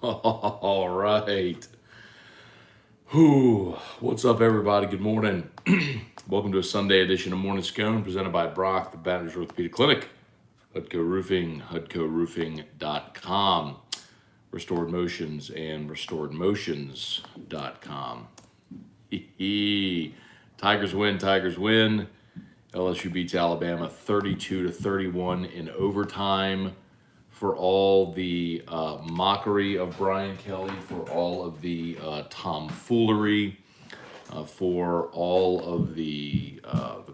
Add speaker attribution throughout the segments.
Speaker 1: All right. Whew. What's up, everybody? Good morning. Welcome to a Sunday edition of Morning Scone presented by Brock, the Baton Orthopedic Clinic, Hudco Roofing, HudcoRoofing.com, Restored Motions, and RestoredMotions.com. Tigers win, Tigers win. LSU beats Alabama 32-31 in overtime. For all the mockery of Brian Kelly, for all of the tomfoolery, for all of the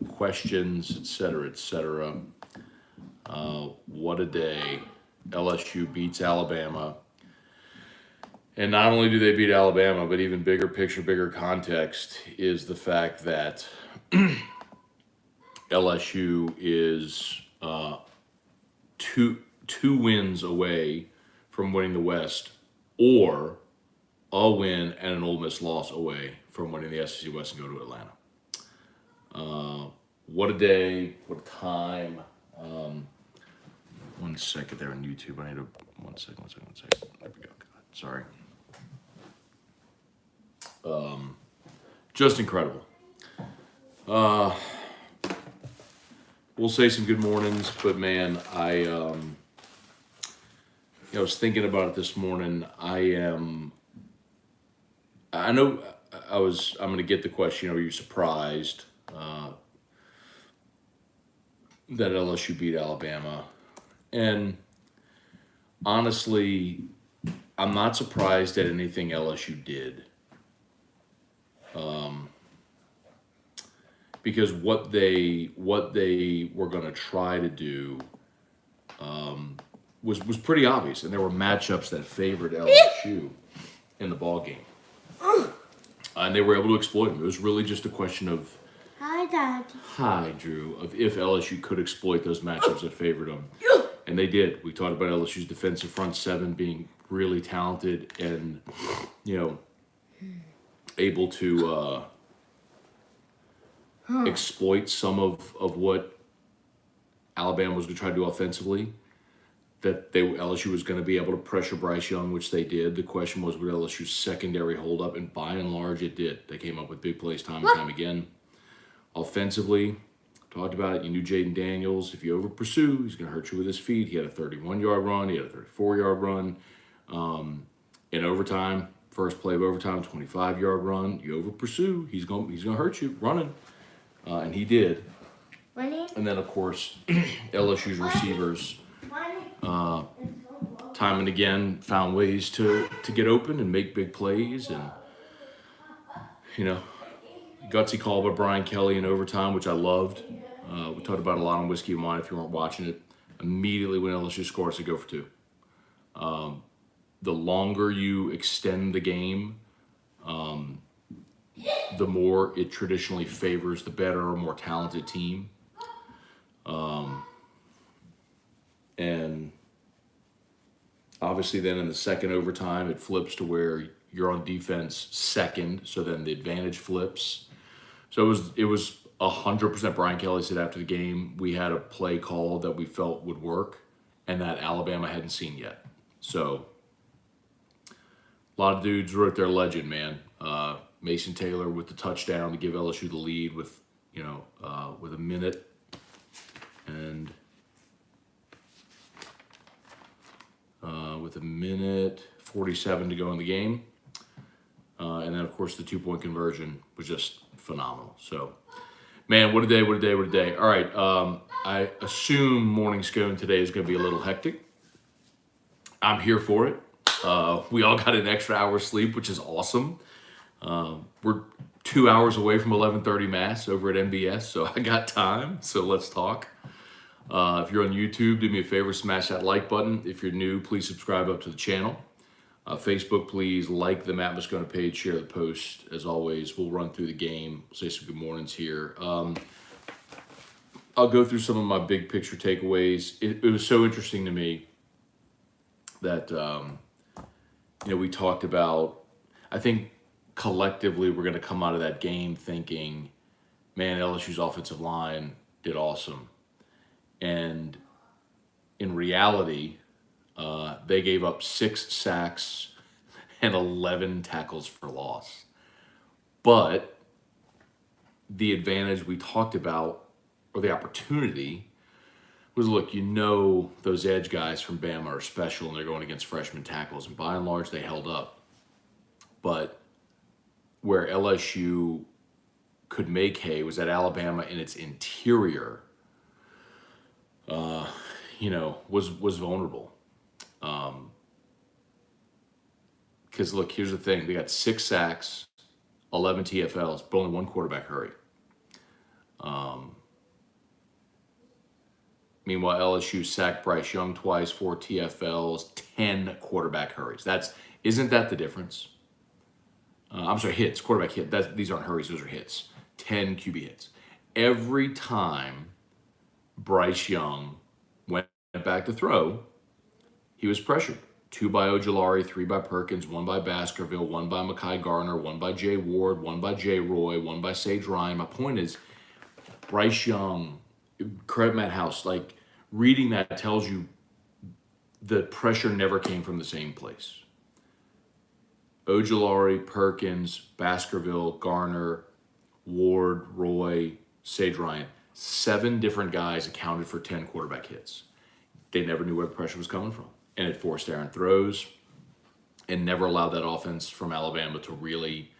Speaker 1: questions, et cetera, et cetera. What a day. LSU beats Alabama. And not only do they beat Alabama, but even bigger picture, bigger context is the fact that LSU is two wins away from winning the West, or a win and an Ole Miss loss away from winning the SEC West and go to Atlanta. What a day! What a time! 1 second there on YouTube. I need a 1 second. There we go. God, sorry. Just incredible. We'll say some good mornings, but man, I was thinking about it this morning. I'm going to get the question, are you surprised that LSU beat Alabama? And honestly, I'm not surprised at anything LSU did. Because what they were going to try to do was pretty obvious, and there were matchups that favored LSU in the ball game, and they were able to exploit them. It was really just a question of
Speaker 2: Hi, Dad.
Speaker 1: Hi, Drew, of if LSU could exploit those matchups that favored them, and they did. We talked about LSU's defensive front seven being really talented and able to exploit some of what Alabama was going to try to do offensively. That LSU was going to be able to pressure Bryce Young, which they did. The question was, would LSU's secondary hold up? And by and large, it did. They came up with big plays time and time again. Offensively, talked about it. You knew Jaden Daniels. If you over pursue, he's going to hurt you with his feet. He had a 31-yard run. He had a 34-yard run. In overtime, first play of overtime, 25-yard run. You over pursue, he's going to hurt you running. And he did. And then, of course, LSU's receivers, time and again, found ways to get open and make big plays. And, gutsy call by Brian Kelly in overtime, which I loved. We talked about a lot on Whiskey and Wine if you weren't watching it. Immediately when LSU scores, they go for two. The longer you extend the game, the more it traditionally favors the better or more talented team. And obviously then in the second overtime, it flips to where you're on defense second, so then the advantage flips. So it was 100% Brian Kelly said after the game, we had a play call that we felt would work and that Alabama hadn't seen yet. So a lot of dudes wrote their legend, man. Mason Taylor with the touchdown to give LSU the lead with a minute and with a minute 47 to go in the game. And then, of course, the 2-point conversion was just phenomenal. So, man, what a day, what a day, what a day. All right, I assume Morning Scone today is going to be a little hectic. I'm here for it. We all got an extra hour sleep, which is awesome. We're 2 hours away from 11:30 Mass over at MBS, so I got time. So let's talk. If you're on YouTube, do me a favor, smash that like button. If you're new, please subscribe up to the channel. Facebook, please like the Matt Moscona page, share the post. As always, we'll run through the game, say some good mornings here. I'll go through some of my big picture takeaways. It was so interesting to me that we talked about, I think collectively we're going to come out of that game thinking, man, LSU's offensive line did awesome. And in reality, they gave up 6 sacks and 11 tackles for loss. But the advantage we talked about, or the opportunity, was, look, those edge guys from Bama are special and they're going against freshman tackles, and by and large they held up. But where LSU could make hay was that Alabama in its interior, was vulnerable. Because, look, here's the thing. They got 6 sacks, 11 TFLs, but only 1 quarterback hurry. Meanwhile, LSU sacked Bryce Young twice, 4 TFLs, 10 quarterback hurries. Isn't that the difference? I'm sorry, hits, quarterback hit. These aren't hurries, those are hits. 10 QB hits. Every time Bryce Young went back to throw, he was pressured. 2 by Ojulari, 3 by Perkins, 1 by Baskerville, 1 by Mekhi Garner, 1 by Jay Ward, 1 by Jay Roy, 1 by Sage Ryan. My point is, Bryce Young, credit Matt House, like, reading that tells you the pressure never came from the same place. Ojulari, Perkins, Baskerville, Garner, Ward, Roy, Sage Ryan. 7 different guys accounted for 10 quarterback hits. They never knew where the pressure was coming from. And it forced errant throws and never allowed that offense from Alabama to really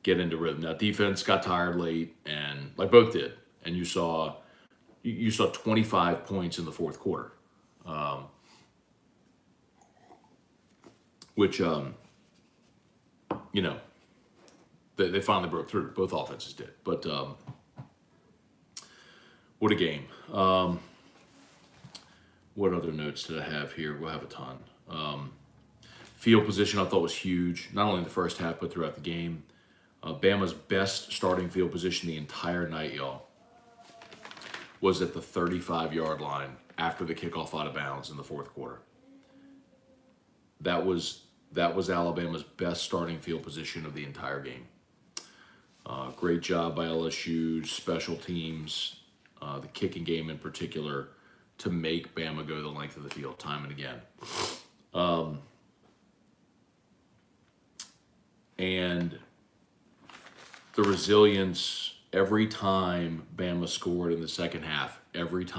Speaker 1: get into rhythm. Now, defense got tired late, and like both did. And you saw 25 points in the fourth quarter, which, they finally broke through. Both offenses did. But what a game. What other notes did I have here? We'll have a ton. Field position I thought was huge, not only in the first half, but throughout the game. Bama's best starting field position the entire night, y'all, was at the 35-yard line after the kickoff out of bounds in the fourth quarter. That was Alabama's best starting field position of the entire game. Great job by LSU, special teams, the kicking game in particular, to make Bama go the length of the field time and again. And the resilience, every time Bama scored in the second half, LSU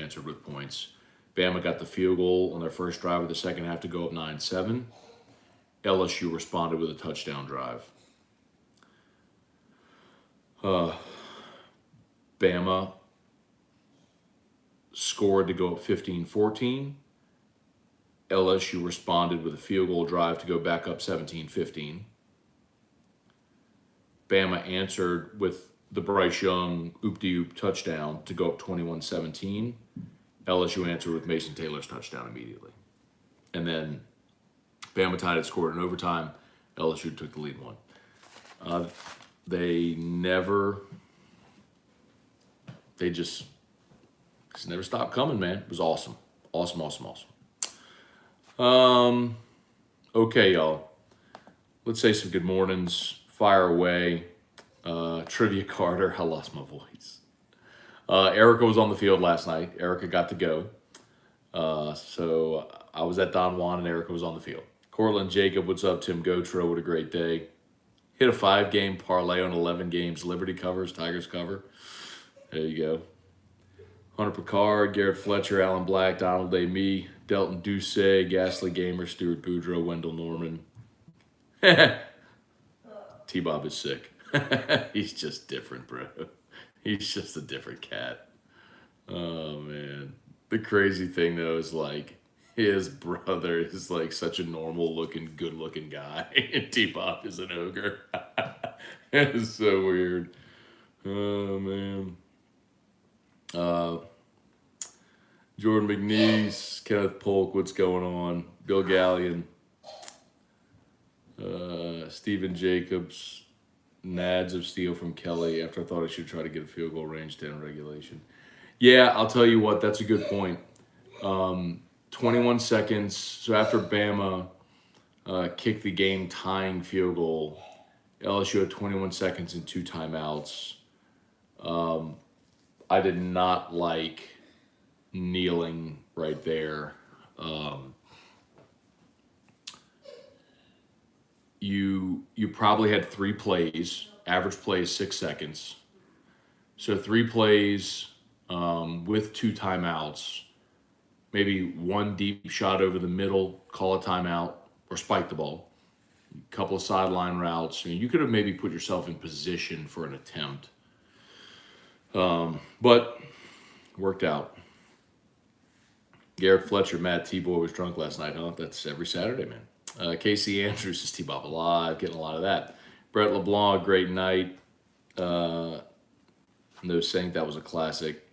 Speaker 1: answered with points. Bama got the field goal on their first drive of the second half to go up 9-7. LSU responded with a touchdown drive. Bama scored to go up 15-14. LSU responded with a field goal drive to go back up 17-15. Bama answered with the Bryce Young oop-de-oop touchdown to go up 21-17. LSU answered with Mason Taylor's touchdown immediately. And then Bama tied it, scored in overtime. LSU took the lead one. They just never stopped coming, man. It was awesome. Awesome. Okay, y'all. Let's say some good mornings. Fire away. Trivia Carter. I lost my voice. Erica was on the field last night. Erica got to go. So I was at Don Juan and Erica was on the field. Cortland Jacob, what's up? Tim Gotro, what a great day. Hit a 5-game parlay on 11 games. Liberty covers, Tigers cover. There you go. Hunter Picard, Garrett Fletcher, Alan Black, Donald A. Me, Delton Doucet, Ghastly Gamer, Stuart Boudreaux, Wendell Norman. T-Bob is sick. He's just different, bro. He's just a different cat. Oh, man. The crazy thing, though, is like his brother is like such a normal-looking, good-looking guy. And T-Bob is an ogre. It's so weird. Oh, man. Jordan McNeese, Kenneth Polk, what's going on? Bill Gallion, Stephen Jacobs, Nads of Steel from Kelly. After I thought I should try to get a field goal range 10 regulation. Yeah, I'll tell you what, that's a good point. 21 seconds. So after Bama kicked the game tying field goal, LSU had 21 seconds and 2 timeouts. I did not like kneeling right there. you probably had 3 plays. Average play is 6 seconds. So 3 plays with 2 timeouts. Maybe 1 deep shot over the middle, call a timeout, or spike the ball. A couple of sideline routes. You could have maybe put yourself in position for an attempt. But worked out. Garrett Fletcher, Matt T-Boy was drunk last night, huh? That's every Saturday, man. Casey Andrews is T-Bob Alive, getting a lot of that. Brett LeBlanc, great night. No saying that was a classic.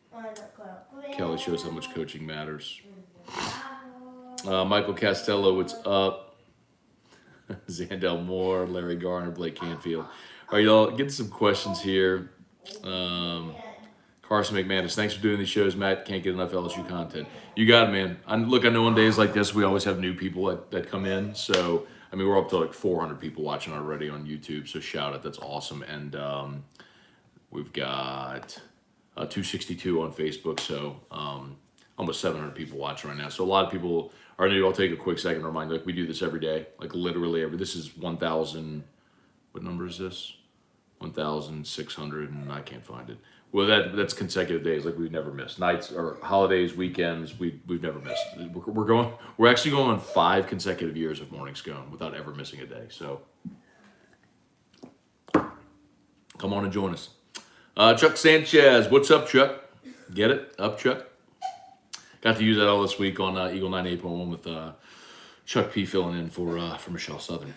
Speaker 1: Kelly shows how much coaching matters. Michael Costello, what's up? Zandel Moore, Larry Garner, Blake Canfield. All right, y'all, get some questions here. Carson McManus, thanks for doing these shows, Matt. Can't get enough LSU content. You got it, man. I know on days like this, we always have new people that come in. So, I mean, we're up to like 400 people watching already on YouTube. So, shout out. That's awesome. And we've got 262 on Facebook. So, almost 700 people watching right now. So, a lot of people are new. I'll take a quick second to remind you, like, we do this every day. Like, literally this is 1,000. What number is this? 1,600, and I can't find it. Well, that's consecutive days, like we've never missed. Nights or holidays, weekends, we've never missed. We're actually going on 5 consecutive years of Morning Scone without ever missing a day. So come on and join us. Chuck Sanchez, what's up, Chuck? Get it? Up, Chuck? Got to use that all this week on Eagle 98.1 with Chuck P filling in for Michelle Southern.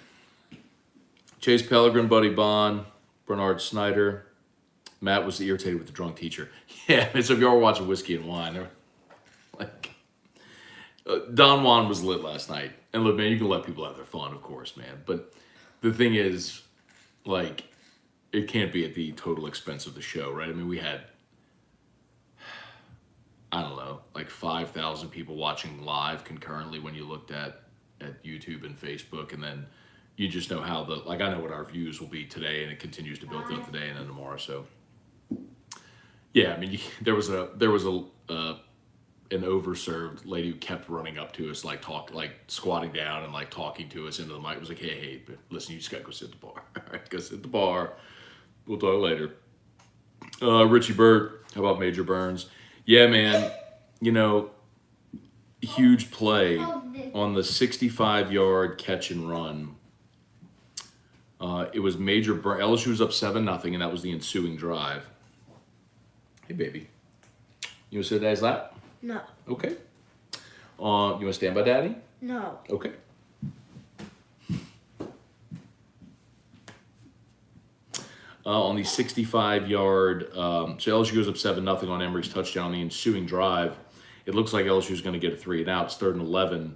Speaker 1: Chase Pellegrin, Buddy Bond, Bernard Snyder. Matt was irritated with the drunk teacher. Yeah, so if y'all were watching Whiskey and Wine, like Don Juan was lit last night. And look, man, you can let people have their fun, of course, man. But the thing is, like, it can't be at the total expense of the show, right? I mean, we had, I don't know, like 5,000 people watching live concurrently when you looked at YouTube and Facebook, and then you just know how I know what our views will be today, and it continues to build up today and then tomorrow. So, yeah, I mean, there was an overserved lady who kept running up to us, like squatting down and like talking to us into the mic. It was like, hey, but listen, you just gotta go sit at the bar. All right, go sit at the bar. We'll talk later. Richie Burt, how about Major Burns? Yeah, man, huge play on the 65-yard catch and run. It was Major Burns. LSU was up 7-0, and that was the ensuing drive. Hey, baby. You want to sit at Daddy's lap?
Speaker 2: No.
Speaker 1: Okay. You want to stand by Daddy?
Speaker 2: No.
Speaker 1: Okay. On the 65-yard, so LSU goes up 7-0 on Emory's touchdown. On the ensuing drive, it looks like LSU is going to get a 3 and out. It's 3rd and 11,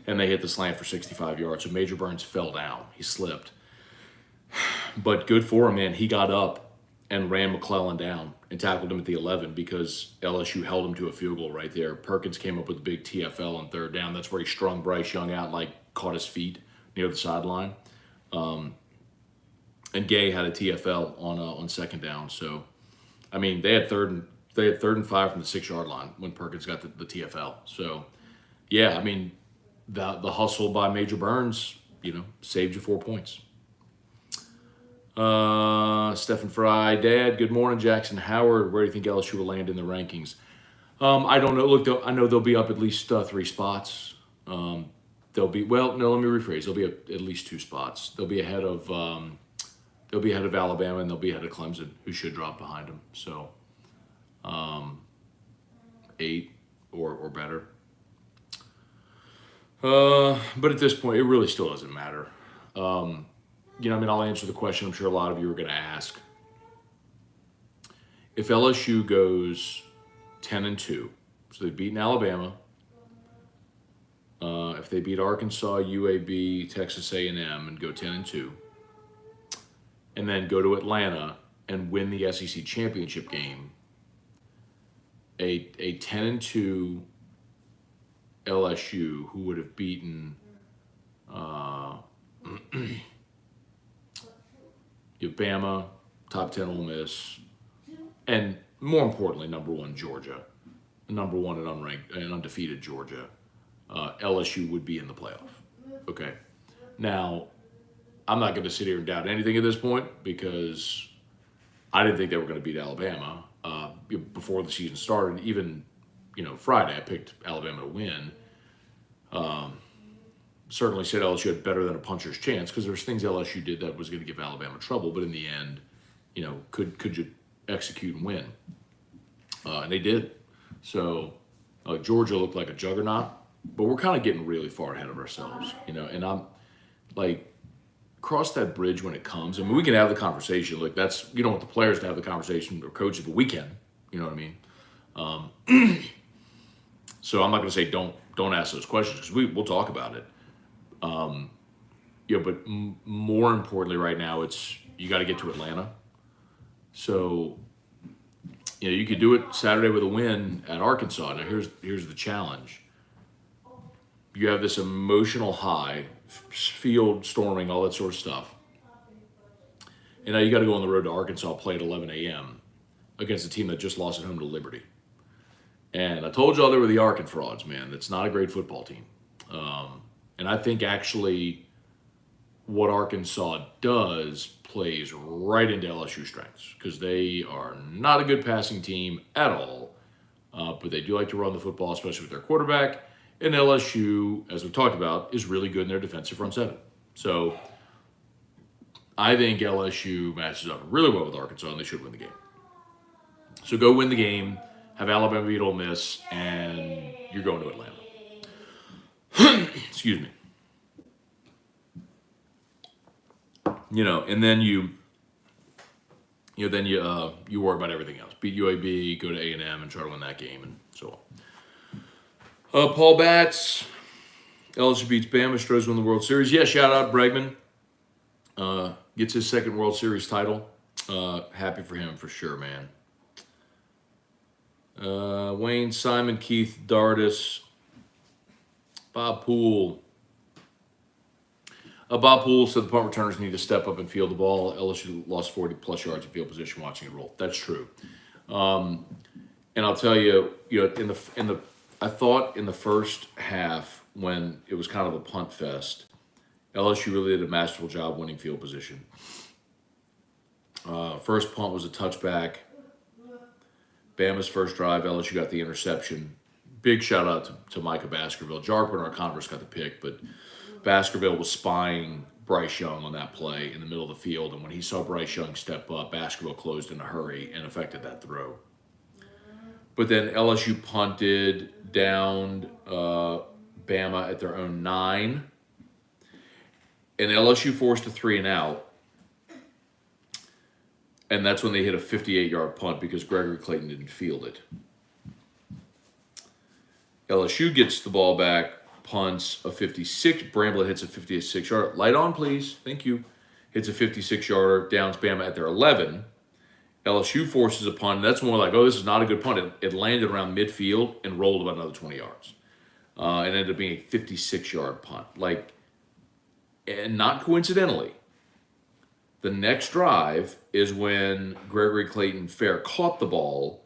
Speaker 1: and they hit the slant for 65 yards. So Major Burns fell down. He slipped. But good for him, man. He got up and ran McClellan down and tackled him at the 11 because LSU held him to a field goal right there. Perkins came up with a big TFL on 3rd down. That's where he strung Bryce Young out and, like, caught his feet near the sideline. And Gay had a TFL on 2nd down. So, I mean, they had 3rd and 5 from the 6-yard line when Perkins got the TFL. So, yeah, I mean, the hustle by Major Burns, saved you 4 points. Stephen Fry, Dad, good morning, Jackson Howard. Where do you think LSU will land in the rankings? I don't know. Look, I know they'll be up at least 3 spots. Let me rephrase. They'll be up at least 2 spots. They'll be ahead of Alabama, and they'll be ahead of Clemson, who should drop behind them. So, 8 or better. But at this point, it really still doesn't matter. I'll answer the question I'm sure a lot of you are going to ask. If LSU goes 10-2, so they've beaten Alabama, if they beat Arkansas, UAB, Texas A&M, and go 10-2, and then go to Atlanta and win the SEC championship game, a 10-2 LSU who would have beaten Bama, top 10 Ole Miss, and more importantly, number 1 Georgia, number 1 and unranked and undefeated Georgia, LSU would be in the playoff. Okay, now I'm not going to sit here and doubt anything at this point because I didn't think they were going to beat Alabama before the season started. Even, Friday, I picked Alabama to win. Certainly said LSU had better than a puncher's chance because there's things LSU did that was going to give Alabama trouble. But in the end, could you execute and win? And they did. So Georgia looked like a juggernaut, but we're kind of getting really far ahead of ourselves, and I'm like, cross that bridge when it comes. I mean, we can have the conversation. Like, that's, you don't want the players to have the conversation or coaches, but we can, you know what I mean? So I'm not going to say don't ask those questions because we'll talk about it. But more importantly right now, it's you got to get to Atlanta. So, you could do it Saturday with a win at Arkansas. Now, here's the challenge. You have this emotional high, field storming, all that sort of stuff. And now you got to go on the road to Arkansas, play at 11 a.m. against a team that just lost at home to Liberty. And I told y'all they were the Arkan frauds, man. It's not a great football team. And I think actually what Arkansas does plays right into LSU strengths because they are not a good passing team at all, but they do like to run the football, especially with their quarterback. And LSU, as we've talked about, is really good in their defensive front seven. So I think LSU matches up really well with Arkansas, and they should win the game. So go win the game, have Alabama beat Ole Miss, and you're going to Atlanta. Excuse me. And then you worry about everything else. Beat UAB, go to A&M, and try to win that game, and so on. Paul Batts, LSU beats Bama, Stroh's win the World Series. Yeah, shout out Bregman. Gets his second World Series title. Happy for him for sure, man. Wayne, Simon, Keith, Dardis, Bob Poole. Bob Poole said the punt returners need to step up and field the ball. LSU lost 40-plus yards in field position watching it roll. That's true. And I'll tell you, I thought in the first half when it was kind of a punt fest, LSU really did a masterful job winning field position. First punt was a touchback. Bama's first drive, LSU got the interception. Big shout out to Micah Baskerville. Jarper and our Converse got the pick, but Baskerville was spying Bryce Young on that play in the middle of the field, and when he saw Bryce Young step up, Baskerville closed in a hurry and affected that throw. But then LSU punted, downed Bama at their own 9. And LSU forced a 3-and-out. And that's when they hit a 58-yard punt because Gregory Clayton didn't field it. LSU gets the ball back, punts a 56. Bramblett hits a 56-yarder. Light on, please. Thank you. Hits a 56-yarder, downs Bama at their 11. LSU forces a punt. That's more like, this is not a good punt. It landed around midfield and rolled about another 20 yards. And ended up being a 56-yard punt. And not coincidentally, the next drive is when Gregory Clayton Fair caught the ball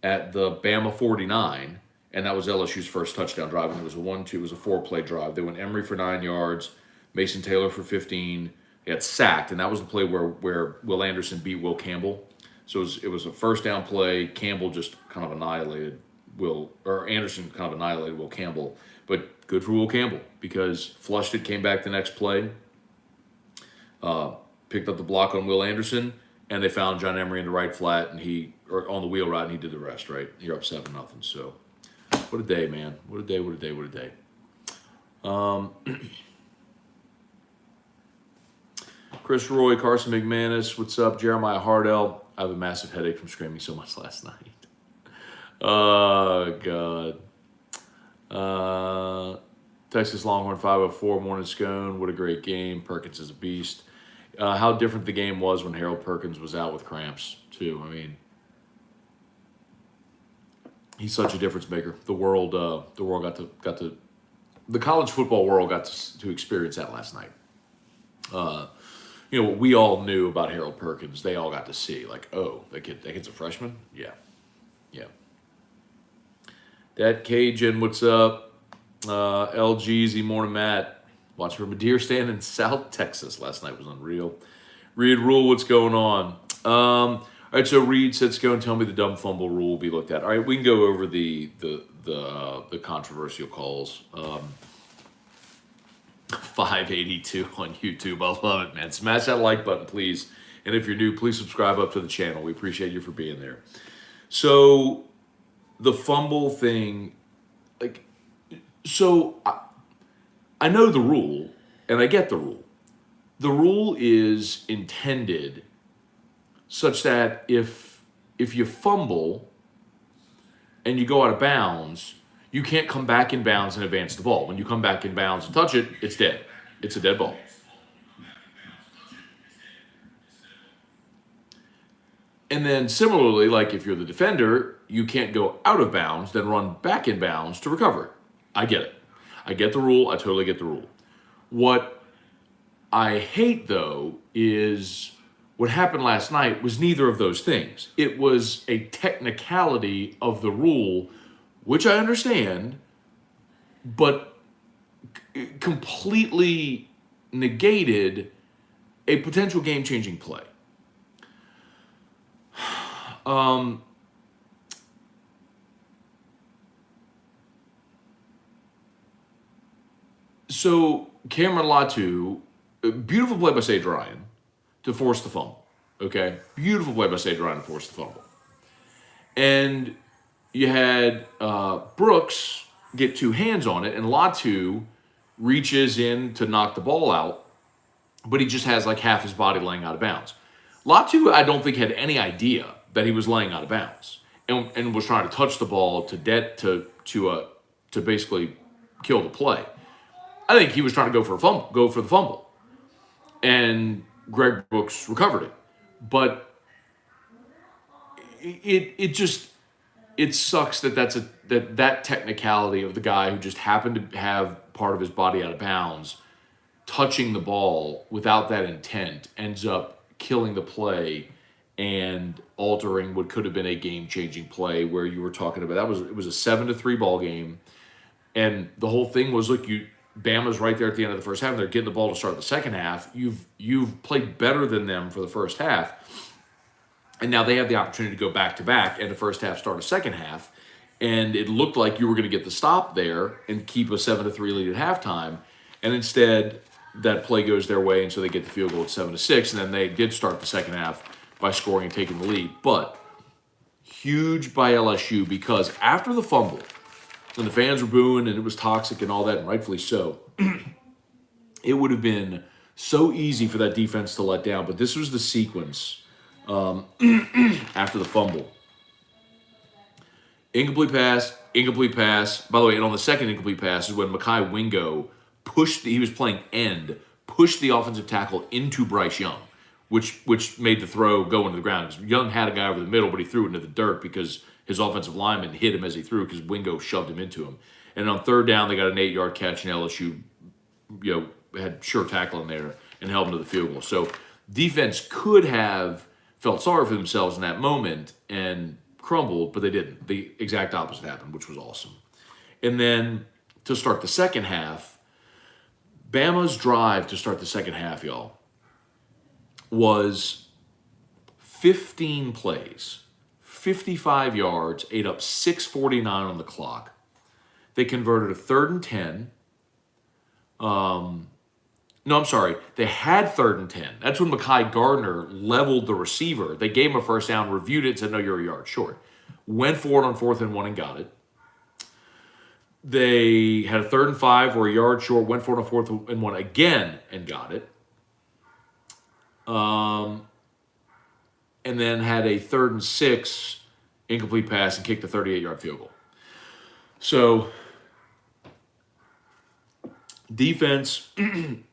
Speaker 1: at the Bama 49, and that was LSU's first touchdown drive. And it was it was a 4-play drive. They went Emery for 9 yards, Mason Taylor for 15. They got sacked, and that was the play where Will Anderson beat Will Campbell. So it was a first down play. Campbell just kind of annihilated Anderson kind of annihilated Will Campbell. But good for Will Campbell because flushed it, came back the next play, picked up the block on Will Anderson, and they found John Emery in the right flat on the wheel route, and he did the rest, right? You're up 7-0. So what a day, man. What a day, what a day, what a day. Chris Roy, Carson McManus, what's up? Jeremiah Hardell. I have a massive headache from screaming so much last night. Oh, God. Texas Longhorn 504, morning Scone. What a great game. Perkins is a beast. How different the game was when Harold Perkins was out with cramps, too. I mean, he's such a difference maker. The world got to the college football world got to experience that last night. What we all knew about Harold Perkins, they all got to see. That kid's a freshman? Yeah. That Cajun, what's up? LGZ, morning Matt. Watched from a deer stand in South Texas last night. Was unreal. Reed Rule, what's going on? All right, so Reed said, "Scone, tell me the dumb fumble rule will be looked at." All right, we can go over the controversial calls. 582 on YouTube. I love it, man. Smash that like button, please. And if you're new, please subscribe up to the channel. We appreciate you for being there. So the fumble thing, like, so I know the rule, and I get the rule. The rule is intended such that if you fumble and you go out of bounds, you can't come back in bounds and advance the ball. When you come back in bounds and touch it, it's dead. It's a dead ball. And then similarly, like if you're the defender, you can't go out of bounds, then run back in bounds to recover it. I get it. I get the rule. I totally get the rule. What I hate, though, is what happened last night was neither of those things. It was a technicality of the rule, which I understand, but completely negated a potential game-changing play. So Cameron Latu, beautiful play by Sage Ryan to force the fumble. Okay, beautiful play by Sage Ryan to force the fumble. And you had Brooks get two hands on it, and Latu reaches in to knock the ball out, but he just has like half his body laying out of bounds. Latu, I don't think, had any idea that he was laying out of bounds and was trying to touch the ball to basically kill the play. I think he was trying to go for the fumble, and Greg Brooks recovered it. But it sucks that technicality of the guy who just happened to have part of his body out of bounds touching the ball without that intent ends up killing the play and altering what could have been a game-changing play where you were talking about. It was a 7-3 ball game, and the whole thing was, look, Bama's right there at the end of the first half, and they're getting the ball to start the second half. You've played better than them for the first half, and now they have the opportunity to go back-to-back and the first half start a second half, and it looked like you were going to get the stop there and keep a 7-3 lead at halftime, and instead that play goes their way, and so they get the field goal at 7-6, and then they did start the second half by scoring and taking the lead. But huge by LSU, because after the fumble, and the fans were booing, and it was toxic and all that, and rightfully so, it would have been so easy for that defense to let down. But this was the sequence after the fumble. Incomplete pass. By the way, and on the second incomplete pass is when Mekhi Wingo he was playing end, pushed the offensive tackle into Bryce Young, which made the throw go into the ground. Because Young had a guy over the middle, but he threw it into the dirt because his offensive lineman hit him as he threw because Wingo shoved him into him. And on third down, they got an 8-yard catch, and LSU, had sure tackle in there and held him to the field goal. So defense could have felt sorry for themselves in that moment and crumbled, but they didn't. The exact opposite happened, which was awesome. And then to start the second half, Bama's drive to start the second half, y'all, was 15 plays, 55 yards, ate up 6:49 on the clock. They converted a 3rd and 10. They had 3rd and 10. That's when Mekhi Gardner leveled the receiver. They gave him a first down, reviewed it, and said, no, you're a yard short. Went for it on 4th and 1 and got it. They had a 3rd and 5 or a yard short, went for it on 4th and 1 again and got it. And then had a 3rd and 6 incomplete pass and kicked a 38-yard field goal. So defense came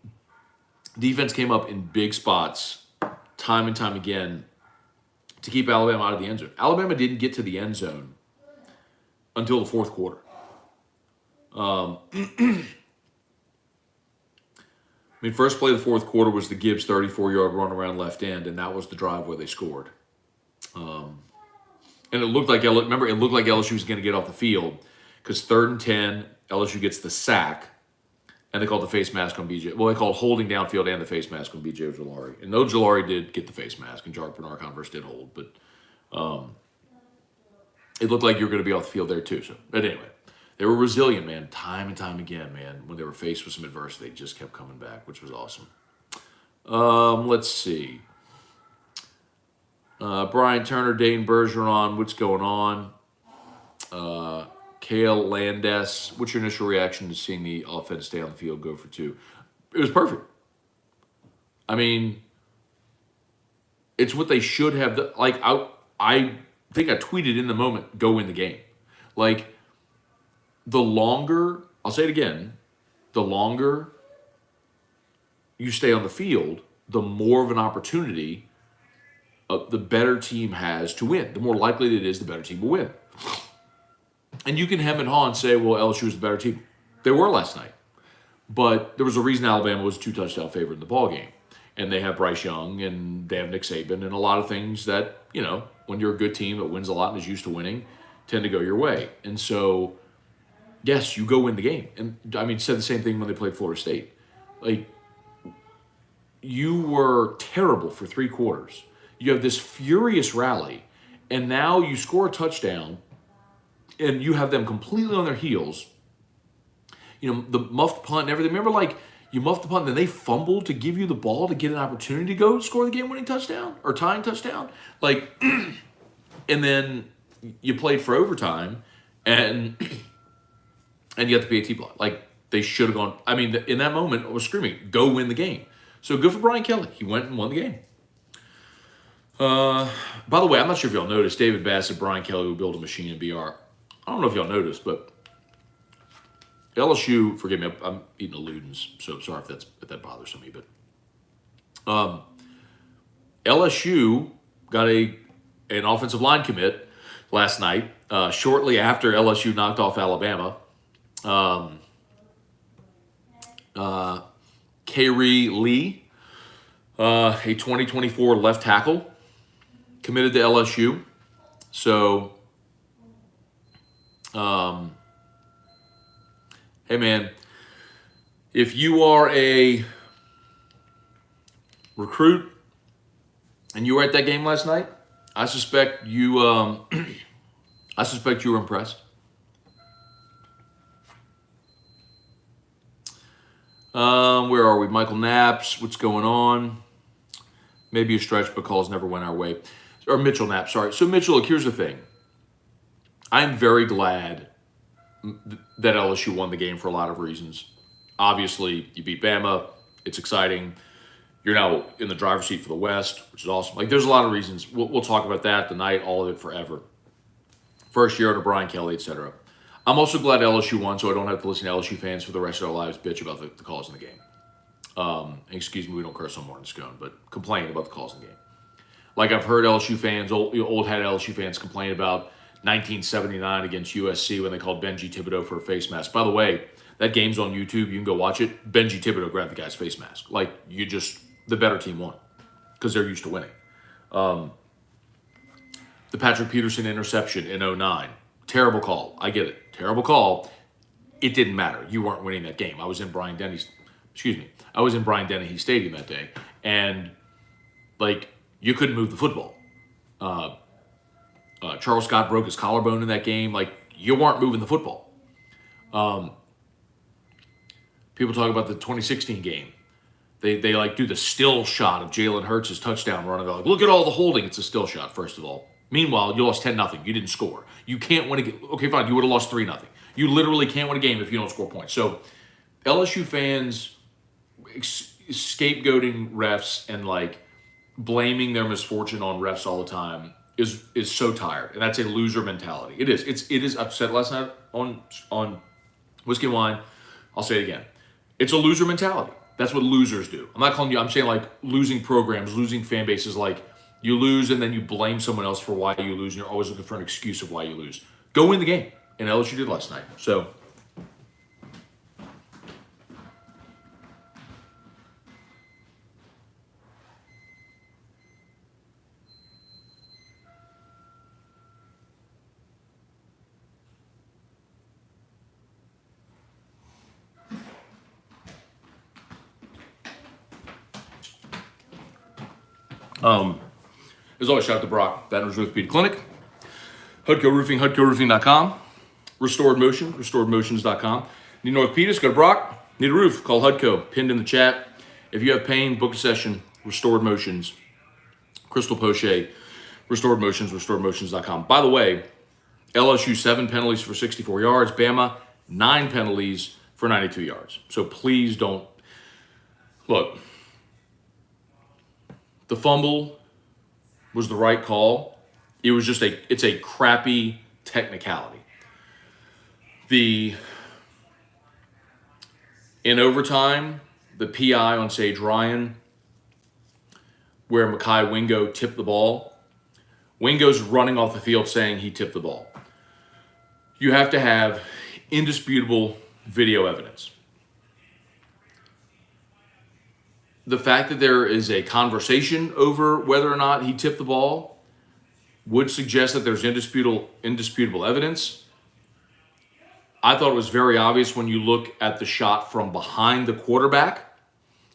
Speaker 1: up in big spots time and time again to keep Alabama out of the end zone. Alabama didn't get to the end zone until the 4th quarter. First play of the 4th quarter was the Gibbs 34-yard run around left end, and that was the drive where they scored. And it looked like LSU was going to get off the field because 3rd and 10, LSU gets the sack, And they called the face mask on BJ. Well, they called holding downfield and the face mask on BJ Ojulari. And though Ojulari did get the face mask, and Jark Bernard Converse did hold, but it looked like you were going to be off the field there too. So, but anyway, they were resilient, man, time and time again, man. When they were faced with some adversity, they just kept coming back, which was awesome. Let's see. Brian Turner, Dane Bergeron, what's going on? Kale Landes, what's your initial reaction to seeing the offense stay on the field, go for 2? It was perfect. I mean, it's what they should have done. Like, I think I tweeted in the moment, go win the game. Like, the longer, I'll say it again, the longer you stay on the field, the more of an opportunity the better team has to win. The more likely it is, the better team will win. And you can hem and haw and say, well, LSU was the better team. They were last night. But there was a reason Alabama was a 2-touchdown favorite in the ballgame. And they have Bryce Young, and they have Nick Saban, and a lot of things that, you know, when you're a good team that wins a lot and is used to winning, tend to go your way. And so, yes, you go win the game. And, I mean, said the same thing when they played Florida State. Like, you were terrible for 3 quarters. You have this furious rally, and now you score a touchdown, and you have them completely on their heels. You know, the muffed punt and everything. Remember, like, you muffed the punt, and then they fumbled to give you the ball to get an opportunity to go score the game-winning touchdown or tying touchdown. Like, and then you played for overtime, and you got the PAT block. Like, they should have gone. I mean, in that moment, I was screaming, go win the game. So good for Brian Kelly. He went and won the game. By the way, I'm not sure if y'all noticed, David Bass and Brian Kelly will build a machine in BR. I don't know if y'all noticed, but LSU, forgive me, I'm eating a Ludens, so sorry if that bothers me, but LSU got an offensive line commit last night, shortly after LSU knocked off Alabama. Kyrie Lee, a 2024 left tackle, committed to LSU. So, hey man, if you are a recruit and you were at that game last night, I suspect you were impressed. Where are we? Michael Knapp's, what's going on? Maybe a stretch, but calls never went our way. Or Mitchell Knapp, sorry. So Mitchell, look, here's the thing. I'm very glad that LSU won the game for a lot of reasons. Obviously, you beat Bama. It's exciting. You're now in the driver's seat for the West, which is awesome. Like, there's a lot of reasons. We'll talk about that tonight, all of it forever. First year under Brian Kelly, etc. I'm also glad LSU won, so I don't have to listen to LSU fans for the rest of their lives bitch about the calls in the game. Excuse me, we don't curse on Morning Scone, but complain about the calls in the game. Like, I've heard LSU fans, old hat LSU fans, complain about 1979 against USC when they called Benji Thibodeau for a face mask. By the way, that game's on YouTube. You can go watch it. Benji Thibodeau grabbed the guy's face mask. Like, the better team won because they're used to winning. The Patrick Peterson interception in 2009. Terrible call. I get it. Terrible call. It didn't matter. You weren't winning that game. I was in Brian Dennehy Stadium that day. And, like, you couldn't move the football. Charles Scott broke his collarbone in that game. Like, you weren't moving the football. People talk about the 2016 game. They like do the still shot of Jalen Hurts' touchdown run. And they're like, look at all the holding. It's a still shot, first of all. Meanwhile, you lost 10-0. You didn't score. You can't win a game. Okay, fine. You would have lost 3-0. You literally can't win a game if you don't score points. So LSU fans scapegoating refs and, like, blaming their misfortune on refs all the time is so tired. And that's a loser mentality. It is. It is. I've said last night on Whiskey and Wine. I'll say it again. It's a loser mentality. That's what losers do. I'm not calling you, I'm saying, like, losing programs, losing fan bases. Like, you lose and then you blame someone else for why you lose, and you're always looking for an excuse of why you lose. Go win the game. And LSU did last night. So, As always, shout out to Brock, Baton Rouge Orthopedic Clinic, Hudco Roofing, HudcoRoofing.com, Restored Motion, RestoredMotions.com. Need an orthopedist? Go to Brock. Need a roof? Call Hudco. Pinned in the chat. If you have pain, book a session. Restored Motions, Crystal Poche, Restored Motions, RestoredMotions.com. By the way, LSU 7 penalties for 64 yards. Bama 9 penalties for 92 yards. So please don't look. The fumble was the right call. It was just it's a crappy technicality. In overtime, the PI on Sage Ryan, where Mekhi Wingo tipped the ball, Wingo's running off the field saying he tipped the ball. You have to have indisputable video evidence. The fact that there is a conversation over whether or not he tipped the ball would suggest that there's indisputable evidence. I thought it was very obvious when you look at the shot from behind the quarterback.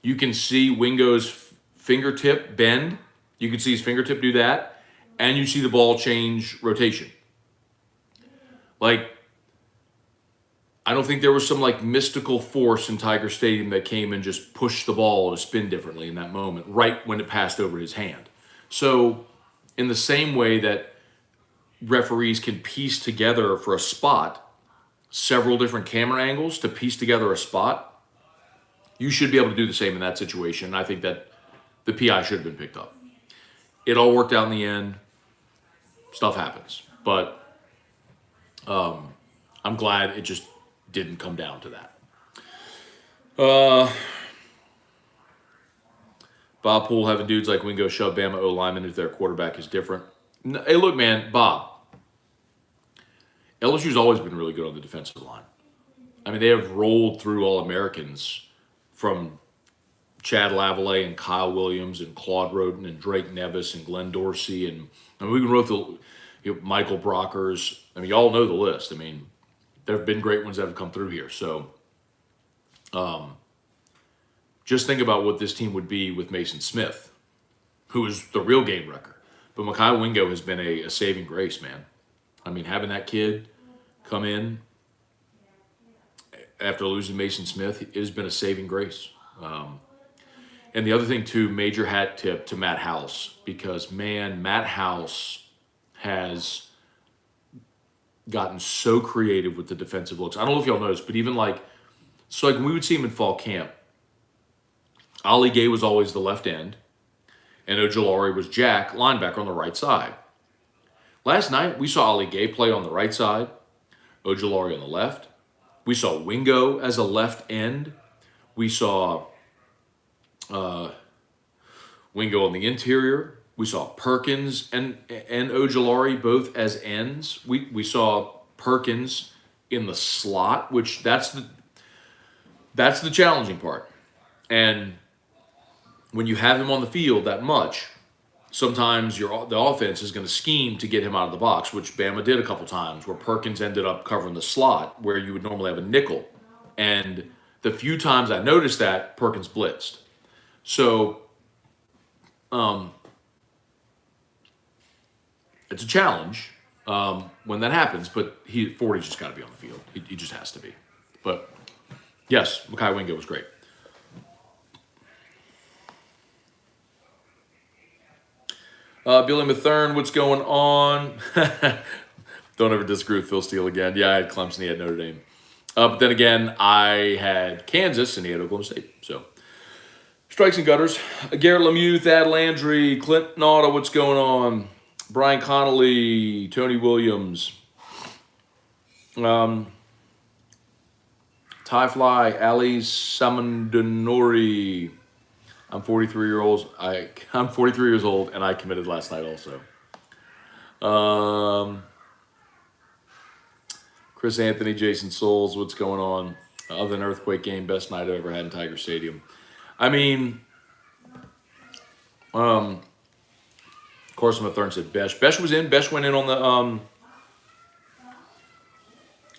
Speaker 1: You can see Wingo's fingertip bend. You can see his fingertip do that. And you see the ball change rotation. Like, I don't think there was some like mystical force in Tiger Stadium that came and just pushed the ball to spin differently in that moment, right when it passed over his hand. So in the same way that referees can piece together for a spot several different camera angles to piece together a spot, you should be able to do the same in that situation. I think that the PI should have been picked up. It all worked out in the end. Stuff happens. But I'm glad it just didn't come down to that. Bob Poole having dudes like Wingo shove Bama O linemen if their quarterback is different. Hey, look, man, Bob. LSU's always been really good on the defensive line. I mean, they have rolled through All-Americans from Chad Lavallee and Kyle Williams and Claude Roden and Drake Nevis and Glenn Dorsey. And I mean, we can roll through Michael Brockers. I mean, y'all know the list. I mean, there have been great ones that have come through here. So just think about what this team would be with Mason Smith, who is the real game wrecker. But Mekhi Wingo has been a saving grace, man. I mean, having that kid come in after losing Mason Smith, it has been a saving grace. And the other thing, too, major hat tip to Matt House, because, man, Matt House has gotten so creative with the defensive looks. I don't know if y'all noticed, but even like when we would see him in fall camp, Ali Gay was always the left end, and Ojulari was Jack, linebacker on the right side. Last night, we saw Ali Gay play on the right side, Ojulari on the left. We saw Wingo as a left end. We saw Wingo on the interior. We saw Perkins and Ojulari both as ends. We saw Perkins in the slot, which that's the challenging part. And when you have him on the field that much, sometimes the offense is going to scheme to get him out of the box, which Bama did a couple times, where Perkins ended up covering the slot where you would normally have a nickel. And the few times I noticed that, Perkins blitzed. So it's a challenge when that happens, but 40's just got to be on the field. He just has to be. But, yes, Mekhi Wingo was great. Billy Mathern, what's going on? Don't ever disagree with Phil Steele again. Yeah, I had Clemson, he had Notre Dame. But then again, I had Kansas, and he had Oklahoma State. So, strikes and gutters. Garrett Lemieux, Thad Landry, Clint Nauta, what's going on? Brian Connolly, Tony Williams. Ty Fly, Ali Samandonori. I'm 43 years old, and I committed last night also. Chris Anthony, Jason Souls, what's going on? Other than earthquake game, best night I've ever had in Tiger Stadium. I mean, of course, Mathern said Besh. Besh was in. Besh went in on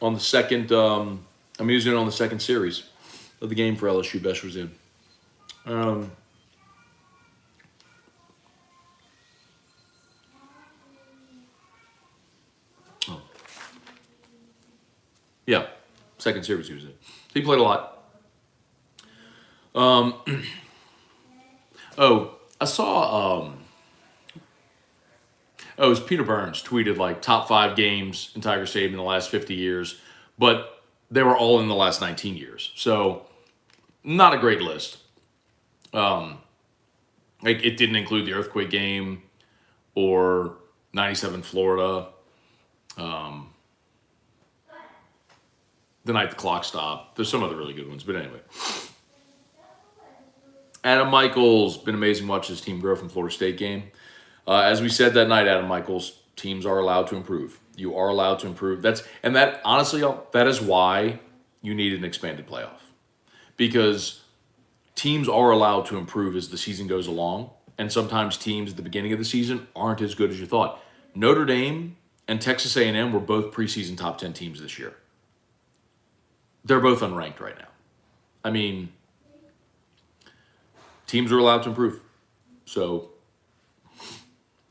Speaker 1: the second. He was in on the second series of the game for LSU. Besh was in. Yeah, second series he was in. He played a lot. Oh, I saw. It was Peter Burns tweeted like top 5 games in Tiger Stadium in the last 50 years, but they were all in the last 19 years. So not a great list. Like it didn't include the earthquake game or 97 Florida, the night the clock stopped. There's some other really good ones, but anyway. Adam Michaels, been amazing watching his team grow from Florida State game. As we said that night, Adam Michaels, teams are allowed to improve. You are allowed to improve. That honestly, y'all, that is why you need an expanded playoff. Because teams are allowed to improve as the season goes along. And sometimes teams at the beginning of the season aren't as good as you thought. Notre Dame and Texas A&M were both preseason top 10 teams this year. They're both unranked right now. I mean, teams are allowed to improve. So,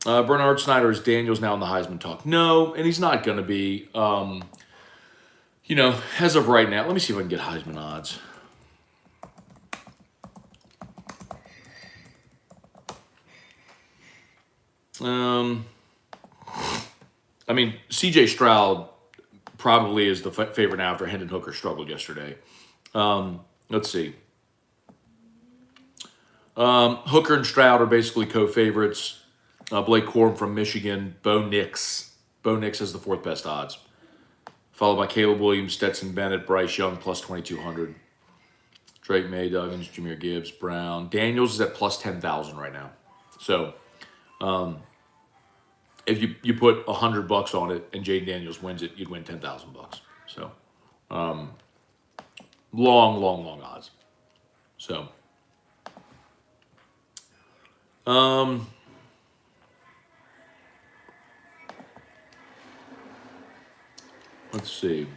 Speaker 1: Bernard Snyder, is Daniels now in the Heisman talk? No, and he's not going to be. As of right now, let me see if I can get Heisman odds. C.J. Stroud probably is the favorite now after Hendon Hooker struggled yesterday. Let's see. Hooker and Stroud are basically co-favorites. Blake Corum from Michigan. Bo Nix. Bo Nix has the 4th best odds. Followed by Caleb Williams, Stetson Bennett, Bryce Young, plus 2,200. Drake May, Duggins, Jahmyr Gibbs, Brown. Daniels is at plus 10,000 right now. So, if you put $100 on it and Jaden Daniels wins it, you'd win $10,000. So, long odds. So, let's see.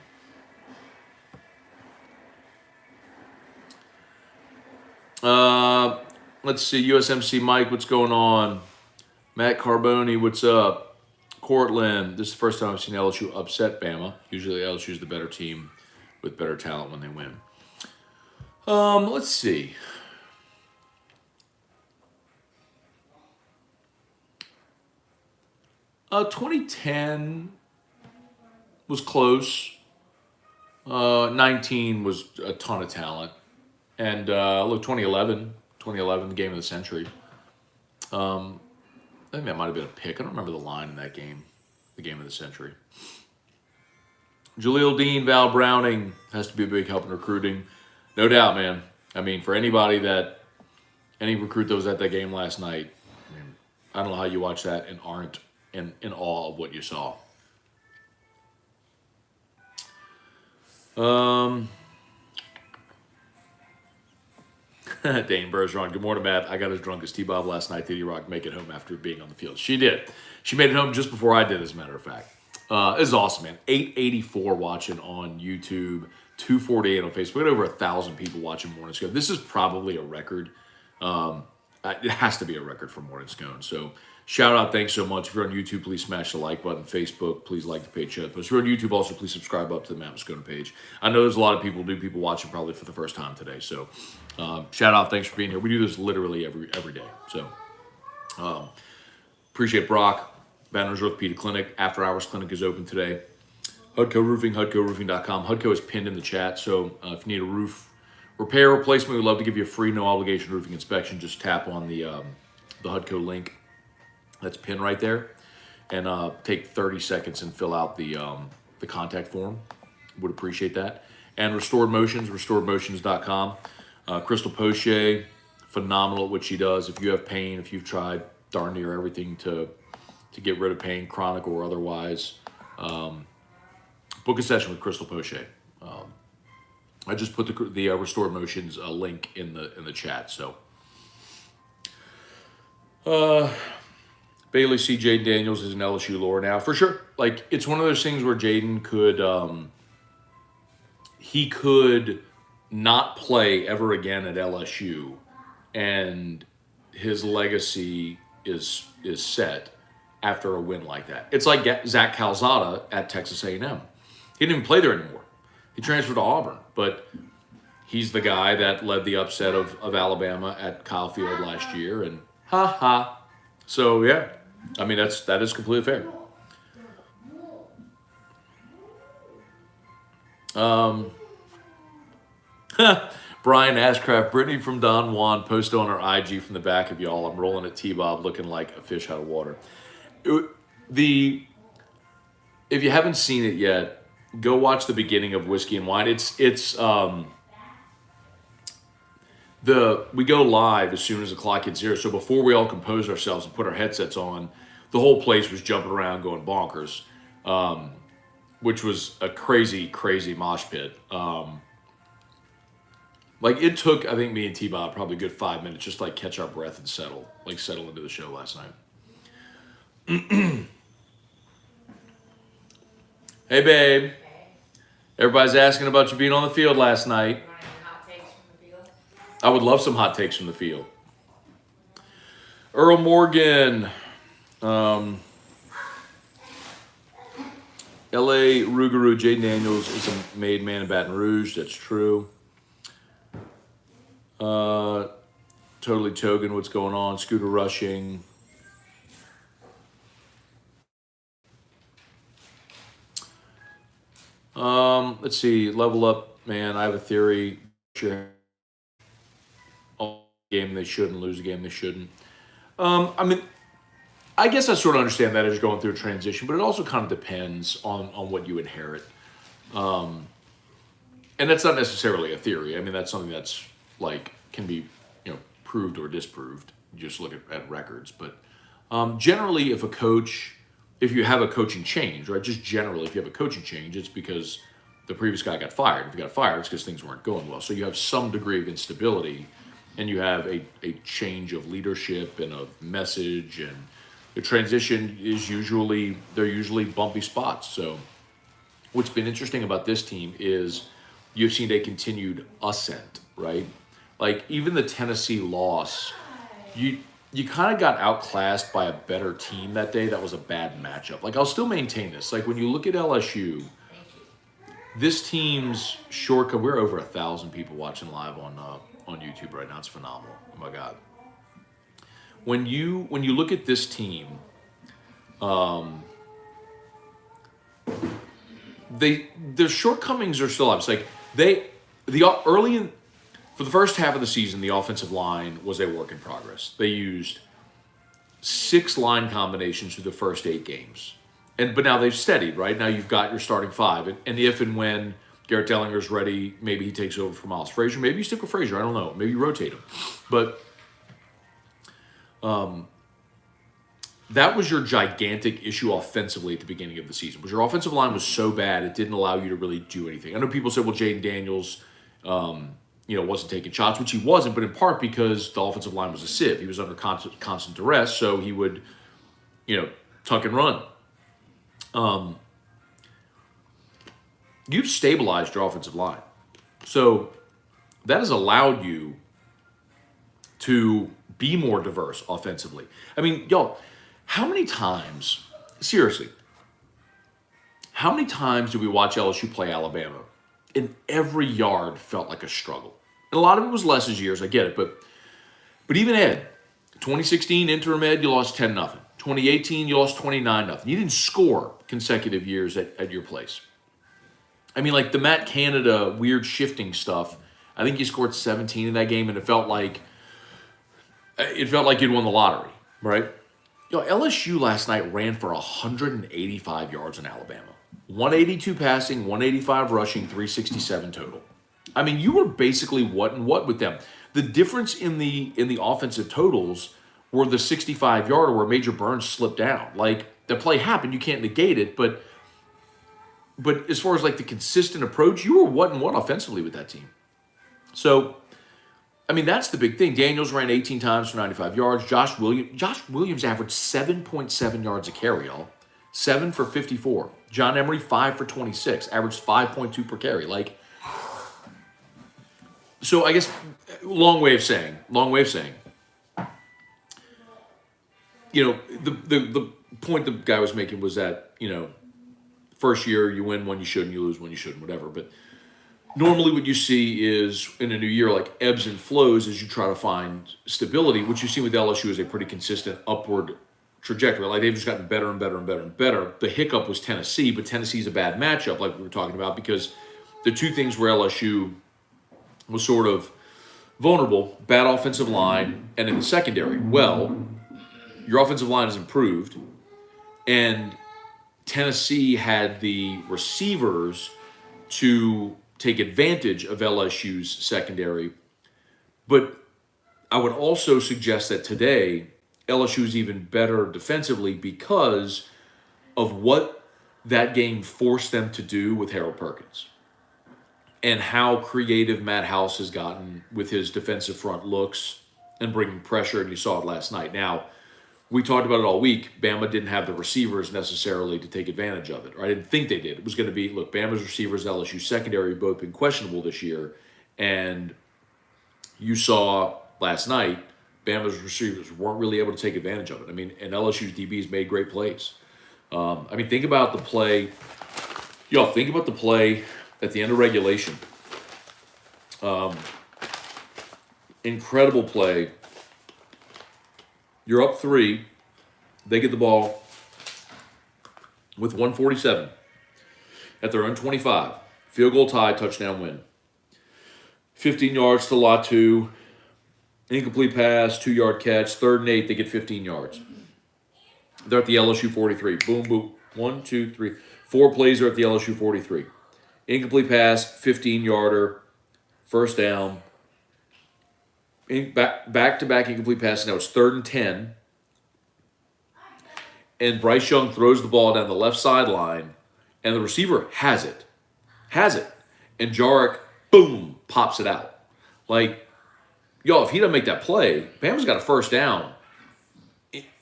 Speaker 1: Let's see. USMC Mike, what's going on? Matt Carboni, what's up? Cortland, this is the first time I've seen LSU upset Bama. Usually LSU is the better team with better talent when they win. Let's see. Uh, 2010 was close. 19 was a ton of talent. And 2011, the game of the century. I think that might have been a pick. I don't remember the line in that game, the game of the century. Jaleel Dean, Val Browning has to be a big help in recruiting. No doubt, man. I mean, for any recruit that was at that game last night, I don't know how you watch that and aren't in awe of what you saw. Dane Bergeron, good morning, Matt. I got as drunk as T-Bob last night. Did Rock make it home after being on the field? She did. She made it home just before I did, as a matter of fact. This is awesome, man. 884 watching on YouTube, 248 on Facebook. We had over 1,000 people watching Morning Scone. This is probably a record. It has to be a record for Morning Scone. So shout out, thanks so much. If you're on YouTube, please smash the like button. Facebook, please like the page. But if you're on YouTube, also please subscribe up to the Matt Scone page. I know there's a lot of people watching probably for the first time today. So shout out, thanks for being here. We do this literally every day. So appreciate Brock. Baton Rouge Orthopedic Clinic, after hours clinic is open today. Hudco Roofing, HudcoRoofing.com. Hudco is pinned in the chat, so if you need a roof repair, replacement, we'd love to give you a free, no obligation roofing inspection. Just tap on the Hudco link that's pinned right there, and take 30 seconds and fill out the contact form. Would appreciate that. And Restored Motions, restoredmotions.com. Crystal Poche, phenomenal at what she does. If you have pain, if you've tried darn near everything to get rid of pain, chronic or otherwise, book a session with Crystal Poche. I just put the Restored Motions link in the chat. So, Bailey C. Jaden Daniels is an LSU lore now for sure. Like, it's one of those things where Jaden could not play ever again at LSU, and his legacy is set after a win like that. It's like Zach Calzada at Texas A&M. He didn't even play there anymore. He transferred to Auburn, but he's the guy that led the upset of Alabama at Kyle Field last year, and ha ha. So yeah, I mean that is completely fair. Brian Ashcraft, Brittany from Don Juan, post on her IG from the back of y'all. I'm rolling at T-Bob looking like a fish out of water. The If you haven't seen it yet, go watch the beginning of Whiskey and Wine. We go live as soon as the clock hits 0. So before we all compose ourselves and put our headsets on, the whole place was jumping around, going bonkers, which was a crazy, crazy mosh pit. Like it took, I think, me and T-Bob probably a good 5 minutes just to like catch our breath and settle into the show last night. Hey, babe. Everybody's asking about you being on the field last night.
Speaker 2: You want any hot takes from the field?
Speaker 1: I would love some hot takes from the field. Earl Morgan. L.A. Rougarou, Jaden Daniels is a made man in Baton Rouge. That's true. Totally Togan, what's going on? Scooter rushing. Let's see. Level up, man. I have a theory. Game they shouldn't, lose a game they shouldn't. I mean, I guess I sort of understand that as you're going through a transition, but it also kind of depends on what you inherit. And that's not necessarily a theory. I mean, that's something that's like can be, proved or disproved. You just look at records. But generally, if you have a coaching change, right? Just generally, if you have a coaching change, it's because the previous guy got fired. If he got fired, it's because things weren't going well. So you have some degree of instability, and you have a change of leadership and a message, and the transition is usually bumpy spots. So what's been interesting about this team is you've seen a continued ascent, right? Like even the Tennessee loss, you kind of got outclassed by a better team that day. That was a bad matchup. Like I'll still maintain this. Like when you look at LSU, this team's shortcut. We're over 1,000 people watching live on YouTube right now. It's phenomenal. Oh my God. When you look at this team, their shortcomings are still obvious. Like for the first half of the season, the offensive line was a work in progress. They used 6 line combinations through the first 8 games. But now they've steadied, right? Now you've got your starting 5. And if and when Garrett Dellinger's ready, maybe he takes over for Miles Frazier. Maybe you stick with Frazier. I don't know. Maybe you rotate him. But that was your gigantic issue offensively at the beginning of the season. Was your offensive line was so bad it didn't allow you to really do anything. I know people say, well, Jaden Daniels wasn't taking shots, which he wasn't, but in part because the offensive line was a sieve. He was under constant duress, so he would, tuck and run. You've stabilized your offensive line. So that has allowed you to be more diverse offensively. I mean, y'all, how many times do we watch LSU play Alabama and every yard felt like a struggle? And a lot of it was Les's years, I get it, but even Ed, 2016 interim Ed, you lost 10-0. 2018, you lost 29-0. You didn't score consecutive years at your place. I mean, like the Matt Canada weird shifting stuff, I think you scored 17 in that game, and it felt like you'd won the lottery, right? LSU last night ran for 185 yards in Alabama. 182 passing, 185 rushing, 367 total. I mean, you were basically what and what with them. The difference in the offensive totals were the 65-yarder where Major Burns slipped down. Like, the play happened, you can't negate it, but as far as like the consistent approach, you were what and what offensively with that team. So, I mean, that's the big thing. Daniels ran 18 times for 95 yards. Josh Williams averaged 7.7 yards a carry, y'all. 7 for 54. John Emery, 5 for 26. Averaged 5.2 per carry. Like, so I guess, long way of saying, the point the guy was making was that, first year you win when you shouldn't, you lose when you shouldn't, whatever. But Normally what you see is in a new year, like ebbs and flows as you try to find stability. What you see with LSU is a pretty consistent upward trajectory. Like they've just gotten better and better and better and better. The hiccup was Tennessee, but Tennessee's a bad matchup, like we were talking about, because the two things where LSU was sort of vulnerable, bad offensive line and in the secondary. Well, your offensive line has improved, and Tennessee had the receivers to take advantage of LSU's secondary. But I would also suggest that today, LSU is even better defensively because of what that game forced them to do with Harold Perkins and how creative Matt House has gotten with his defensive front looks and bringing pressure, and you saw it last night. Now, we talked about it all week. Bama didn't have the receivers necessarily to take advantage of it. Or I didn't think they did. It was going to be, look, Bama's receivers, LSU secondary have both been questionable this year. And you saw last night, Bama's receivers weren't really able to take advantage of it. I mean, and LSU's DBs made great plays. Think about the play. Y'all, think about the play at the end of regulation. Incredible play. You're up 3. They get the ball with 1:47 at their own 25. Field goal tie, touchdown win. 15 yards to Latu. Incomplete pass, 2-yard catch. 3rd and 8, they get 15 yards. They're at the LSU 43. Boom, boom. 1, 2, 3. 4 plays are at the LSU 43. Incomplete pass, 15-yarder. First down. Back-to-back incomplete pass. Now it's 3rd and 10. And Bryce Young throws the ball down the left sideline, and the receiver has it. And Jarek, boom, pops it out. Like, y'all, if he doesn't make that play, Bama's got a first down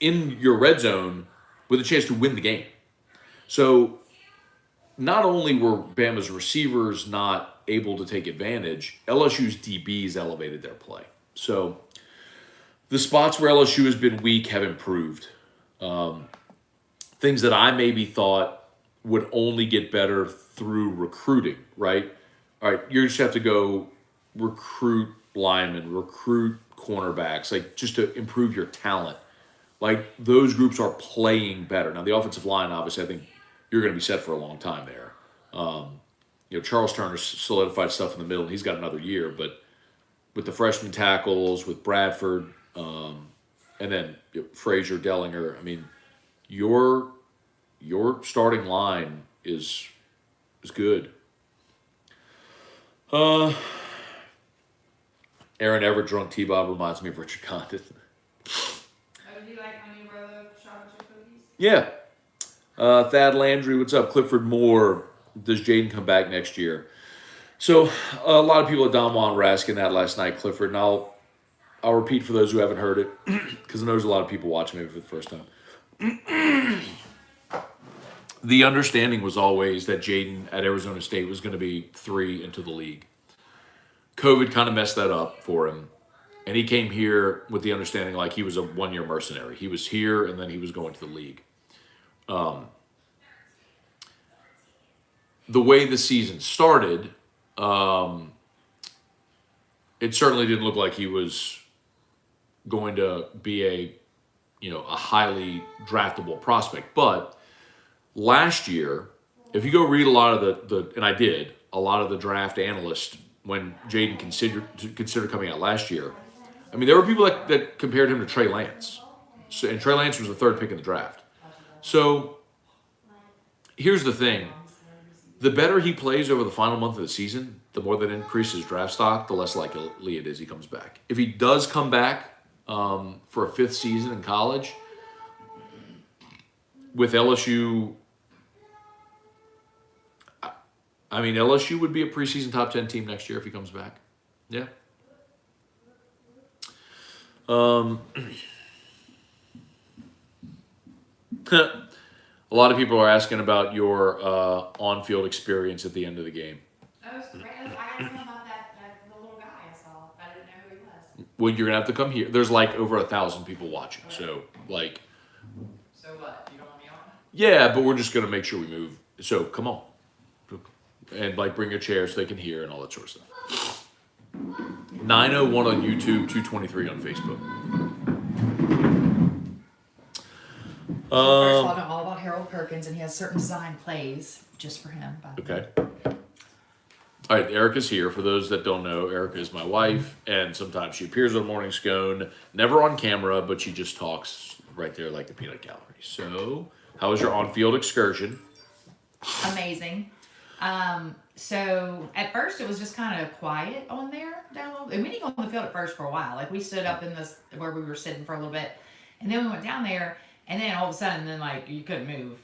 Speaker 1: in your red zone with a chance to win the game. So not only were Bama's receivers not able to take advantage, LSU's DBs elevated their play. So the spots where LSU has been weak have improved. Things that I maybe thought would only get better through recruiting, right? All right, you just have to go recruit linemen, recruit cornerbacks, like just to improve your talent. Like those groups are playing better. Now the offensive line, obviously, I think you're going to be set for a long time there. Charles Turner solidified stuff in the middle, and he's got another year, but with the freshman tackles, with Bradford, and then Frazier, Dellinger. I mean, your starting line is good. Aaron Everett drunk T-Bob reminds me of Richard Condon.
Speaker 2: Oh, did you like when you were the chocolate chip cookies?
Speaker 1: Yeah. Thad Landry, what's up? Clifford Moore, does Jaden come back next year? So a lot of people at Don Juan were asking that last night, Clifford, and I'll repeat for those who haven't heard it, because I know there's a lot of people watching maybe for the first time. The understanding was always that Jaden at Arizona State was going to be 3 into the league. COVID kind of messed that up for him, and he came here with the understanding like he was a 1-year mercenary. He was here, and then he was going to the league. The way the season started, it certainly didn't look like he was going to be a highly draftable prospect. But last year, if you go read a lot of and I did, a lot of the draft analysts when Jaden considered coming out last year, I mean, there were people that compared him to Trey Lance. And Trey Lance was the 3rd pick in the draft. So here's the thing. The better he plays over the final month of the season, the more that increases draft stock, the less likely it is he comes back. If he does come back for a 5th season in college, with LSU, I mean, LSU would be a preseason top 10 team next year if he comes back. Yeah. A lot of people are asking about your on-field experience at the end of the game.
Speaker 2: I was great. I asked him about the little guy I saw. I didn't know who he was.
Speaker 1: Well, you're gonna have to come here. There's like over 1,000 people watching, so like.
Speaker 2: So what? You don't want me on?
Speaker 1: Yeah, but we're just gonna make sure we move. So come on, And like bring a chair so they can hear and all that sort of stuff. 901 on YouTube, 223 on Facebook.
Speaker 2: First of all, I know all about Harold Perkins, and he has certain design plays just for him.
Speaker 1: Okay. All right, Erica's here. For those that don't know, Erica is my wife, and sometimes she appears on Morning Scone, never on camera, but she just talks right there like the peanut gallery. So, how was your on-field excursion?
Speaker 2: Amazing. So at first it was just kind of quiet on there down low. And we didn't go on the field at first for a while. Like we stood up in this where we were sitting for a little bit, and then we went down there, and then all of a sudden, then like you couldn't move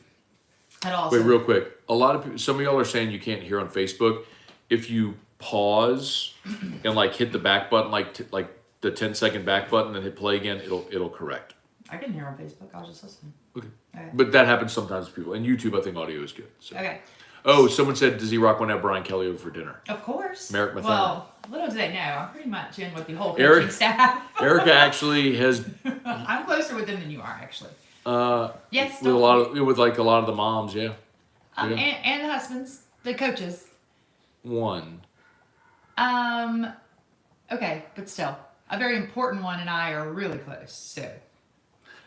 Speaker 2: at all.
Speaker 1: Wait, real quick. A lot of people, some of y'all are saying you can't hear on Facebook. If you pause and like hit the back button, like the 10-second back button, and hit play again, it'll correct.
Speaker 2: I couldn't hear on Facebook. I was just listening.
Speaker 1: Okay. But that happens sometimes to people. And YouTube, I think audio is good. So.
Speaker 2: Okay.
Speaker 1: Oh, someone said, does E-Rock want to have Brian Kelly over for dinner?
Speaker 2: Of course.
Speaker 1: Merrick Matheny.
Speaker 2: Well, little do they know, I'm pretty much in with the whole coaching staff.
Speaker 1: Erica actually has.
Speaker 2: I'm closer with them than you are, actually. Yes.
Speaker 1: With a lot of the moms, yeah. Yeah.
Speaker 2: And the husbands, the coaches.
Speaker 1: One.
Speaker 2: Okay, but still, a very important one, and I are really close. So.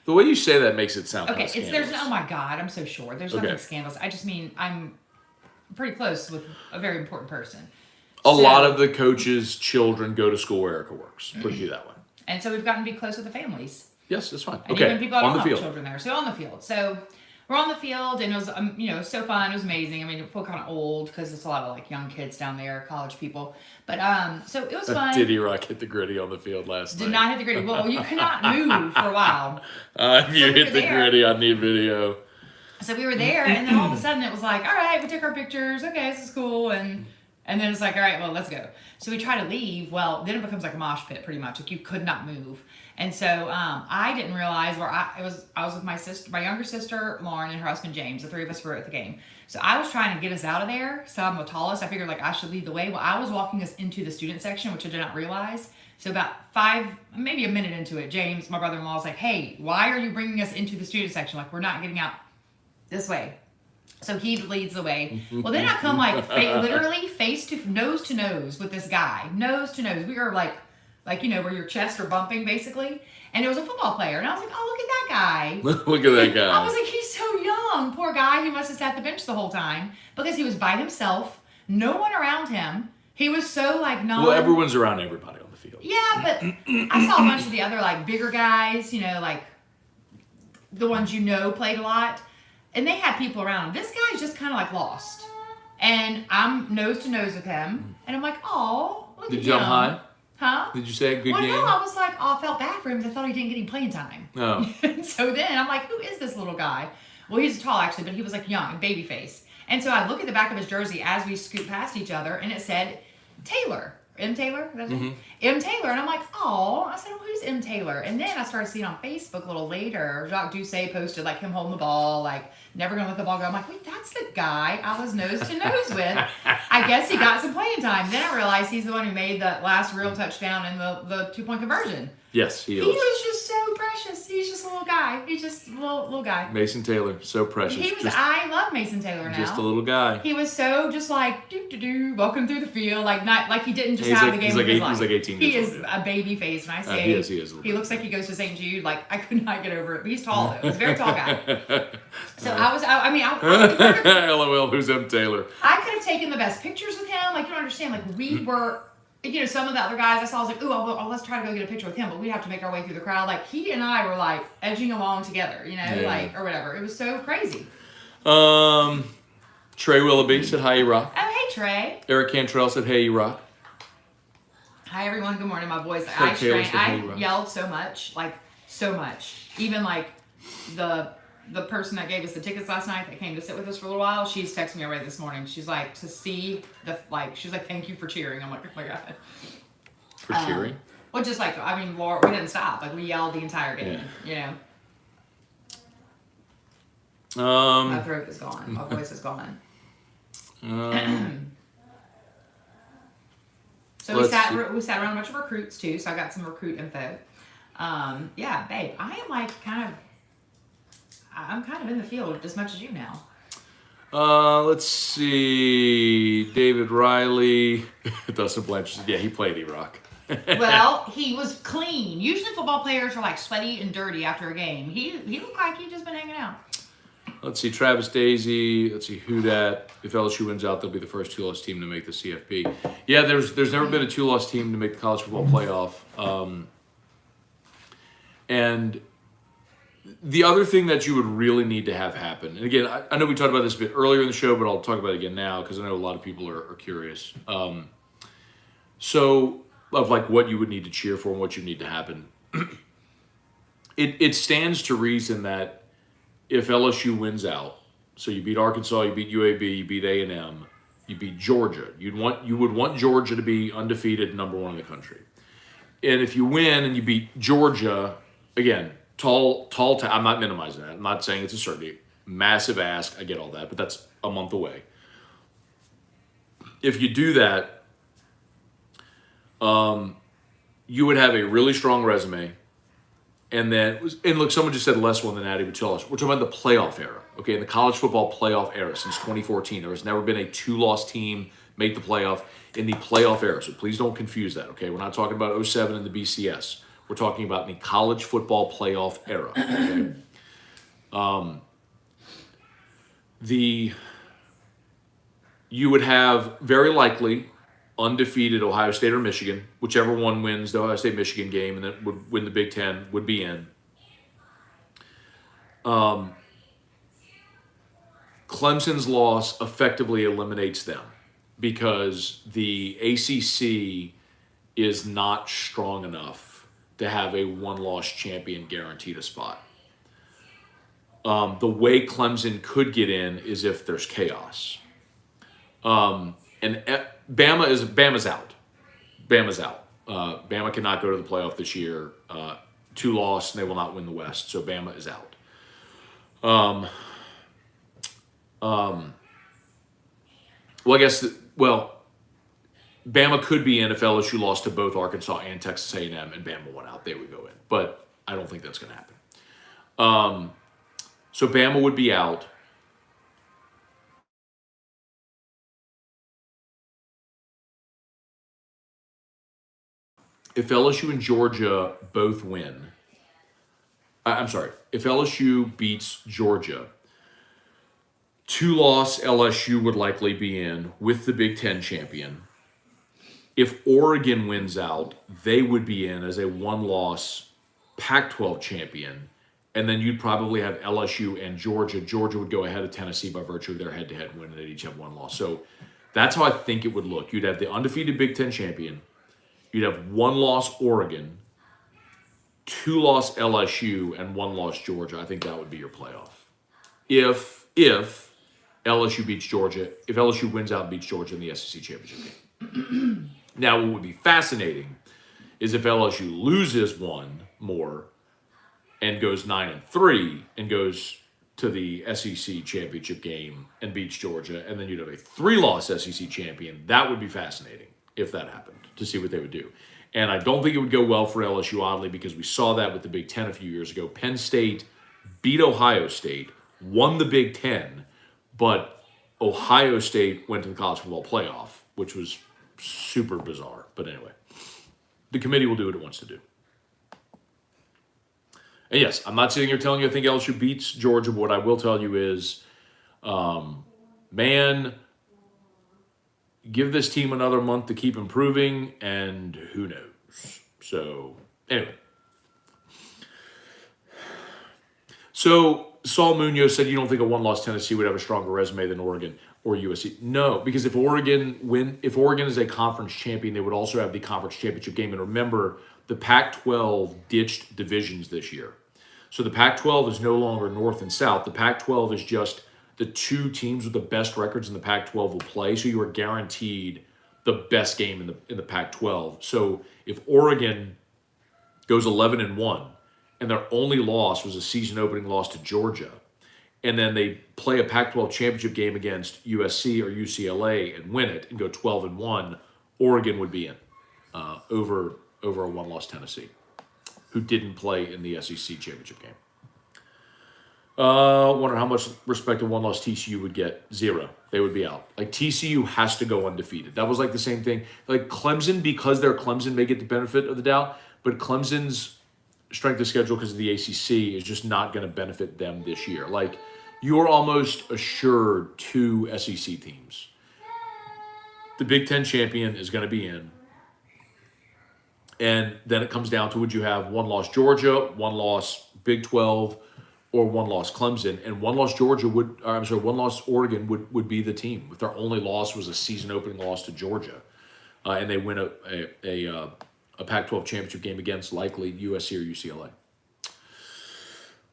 Speaker 1: The way you say that makes it sound
Speaker 2: Okay,
Speaker 1: kind of
Speaker 2: there's oh my god, I'm so sure. There's nothing
Speaker 1: Okay.
Speaker 2: scandalous. I just mean I'm pretty close with a very important person.
Speaker 1: A lot of the coaches' children go to school where Erica works. Put it that way.
Speaker 2: And so we've gotten to be close with the families.
Speaker 1: Yes, that's fine.
Speaker 2: And
Speaker 1: Okay,
Speaker 2: even people that
Speaker 1: on
Speaker 2: don't
Speaker 1: the
Speaker 2: have
Speaker 1: field.
Speaker 2: children there. So on the field. So we're on the field, and it was so fun. It was amazing. I mean, it felt kind of old because it's a lot of like young kids down there, college people. But so it was fun.
Speaker 1: Did E-Rock hit the gritty on the field last night?
Speaker 2: Did not hit the gritty. Well, you could not move for a while.
Speaker 1: If you
Speaker 2: So we
Speaker 1: hit
Speaker 2: were
Speaker 1: the
Speaker 2: there.
Speaker 1: gritty, I need video.
Speaker 2: So we were there, and then all of a sudden it was like, all right, we took our pictures. Okay, this is cool. And then it's like, all right, well, let's go. So we try to leave. Well, then it becomes like a mosh pit, pretty much. Like you could not move. And so I didn't realize I was with my sister, my younger sister Lauren, and her husband James. The three of us were at the game. So I was trying to get us out of there. So I'm the tallest. I figured like I should lead the way. Well, I was walking us into the student section, which I did not realize. So about maybe a minute into it, James, my brother-in-law, was like, "Hey, why are you bringing us into the student section? Like we're not getting out this way." So he leads the way. Well, then I come like literally face to nose with this guy, nose to nose. We were like where your chests are bumping basically. And it was a football player, and I was like, "Oh, look at that guy!
Speaker 1: Look at that guy!"
Speaker 2: I was like, "He's so young, poor guy. He must have sat the bench the whole time because he was by himself, no one around him. He was so like
Speaker 1: Well, everyone's around everybody on the field.
Speaker 2: Yeah, but I saw a bunch of the other like bigger guys, like the ones played a lot. And they had people around him. This guy's just kind of like lost. And I'm nose to nose with him. And I'm like, oh, look at him.
Speaker 1: Did you jump high?
Speaker 2: Huh?
Speaker 1: Did you say a good game?
Speaker 2: No, I was like, I felt bad for him because I thought he didn't get any playing time.
Speaker 1: Oh.
Speaker 2: So then I'm like, who is this little guy? Well, he's tall actually, but he was like young, baby face. And so I look at the back of his jersey as we scoot past each other, and it said Taylor. M. Taylor? That's it? M. Taylor. And I'm like, oh, I said, well, who's M. Taylor? And then I started seeing on Facebook a little later, Jacques Doucet posted like him holding the ball, like never gonna let the ball go. I'm like, wait, that's the guy I was nose to nose with. I guess he got some playing time. Then I realized he's the one who made that last real touchdown in the 2-point conversion.
Speaker 1: Yes, he
Speaker 2: He
Speaker 1: is.
Speaker 2: was just so precious. He's just a little guy. He's just a little guy.
Speaker 1: Mason Taylor, so precious.
Speaker 2: I love Mason Taylor now.
Speaker 1: Just a little guy.
Speaker 2: He was so just like walking through the field, like not like he didn't just have the game of his life.
Speaker 1: He's like 18
Speaker 2: He
Speaker 1: years
Speaker 2: is
Speaker 1: old.
Speaker 2: a baby face, and I say
Speaker 1: He is.
Speaker 2: He looks like he goes to St. Jude. Like I could not get over it, but he's tall though. He's a very tall guy. So I
Speaker 1: LOL, who's M. Taylor?
Speaker 2: I could have taken the best pictures with him. Like you don't understand. Like we were. Some of the other guys I saw, I was like, ooh, let's try to go get a picture with him, but we'd have to make our way through the crowd. Like, he and I were, like, edging along together, or whatever. It was so crazy.
Speaker 1: Trey Willoughby said, hi, E-Rock.
Speaker 2: Oh, hey, Trey.
Speaker 1: Eric Cantrell said, hey, E-Rock.
Speaker 2: Hi, everyone. Good morning. My voice,
Speaker 1: Taylor said, hey,
Speaker 2: I
Speaker 1: E-Rock.
Speaker 2: yelled so much. Even, like, the person that gave us the tickets last night that came to sit with us for a little while, she's texting me already this morning. She's like, she's like, thank you for cheering. I'm like, oh my God.
Speaker 1: For cheering?
Speaker 2: Well, just like, Laura, we didn't stop. Like, we yelled the entire game, My throat is gone. My voice is gone. So we sat around a bunch of recruits too, so I got some recruit info. Yeah, babe, I'm kind of in the field as much as you now.
Speaker 1: Let's see. David Riley. Dustin Blanchard. Yeah, he played E-Rock.
Speaker 2: Well, he was clean. Usually football players are like sweaty and dirty after a game. He looked like he'd just been hanging out.
Speaker 1: Let's see. Travis Daisy. Let's see. Who dat? If LSU wins out, they'll be the first 2-loss team to make the CFP. Yeah, there's never been a 2-loss team to make the college football playoff. And the other thing that you would really need to have happen, and again, I know we talked about this a bit earlier in the show, but I'll talk about it again now because I know a lot of people are curious. So, of like what you would need to cheer for and what you need to happen. It stands to reason that if LSU wins out, so you beat Arkansas, you beat UAB, you beat A&M, you beat Georgia. You would want Georgia to be undefeated, number 1 in the country. And if you win and you beat Georgia, again, I'm not minimizing that. I'm not saying it's a certainty. Massive ask. I get all that, but that's a month away. If you do that, you would have a really strong resume. And look, someone just said less one than Natty would tell us. We're talking about the playoff era. Okay, in the college football playoff era since 2014, there has never been a 2-loss team make the playoff in the playoff era. So please don't confuse that. Okay, we're not talking about 07 and the BCS. We're talking about the college football playoff era. Okay? You would have very likely undefeated Ohio State or Michigan, whichever one wins the Ohio State-Michigan game and then would win the Big Ten, would be in. Clemson's loss effectively eliminates them because the ACC is not strong enough to have a 1-loss champion guaranteed a spot. The way Clemson could get in is if there's chaos. And Bama's out. Bama's out. Bama cannot go to the playoff this year. 2-loss, and they will not win the West. So Bama is out. Bama could be in if LSU lost to both Arkansas and Texas A&M, and Bama went out. They would go in. But I don't think that's going to happen. So Bama would be out. If LSU and Georgia both win, if LSU beats Georgia, 2-loss LSU would likely be in with the Big Ten champion. If Oregon wins out, they would be in as a 1-loss Pac-12 champion. And then you'd probably have LSU and Georgia. Georgia would go ahead of Tennessee by virtue of their head-to-head win, and they'd each have 1 loss. So that's how I think it would look. You'd have the undefeated Big Ten champion. You'd have 1-loss Oregon, 2-loss LSU, and 1-loss Georgia. I think that would be your playoff. If LSU beats Georgia, if LSU wins out and beats Georgia in the SEC championship game. Now, what would be fascinating is if LSU loses one more and goes 9-3 and goes to the SEC championship game and beats Georgia, and then you'd have a 3-loss SEC champion. That would be fascinating if that happened, to see what they would do. And I don't think it would go well for LSU, oddly, because we saw that with the Big Ten a few years ago. Penn State beat Ohio State, won the Big Ten, but Ohio State went to the college football playoff, which was super bizarre. But anyway, the committee will do what it wants to do. And yes, I'm not sitting here telling you I think LSU beats Georgia, but what I will tell you is, give this team another month to keep improving, and who knows. So, anyway. So, Saul Munoz said you don't think a 1-loss Tennessee would have a stronger resume than Oregon or USC. No, because if Oregon is a conference champion, they would also have the conference championship game. And remember, the Pac-12 ditched divisions this year. So the Pac-12 is no longer North and South. The Pac-12 is just the 2 teams with the best records in the Pac-12 will play. So you are guaranteed the best game in the Pac-12. So if Oregon goes 11-1 and their only loss was a season opening loss to Georgia, and then they play a Pac-12 championship game against USC or UCLA and win it and go 12-1, Oregon would be in over a 1-loss Tennessee, who didn't play in the SEC championship game. Wonder how much respect a one-loss TCU would get. 0. They would be out. Like, TCU has to go undefeated. That was like the same thing. Like, Clemson, because they're Clemson, may get the benefit of the doubt, but Clemson's strength of schedule because of the ACC is just not going to benefit them this year. Like, you're almost assured 2 SEC teams. The Big Ten champion is going to be in. And then it comes down to, would you have 1-loss Georgia, 1-loss Big 12, or 1-loss Clemson? And 1-loss Georgia 1-loss Oregon would be the team if their only loss was a season opening loss to Georgia, and they win a Pac-12 championship game against likely USC or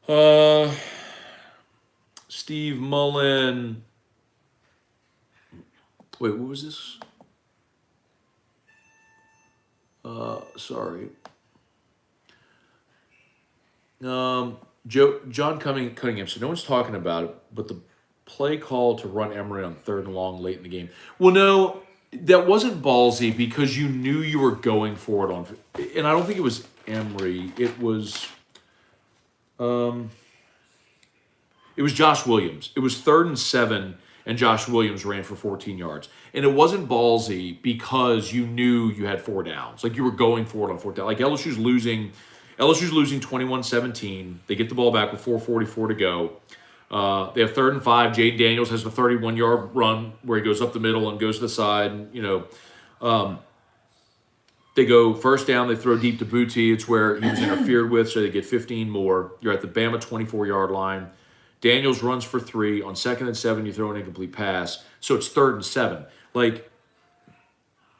Speaker 1: UCLA. Steve Mullen. Wait, what was this? Sorry. John Cunningham said, no one's talking about it, but the play call to run Emory on 3rd and long late in the game. Well, no, that wasn't ballsy because you knew you were going for it and I don't think it was Emory. It was Josh Williams. It was 3rd and 7, and Josh Williams ran for 14 yards. And it wasn't ballsy because you knew you had 4 downs. Like, you were going for it on 4th down. Like, LSU's losing 21-17. They get the ball back with 4:44 to go. They have 3rd and 5. Jaden Daniels has a 31-yard run where he goes up the middle and goes to the side. And, they go 1st down. They throw deep to Booty. It's where he was interfered with, so they get 15 more. You're at the Bama 24-yard line. Daniels runs for 3. On 2nd and 7, you throw an incomplete pass. So it's 3rd and 7. Like,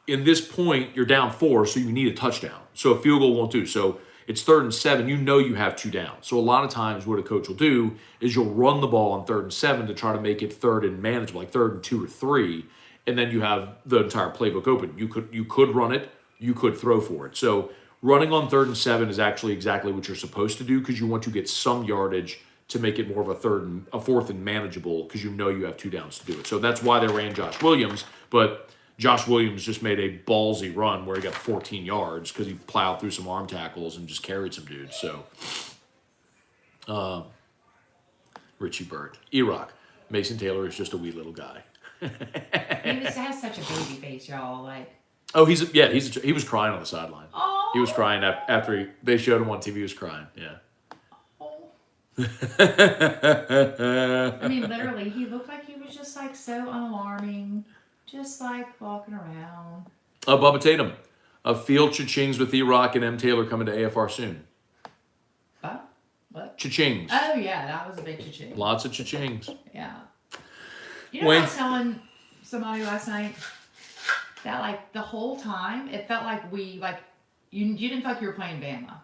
Speaker 1: in this point, you're down 4, so you need a touchdown. So a field goal won't do. So it's 3rd and 7. You know you have 2 downs. So a lot of times what a coach will do is you'll run the ball on 3rd and 7 to try to make it 3rd and manageable, like 3rd and 2 or 3, and then you have the entire playbook open. You could run it. You could throw for it. So running on 3rd and 7 is actually exactly what you're supposed to do because you want to get some yardage to make it more of a 4th and manageable because you know you have 2 downs to do it. So that's why they ran Josh Williams, but Josh Williams just made a ballsy run where he got 14 yards because he plowed through some arm tackles and just carried some dudes. So, Richie Bird. E-Rock. Mason Taylor is just a wee little guy.
Speaker 2: He has such a baby face, y'all. Like,
Speaker 1: oh, he was crying on the sideline.
Speaker 2: oh,
Speaker 1: He was crying after they showed him on TV. He was crying. Yeah.
Speaker 2: oh. I mean, literally, he looked like he was just like so unalarming, just like walking around.
Speaker 1: Bubba Tatum. Field cha-chings with E-Rock and M. Taylor coming to AFR soon.
Speaker 2: What?
Speaker 1: Cha-chings.
Speaker 2: Oh, yeah, that was a big cha-ching.
Speaker 1: Lots of cha-chings.
Speaker 2: Yeah. You know what I was telling somebody last night? That, like, the whole time, it felt like you didn't feel like you were playing Bama.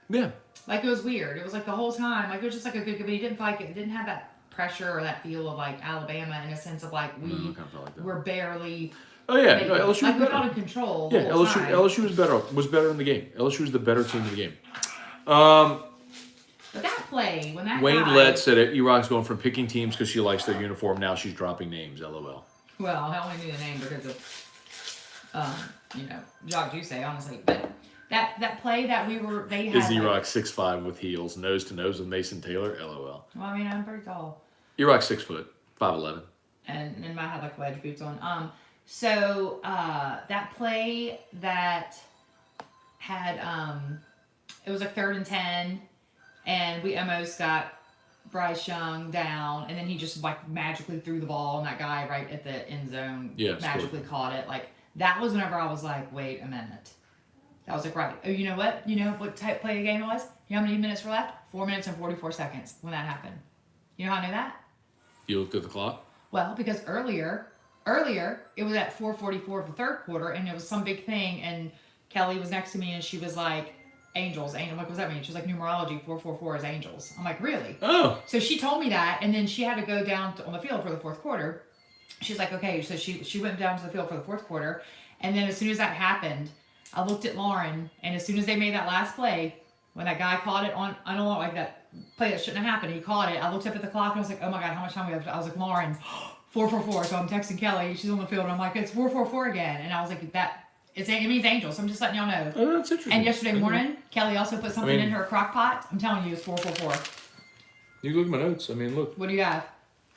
Speaker 1: Yeah.
Speaker 2: Like, it was weird. It was like the whole time, like, it was just like a good, but you didn't feel like it didn't have that pressure or that feel of, like, Alabama in a sense of, like, were barely.
Speaker 1: Oh, yeah. No, LSU was
Speaker 2: like, we
Speaker 1: better.
Speaker 2: felt in control.
Speaker 1: Yeah,
Speaker 2: the whole time.
Speaker 1: LSU was better in the game. LSU was the better team in the game.
Speaker 2: But that play, when that
Speaker 1: Wayne
Speaker 2: guy,
Speaker 1: Lett said it. E-Rock's going from picking teams because she likes their uniform. Now she's dropping names. LOL.
Speaker 2: Well, I only knew the name because of, Jacques Jusey, honestly. But that play that they had.
Speaker 1: Is E-Rock 6'5" with heels, nose to nose with Mason Taylor? LOL.
Speaker 2: Well, I mean, I'm pretty tall.
Speaker 1: E-Rock's 6 foot, 5'11".
Speaker 2: And I had like wedge boots on. So that play that had it was like 3rd and 10, and we almost got Bryce Young down, and then he just like magically threw the ball, and that guy right at the end zone magically caught it. Like, that was whenever I was like, wait a minute. I was like, right. Oh, you know what? You know what type play of game it was? You know how many minutes were left? 4 minutes and 44 seconds when that happened. You know how I knew that?
Speaker 1: You looked at the clock?
Speaker 2: Well, because earlier it was at 4:44 of the 3rd quarter, and it was some big thing, and Kelly was next to me, and she was like, angels. I'm like, what does that mean? She was like, numerology, 444 is angels. I'm like, really?
Speaker 1: Oh.
Speaker 2: So she told me that, and then she had to go down on the field for the 4th quarter. She's like, okay. So she went down to the field for the 4th quarter, and then as soon as that happened, I looked at Lauren, and as soon as they made that last play, when that guy caught it on, I don't know, like that play that shouldn't have happened, he caught it. I looked up at the clock, and I was like, oh my God, how much time we have? I was like, Lauren, 444. So I'm texting Kelly. She's on the field, and I'm like, it's 444 again. And I was like, it means angels. So I'm just letting y'all know.
Speaker 1: Oh, that's interesting.
Speaker 2: And yesterday morning, Kelly also put something in her crock pot. I'm telling you, it's 444.
Speaker 1: You can look at my notes. I mean, look.
Speaker 2: What do you have?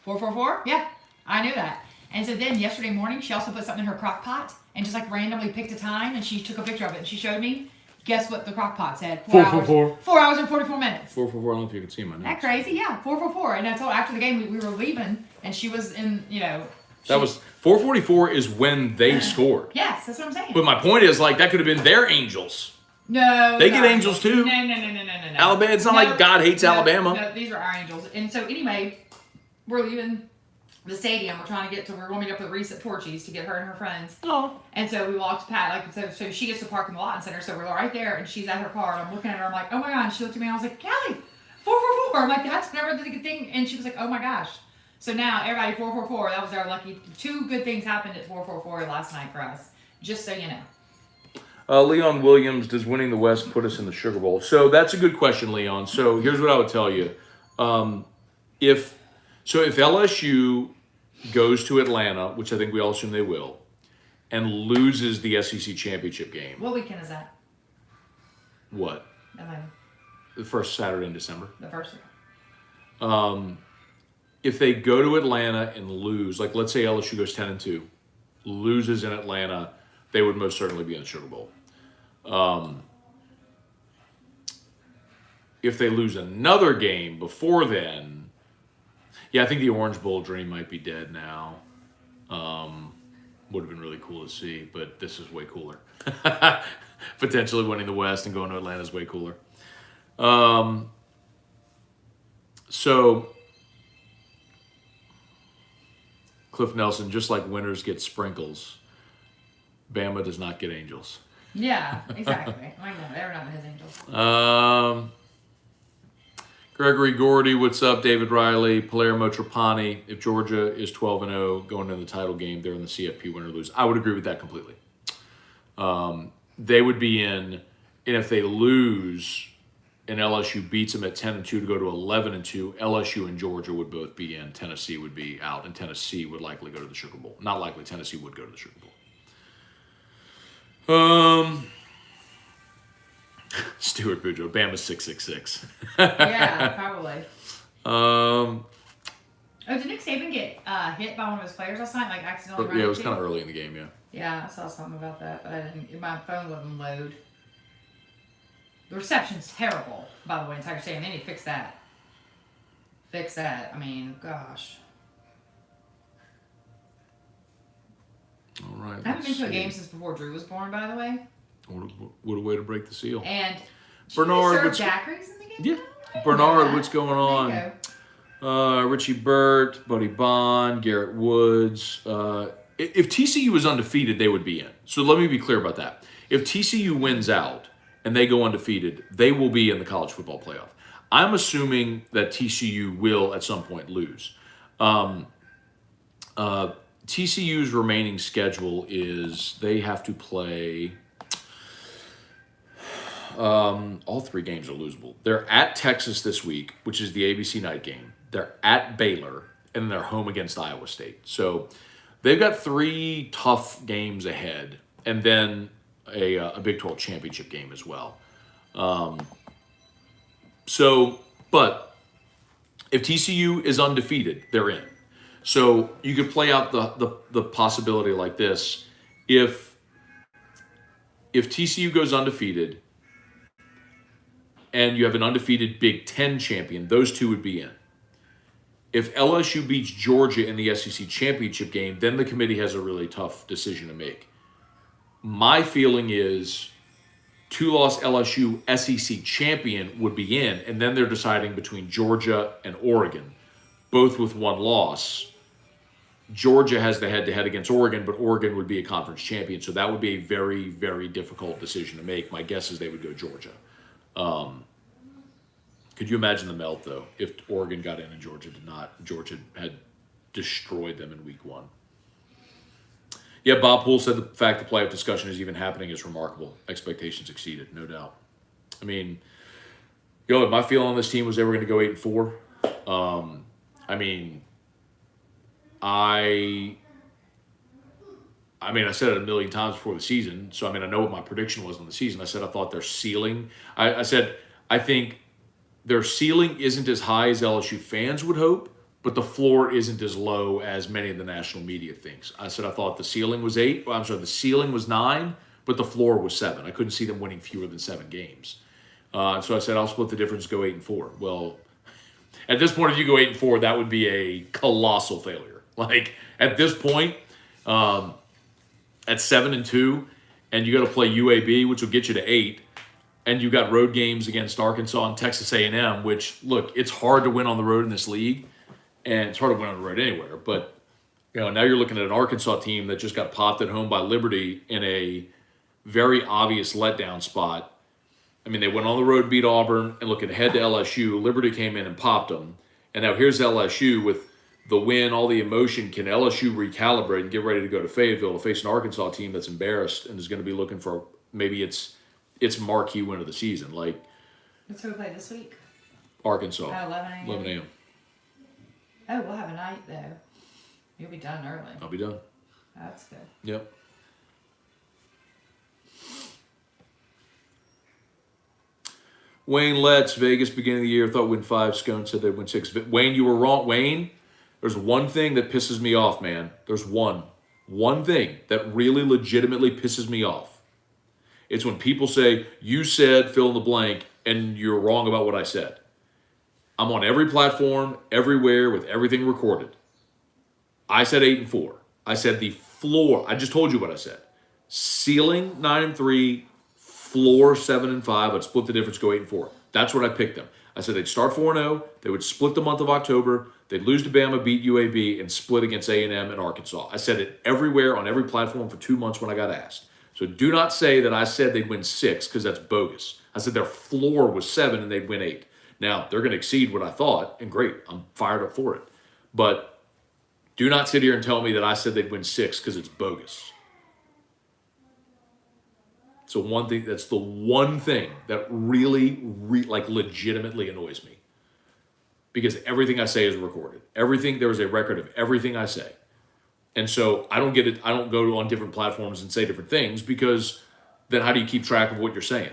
Speaker 2: 444? Yeah, I knew that. And so then yesterday morning, she also put something in her crock pot and just like randomly picked a time and she took a picture of it and she showed me. Guess what the crock pot said?
Speaker 1: 444.
Speaker 2: 4 hours and 44 minutes.
Speaker 1: 444. I don't know if you can see my notes.
Speaker 2: That crazy? Yeah, 444. And I told after the game we were leaving and she was in,
Speaker 1: That was 444 is when they scored.
Speaker 2: Yes, that's what I'm saying.
Speaker 1: But my point is, like, that could have been their Angels.
Speaker 2: No.
Speaker 1: They get Angels too.
Speaker 2: No.
Speaker 1: Alabama, it's not like God hates Alabama.
Speaker 2: No, these are our Angels. And so anyway, we're leaving the stadium. We're trying to get to, we're going to meet up with Reese at Torchy's to get her and her friends.
Speaker 1: Oh.
Speaker 2: And so we walked past, so she gets to park in the Lawton Center. So we're right there and she's at her car and I'm looking at her. I'm like, oh my God. And she looked at me and I was like, Callie, 444. I'm like, that's never the good thing. And she was like, oh my gosh. So now everybody 444. That was our lucky. 2 good things happened at 444 last night for us. Just so you know.
Speaker 1: Leon Williams, does winning the West put us in the Sugar Bowl? So that's a good question, Leon. So here's what I would tell you. If LSU goes to Atlanta, which I think we all assume they will, and loses the SEC championship game.
Speaker 2: What weekend is that?
Speaker 1: What?
Speaker 2: Atlanta.
Speaker 1: The first Saturday in December.
Speaker 2: The first.
Speaker 1: If they go to Atlanta and lose, like let's say LSU goes 10-2, loses in Atlanta, they would most certainly be in the Sugar Bowl. If they lose another game before then, yeah, I think the Orange Bowl dream might be dead now. Would have been really cool to see, but this is way cooler. Potentially winning the West and going to Atlanta is way cooler. So, Cliff Nelson, just like winners get sprinkles, Bama does not get angels.
Speaker 2: Yeah, exactly. I know, they're not his Angels.
Speaker 1: Gregory Gordy, what's up? David Riley, Palermo Trapani. If Georgia is 12-0 going into the title game, they're in the CFP win or lose. I would agree with that completely. They would be in, and if they lose and LSU beats them at 10-2 to go to 11-2, LSU and Georgia would both be in. Tennessee would be out, and Tennessee would likely go to the Sugar Bowl. Not likely, Tennessee would go to the Sugar Bowl. Stuart Boudreaux, Bama's 666.
Speaker 2: Yeah, probably.
Speaker 1: Um,
Speaker 2: did Nick Saban get hit by one of his players last night? Like accidentally?
Speaker 1: Yeah, it was kind of early in the game. Yeah.
Speaker 2: Yeah, I saw something about that, but I didn't. My phone wouldn't load. The reception's terrible, by the way, in Tiger Stadium. They need to fix that. Fix that. I mean, gosh.
Speaker 1: All right.
Speaker 2: I haven't been to a game since before Drew was born, by the way.
Speaker 1: What a way to break the seal.
Speaker 2: And
Speaker 1: Bernard,
Speaker 2: serve daiquiris in the game?
Speaker 1: Yeah. Bernard, what's going on?
Speaker 2: There you go.
Speaker 1: Richie Burt, Buddy Bond, Garrett Woods. If TCU was undefeated, they would be in. So let me be clear about that. If TCU wins out and they go undefeated, they will be in the college football playoff. I'm assuming that TCU will at some point lose. TCU's remaining schedule is they have to play. All 3 games are losable. They're at Texas this week, which is the ABC night game. They're at Baylor, and then they're home against Iowa State. So they've got 3 tough games ahead, and then a Big 12 championship game as well. But if TCU is undefeated, they're in. So you could play out the possibility like this: if TCU goes undefeated and you have an undefeated Big Ten champion, those 2 would be in. If LSU beats Georgia in the SEC championship game, then the committee has a really tough decision to make. My feeling is 2-loss LSU SEC champion would be in, and then they're deciding between Georgia and Oregon, both with 1 loss. Georgia has the head-to-head against Oregon, but Oregon would be a conference champion, so that would be a very, very difficult decision to make. My guess is they would go Georgia. Could you imagine the melt, though, if Oregon got in and Georgia did not? Georgia had destroyed them in week 1. Yeah, Bob Poole said the fact the playoff discussion is even happening is remarkable. Expectations exceeded, no doubt. I mean, my feeling on this team was they were going to go 8-4. I said it a million times before the season, so I know what my prediction was on the season. I said I thought their ceiling. I said I think their ceiling isn't as high as LSU fans would hope, but the floor isn't as low as many of the national media thinks. I said I thought the ceiling was 8. Well, I'm sorry, the ceiling was 9, but the floor was 7. I couldn't see them winning fewer than 7 games. So I said I'll split the difference, go 8-4. Well, at this point, if you go 8-4, that would be a colossal failure. Like at this point, at 7-2, and you got to play UAB, which will get you to 8. And you got road games against Arkansas and Texas A&M, which, look, it's hard to win on the road in this league, and it's hard to win on the road anywhere. But now you're looking at an Arkansas team that just got popped at home by Liberty in a very obvious letdown spot. I mean, they went on the road, beat Auburn, and looking ahead to LSU, Liberty came in and popped them. And now here's LSU with the win, all the emotion. Can LSU recalibrate and get ready to go to Fayetteville to face an Arkansas team that's embarrassed and is going to be looking for maybe its marquee win of the season? Like,
Speaker 2: That's who we play this week.
Speaker 1: Arkansas.
Speaker 2: At 11 a.m.
Speaker 1: 11 a.m.
Speaker 2: Oh, we'll have a night though. You'll be done early.
Speaker 1: I'll be done.
Speaker 2: That's good.
Speaker 1: Yep. Wayne Letts, Vegas, beginning of the year, thought win 5. Scone said they'd win 6. Wayne, you were wrong. Wayne, there's one thing that pisses me off, man. There's one thing that really legitimately pisses me off. It's when people say, you said fill in the blank, and you're wrong about what I said. I'm on every platform, everywhere, with everything recorded. I said 8-4. I said the floor. I just told you what I said. Ceiling 9-3, floor 7-5. I'd split the difference, go 8-4. That's what I picked them. I said they'd start 4-0. They would split the month of October. They'd lose to Bama, beat UAB, and split against A&M and Arkansas. I said it everywhere on every platform for 2 months when I got asked. So do not say that I said they'd win 6 because that's bogus. I said their floor was 7 and they'd win 8. Now, they're going to exceed what I thought, and great. I'm fired up for it. But do not sit here and tell me that I said they'd win 6 because it's bogus. So that's the one thing that really, legitimately annoys me. Because everything I say is recorded. There is a record of everything I say. And so I don't get it. I don't go on different platforms and say different things, because then how do you keep track of what you're saying?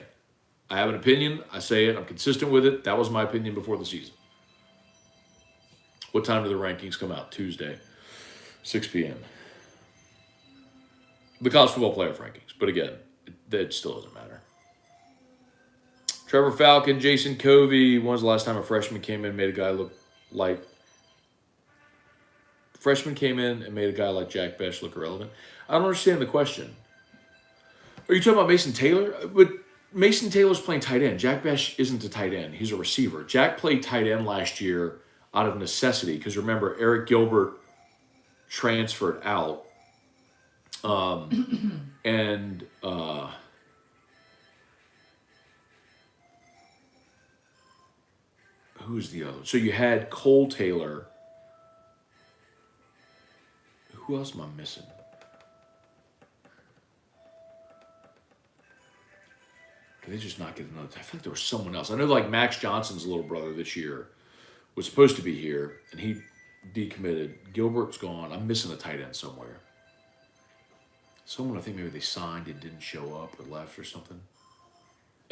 Speaker 1: I have an opinion. I say it. I'm consistent with it. That was my opinion before the season. What time do the rankings come out? Tuesday, 6 p.m. The college football playoff rankings. But again, it still doesn't matter. Trevor Falcon, Jason Covey. When was the last time a freshman came in and made a guy look like... Freshman came in and made a guy like Jack Bech look irrelevant? I don't understand the question. Are you talking about Mason Taylor? But Mason Taylor's playing tight end. Jack Bech isn't a tight end. He's a receiver. Jack played tight end last year out of necessity, because remember, Eric Gilbert transferred out. Who's the other? So you had Cole Taylor. Who else am I missing? Did they just not get another? I feel like there was someone else. I know, like, Max Johnson's little brother this year was supposed to be here, and he decommitted. Gilbert's gone. I'm missing a tight end somewhere. Someone, I think maybe they signed and didn't show up or left or something.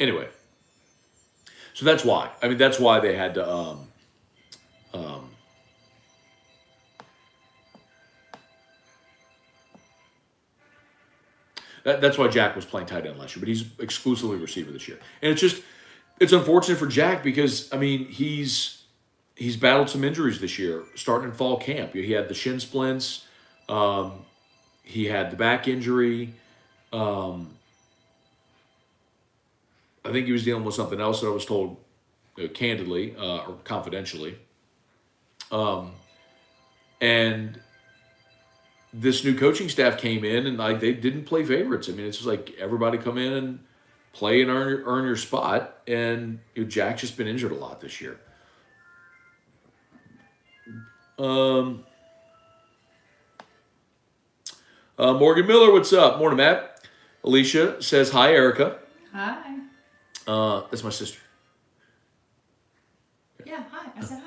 Speaker 1: Anyway, so that's why. I mean, that's why they had to. That's why Jack was playing tight end last year, but he's exclusively receiver this year. And it's unfortunate for Jack because, I mean, he's battled some injuries this year, starting in fall camp. He had the shin splints. He had the back injury. I think he was dealing with something else that I was told candidly or confidentially. And this new coaching staff came in and they didn't play favorites. I mean, it's just like everybody come in and play and earn your spot. And Jack's just been injured a lot this year. Morgan Miller, what's up? Morning, Matt. Alicia says, hi, Erica.
Speaker 2: Hi.
Speaker 1: That's my sister.
Speaker 2: Yeah, hi. I said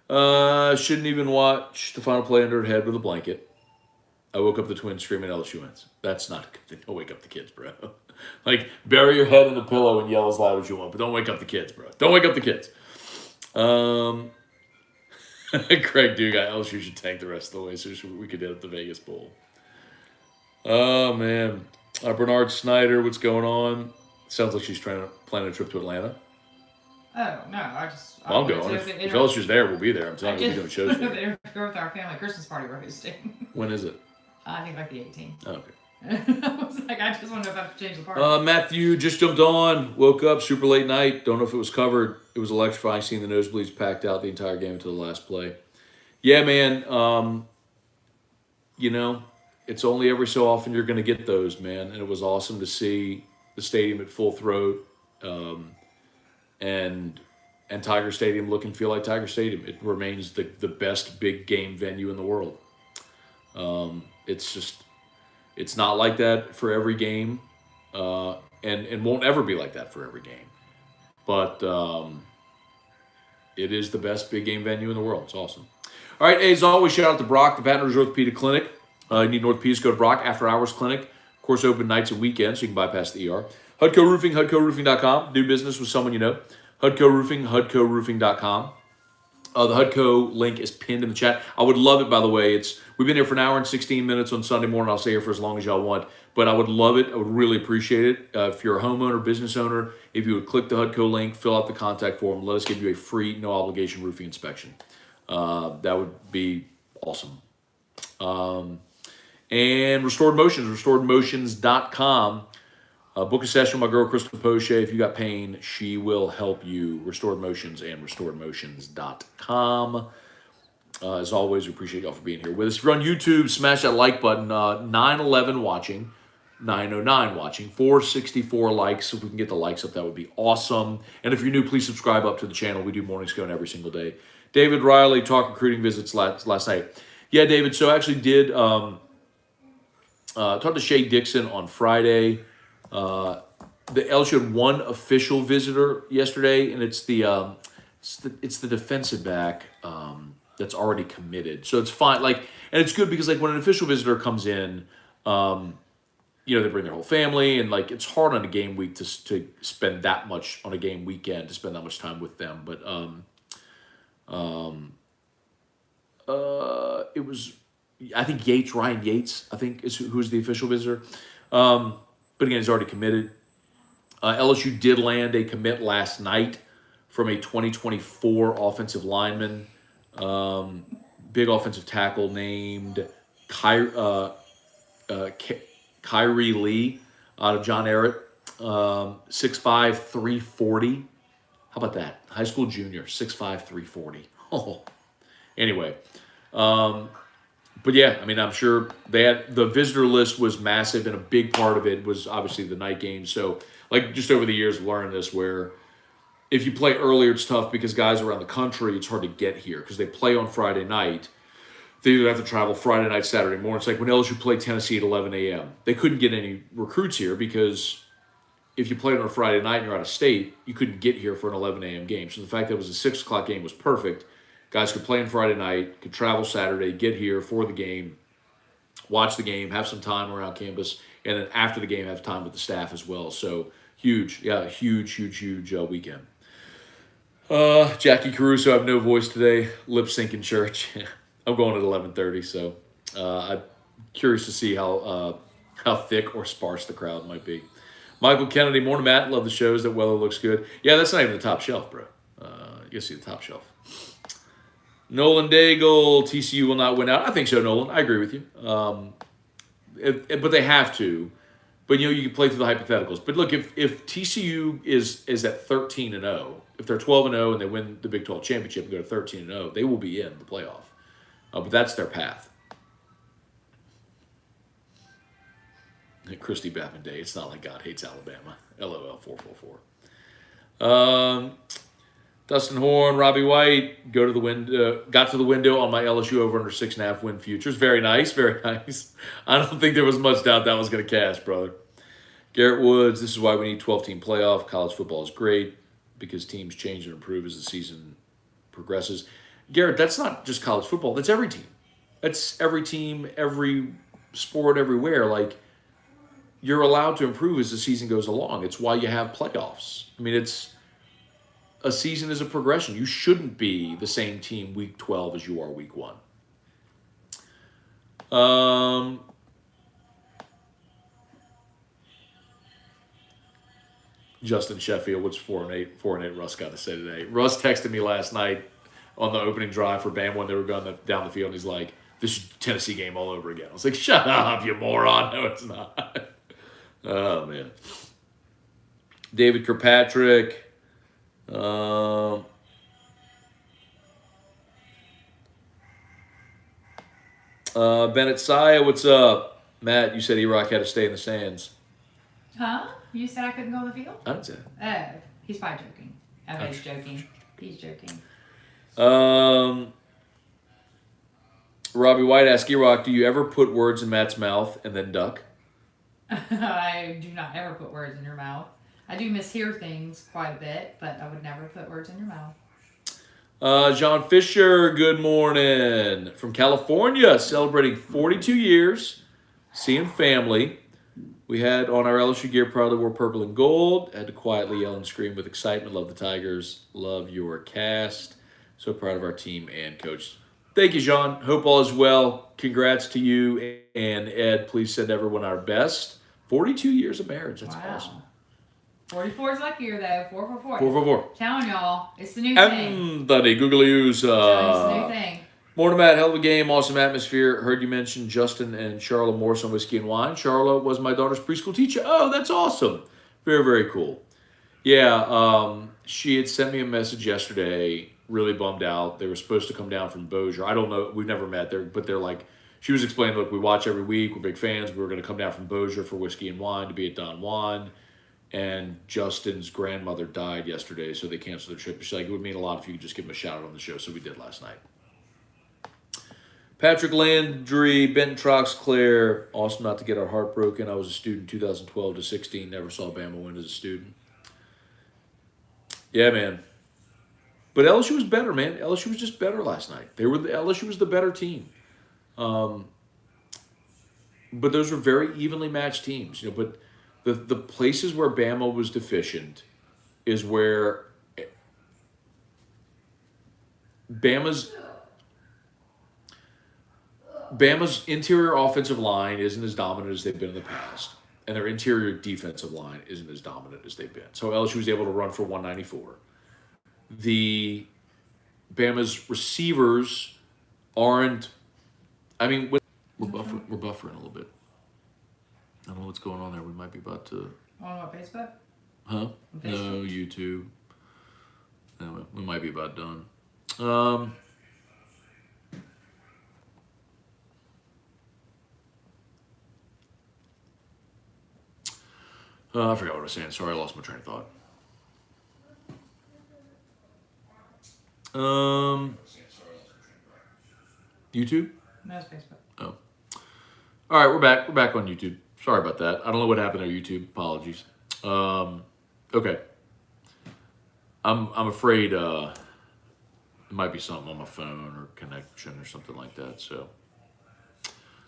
Speaker 2: hi.
Speaker 1: Shouldn't even watch the final play under her head with a blanket. I woke up the twins screaming LSU wins. That's not a good thing. Don't wake up the kids, bro. Like, bury your head in the pillow and yell as loud as you want, but don't wake up the kids, bro. Don't wake up the kids. Craig Dugas, LSU should tank the rest of the way so we could hit the Vegas Bowl. Oh, man. Bernard Snyder, what's going on? Sounds like she's trying to plan a trip to Atlanta.
Speaker 2: Oh, no,
Speaker 1: Well, I'm going. If LSU's there, we'll be there. I'm telling you, we'll be doing shows there.
Speaker 2: Interfere with our family Christmas party we're hosting.
Speaker 1: When is it?
Speaker 2: I think like the 18th.
Speaker 1: Oh, okay.
Speaker 2: I was like, I just want to know if I have to change the party.
Speaker 1: Matthew just jumped on, woke up, super late night. Don't know if it was covered. It was electrifying seeing the nosebleeds packed out the entire game until the last play. Yeah, man. You know, it's only every so often you're going to get those, man. And it was awesome to see the stadium at full throat, and Tiger Stadium look and feel like Tiger Stadium. It remains the best big game venue in the world. It's not like that for every game, and won't ever be like that for every game. But it is the best big game venue in the world. It's awesome. All right, as always, shout out to Brock, the Baton Rouge Orthopedic Clinic. You need an orthopedist, go to Brock After Hours Clinic. Of course, open nights and weekends, so you can bypass the ER. Hudco Roofing, HudcoRoofing.com. Do business with someone you know. Hudco Roofing, HudcoRoofing.com. The Hudco link is pinned in the chat. I would love it, by the way. We've been here for an hour and 16 minutes on Sunday morning. I'll stay here for as long as y'all want. But I would love it. I would really appreciate it. If you're a homeowner, business owner, if you would click the Hudco link, fill out the contact form, let us give you a free, no-obligation roofing inspection. That would be awesome. And Restored Motions, restoredmotions.com. Book a session with my girl, Crystal Poche. If you got pain, she will help you. Restored Motions and restoredmotions.com. As always, we appreciate y'all for being here with us. If you're on YouTube, smash that like button. 911 watching, 909 watching, 464 likes. If we can get the likes up, that would be awesome. And if you're new, please subscribe up to the channel. We do Morning Scone every single day. David Riley, talk recruiting visits last night. Yeah, David, so I actually did talk to Shay Dixon on Friday. The LSU had one official visitor yesterday, and it's the defensive back that's already committed. So it's fine. And it's good because when an official visitor comes in, they bring their whole family, and it's hard on a game week to spend that much on a game weekend to spend that much time with them. But it was, I think Ryan Yates, I think is who's the official visitor. But again, he's already committed. LSU did land a commit last night from a 2024 offensive lineman, big offensive tackle named Kyrie Lee out of John Ehret, 6'5", 340. How about that? High school junior, 6'5", 340. Oh, anyway. But yeah, I'm sure the visitor list was massive, and a big part of it was obviously the night game. So, just over the years, I've learned this where if you play earlier, it's tough because guys around the country, it's hard to get here because they play on Friday night. They either have to travel Friday night, Saturday morning. It's like when LSU played Tennessee at 11 a.m. They couldn't get any recruits here because if you played on a Friday night and you're out of state, you couldn't get here for an 11 a.m. game. So the fact that it was a 6 o'clock game was perfect. Guys could play on Friday night, could travel Saturday, get here for the game, watch the game, have some time around campus, and then after the game have time with the staff as well. So huge weekend. Jackie Caruso, I have no voice today, lip sync in church. I'm going at 11:30, so I'm curious to see how thick or sparse the crowd might be. Michael Kennedy, morning, Matt. Love the shows. That weather looks good. Yeah, that's not even the top shelf, bro. You see the top shelf. Nolan Daigle, TCU will not win out. I think so, Nolan. I agree with you. But they have to. But, you can play through the hypotheticals. But, look, if TCU is at 13-0, if they're 12-0 and they win the Big 12 championship and go to 13-0, they will be in the playoff. But that's their path. Christy Batman Day. It's not like God hates Alabama. LOL 444. Dustin Horn, Robbie White, got to the window on my LSU over under 6.5 win futures. Very nice, very nice. I don't think there was much doubt that was going to cash, brother. Garrett Woods, this is why we need 12-team playoff. College football is great because teams change and improve as the season progresses. Garrett, that's not just college football. That's every team. That's every team, every sport everywhere, like, you're allowed to improve as the season goes along. It's why you have playoffs. I mean, a season is a progression. You shouldn't be the same team week 12 as you are week 1. Justin Sheffield, what's 4-8? 4-8 Russ got to say today. Russ texted me last night on the opening drive for Bama when they were going down the field, and he's like, "This is a Tennessee game all over again." I was like, "Shut up, you moron!" No, it's not. Oh man. David Kirkpatrick. Bennett Saya, what's up? Matt, you said E-Rock had to stay in the stands.
Speaker 2: Huh? You said I couldn't go on the field?
Speaker 1: I didn't say that.
Speaker 2: Oh, he's probably joking. I bet he's joking. He's joking.
Speaker 1: Robbie White asked E-Rock, do you ever put words in Matt's mouth and then duck?
Speaker 2: I do not ever put words in your mouth. I do mishear things quite a bit, but I would never put words in your mouth.
Speaker 1: John Fisher, good morning. From California, celebrating 42 years, seeing family. We had on our LSU gear, proudly wore purple and gold. Had to quietly yell and scream with excitement. Love the Tigers. Love your cast. So proud of our team and coach. Thank you, John. Hope all is well. Congrats to you and Ed. Please send everyone our best. 42 years of marriage. That's awesome.
Speaker 2: 44 is luckier, though. 444.
Speaker 1: 444.
Speaker 2: Telling y'all, it's the new thing.
Speaker 1: Anthony Gugliusa.
Speaker 2: It's the new thing.
Speaker 1: Morning, Matt. Hell of a game. Awesome atmosphere. Heard you mention Justin and Charlotte Morse on Whiskey and Wine. Charlotte was my daughter's preschool teacher. Oh, that's awesome. Very, very cool. Yeah, she had sent me a message yesterday, really bummed out. They were supposed to come down from Bossier. I don't know. We've never met there, but they're like, she was explaining, look, we watch every week. We're big fans. We were going to come down from Bossier for Whiskey and Wine to be at Don Juan. And Justin's grandmother died yesterday, so they canceled their trip. She's like, it would mean a lot if you could just give him a shout out on the show. So we did last night. Patrick Landry, Benton Troxclair. Awesome not to get our heart broken. I was a student 2012 to 16. Never saw Bama win as a student. Yeah, man. But LSU was better, man. LSU was just better last night. LSU was the better team. But those were very evenly matched teams. You know, but the places where Bama was deficient is where Bama's interior offensive line isn't as dominant as they've been in the past, and their interior defensive line isn't as dominant as they've been. So LSU was able to run for 194. Bama's receivers aren't. I mean, we're buffering a little bit. I don't know what's going on there. We might be about to.
Speaker 2: On what, Facebook?
Speaker 1: Huh?
Speaker 2: Facebook?
Speaker 1: No, YouTube. Anyway, we might be about done. I forgot what I was saying. Sorry, I lost my train of thought. YouTube?
Speaker 2: No, it's Facebook.
Speaker 1: Oh. All right, we're back. We're back on YouTube. Sorry about that. I don't know what happened to YouTube. Apologies. Okay. I'm afraid it might be something on my phone or connection or something like that. So.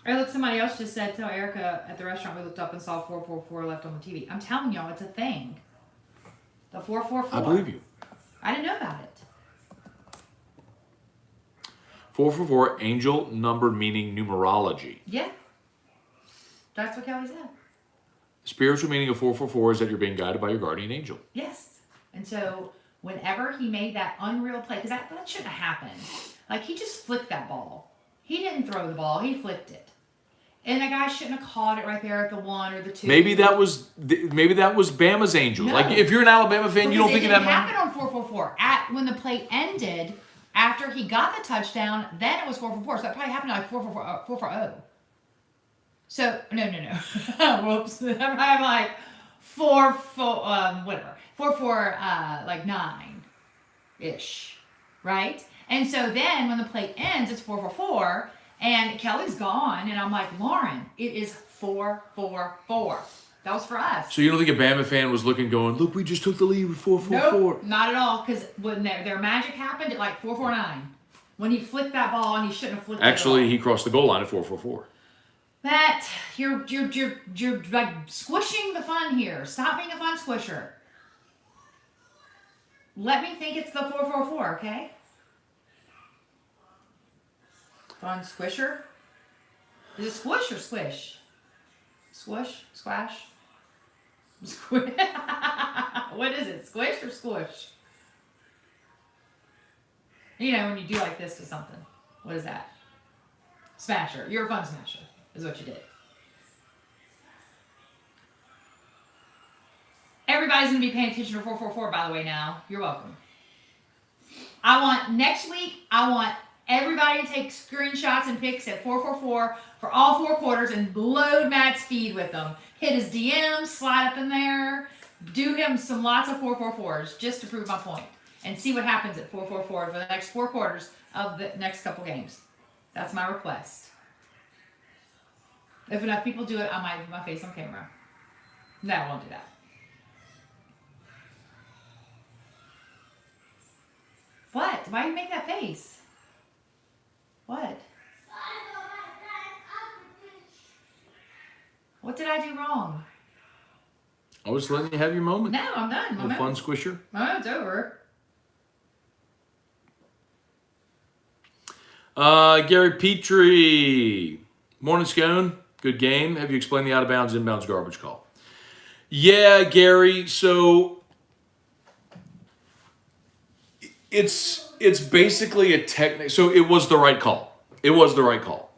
Speaker 2: Hey, look, somebody else just said, tell Erica at the restaurant we looked up and saw 444 left on the TV. I'm telling y'all, it's a thing. The 444.
Speaker 1: I believe you.
Speaker 2: I didn't know about it.
Speaker 1: 444, angel number meaning numerology.
Speaker 2: Yeah. That's what Kelly said.
Speaker 1: The spiritual meaning of 444 is that you're being guided by your guardian angel.
Speaker 2: Yes. And so whenever he made that unreal play, because that shouldn't have happened. Like, he just flicked that ball. He didn't throw the ball. He flicked it. And the guy shouldn't have caught it right there at the 1 or the 2.
Speaker 1: Maybe that was Bama's angel.
Speaker 2: No.
Speaker 1: Like, if you're an Alabama fan, you don't think of that.
Speaker 2: It didn't happen on 444. When the play ended, after he got the touchdown, then it was 444. So that probably happened like 440. So no. Whoops. I'm like 44 like 9-ish, right? And so then when the play ends, it's 444. And Kelly's gone, and I'm like, Lauren, it is 444. That was for us.
Speaker 1: So you don't think a Bama fan was looking, going, look, we just took the lead with 444?
Speaker 2: Nope, not at all. Because when their magic happened at like 449, when he flicked that ball, and he shouldn't have flicked it.
Speaker 1: Actually, he crossed the goal line at 444.
Speaker 2: Matt, you're like squishing the fun here. Stop being a fun squisher. Let me think it's the 444, okay? Fun squisher? Is it squish or squish? Squish? Squash? Squish? What is it? Squish or squish? You know, when you do like this to something. What is that? Smasher. You're a fun smasher, is what you did. Everybody's going to be paying attention to 444, by the way, now. You're welcome. Next week, I want everybody to take screenshots and pics at 444 for all 4 quarters and load Matt's feed with them. Hit his DMs, slide up in there, do him lots of 444s just to prove my point. And see what happens at 444 for the next 4 quarters of the next couple games. That's my request. If enough people do it, I might put my face on camera. No, I won't do that. What? Why do you make that face? What? What did I do wrong?
Speaker 1: I was letting you have your moment.
Speaker 2: No, I'm done.
Speaker 1: The fun squisher.
Speaker 2: My moment's over.
Speaker 1: Gary Petrie. Morning, Scone. Good game. Have you explained the out of bounds, inbounds garbage call? Yeah, Gary. So it's basically a technique. So it was the right call. It was the right call.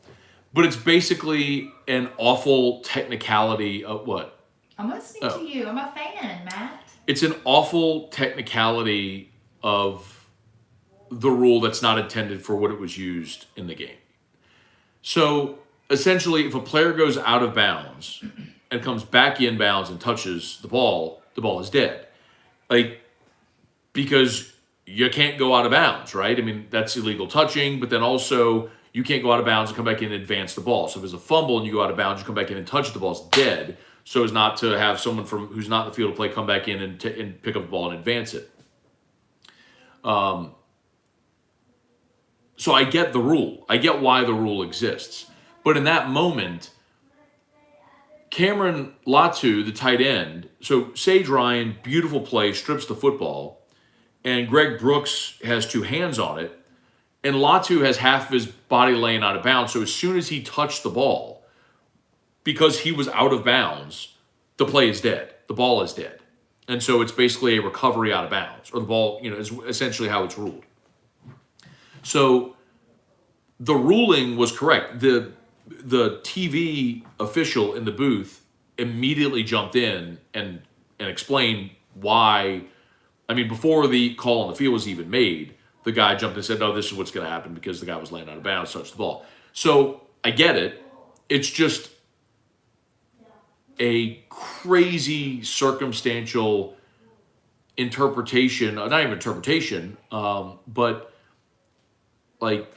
Speaker 1: But it's basically an awful technicality of what?
Speaker 2: I'm listening to you. I'm a fan, Matt.
Speaker 1: It's an awful technicality of the rule that's not intended for what it was used in the game. So essentially, if a player goes out of bounds and comes back in bounds and touches the ball is dead. Like, because you can't go out of bounds, right? I mean, that's illegal touching, but then also you can't go out of bounds and come back in and advance the ball. So if there's a fumble and you go out of bounds, you come back in and touch the ball, it's dead. So as not to have someone who's not in the field of play come back in and pick up the ball and advance it. So I get the rule. I get why the rule exists. But in that moment, Cameron Latu, the tight end, so Sage Ryan, beautiful play, strips the football, and Greg Brooks has 2 hands on it, and Latu has half of his body laying out of bounds. So as soon as he touched the ball, because he was out of bounds, the play is dead. The ball is dead. And so it's basically a recovery out of bounds, or the ball, is essentially how it's ruled. So the ruling was correct. The TV official in the booth immediately jumped in and explained why. I mean, before the call on the field was even made, the guy jumped in and said, no, this is what's going to happen because the guy was laying out of bounds, touched the ball. So I get it. It's just a crazy circumstantial interpretation, not even interpretation, but like,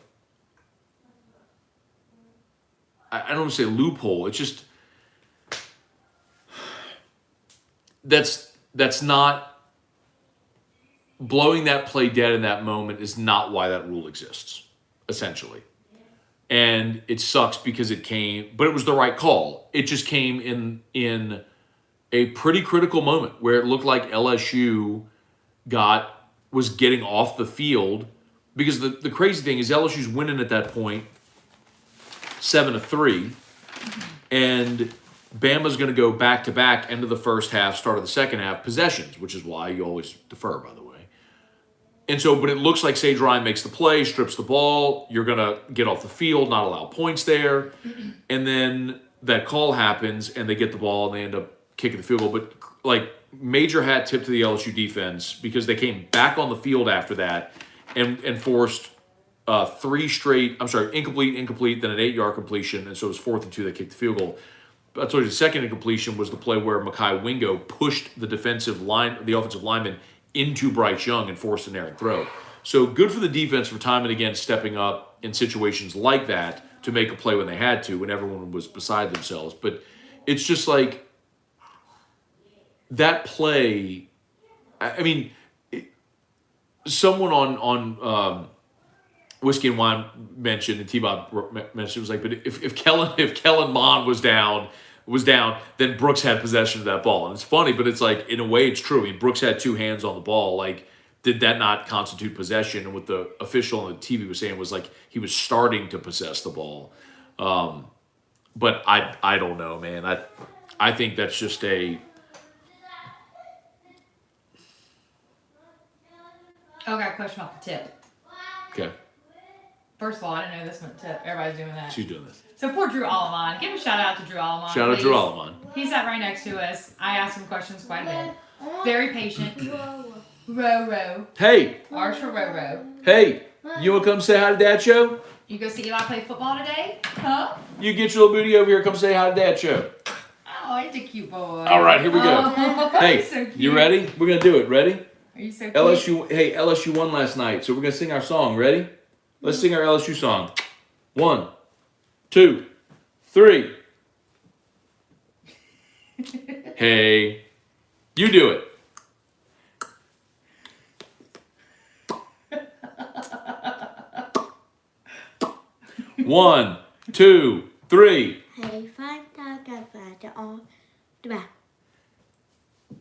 Speaker 1: I don't want to say loophole. It's just, that's not, blowing that play dead in that moment is not why that rule exists, essentially. And it sucks because it came, but it was the right call. It just came in a pretty critical moment where it looked like LSU was getting off the field, because the crazy thing is LSU's winning at that point 7-3, and Bama's going to go back-to-back end of the first half, start of the second half possessions, which is why you always defer, by the way. And so, but it looks like Sage Ryan makes the play, strips the ball. You're going to get off the field, not allow points there. And then that call happens, and they get the ball, and they end up kicking the field goal. But, like, major hat tip to the LSU defense, because they came back on the field after that and forced 3 straight, incomplete, then an 8-yard completion. And so it was 4th and 2 that kicked the field goal. I told you the second incompletion was the play where Mekhi Wingo pushed the offensive lineman into Bryce Young and forced an errant throw. So good for the defense for time and again stepping up in situations like that to make a play when they had to, when everyone was beside themselves. But it's just like that play. I mean, someone on Whiskey and Wine mentioned, and T-Bob mentioned, it was like, but if Kellen Mond was down, then Brooks had possession of that ball. And it's funny, but it's like, in a way, it's true. I mean, Brooks had 2 hands on the ball. Like, did that not constitute possession? And what the official on the TV was saying was, like, he was starting to possess the ball. But I don't know, man. I think that's just a...
Speaker 2: Oh, I got a question about the tip.
Speaker 1: Okay.
Speaker 2: First of all, I didn't know this went tip. Everybody's doing that.
Speaker 1: She's doing this.
Speaker 2: So poor Drew Alamon. Give a shout out to Drew Alamon.
Speaker 1: Shout out
Speaker 2: please.
Speaker 1: Drew Alamon.
Speaker 2: He sat right next to us. I asked him questions quite a bit. Very patient. Row.
Speaker 1: Hey.
Speaker 2: Ours for row.
Speaker 1: Hey. You want to come say hi to Dad Show?
Speaker 2: You go see Eli play football today? Huh?
Speaker 1: You get your little booty over here. Come say hi to Dad Show.
Speaker 2: Oh, he's a cute boy.
Speaker 1: All right, here we go.
Speaker 2: Oh,
Speaker 1: Hey,
Speaker 2: so cute.
Speaker 1: you ready? We're going to do it. Ready?
Speaker 2: Are you so cute?
Speaker 1: LSU won last night, so we're going to sing our song. Ready? Let's sing our LSU song. 1, 2, 3. Hey. You do it. One, 2, 3.
Speaker 3: Hey, find tiger on the back.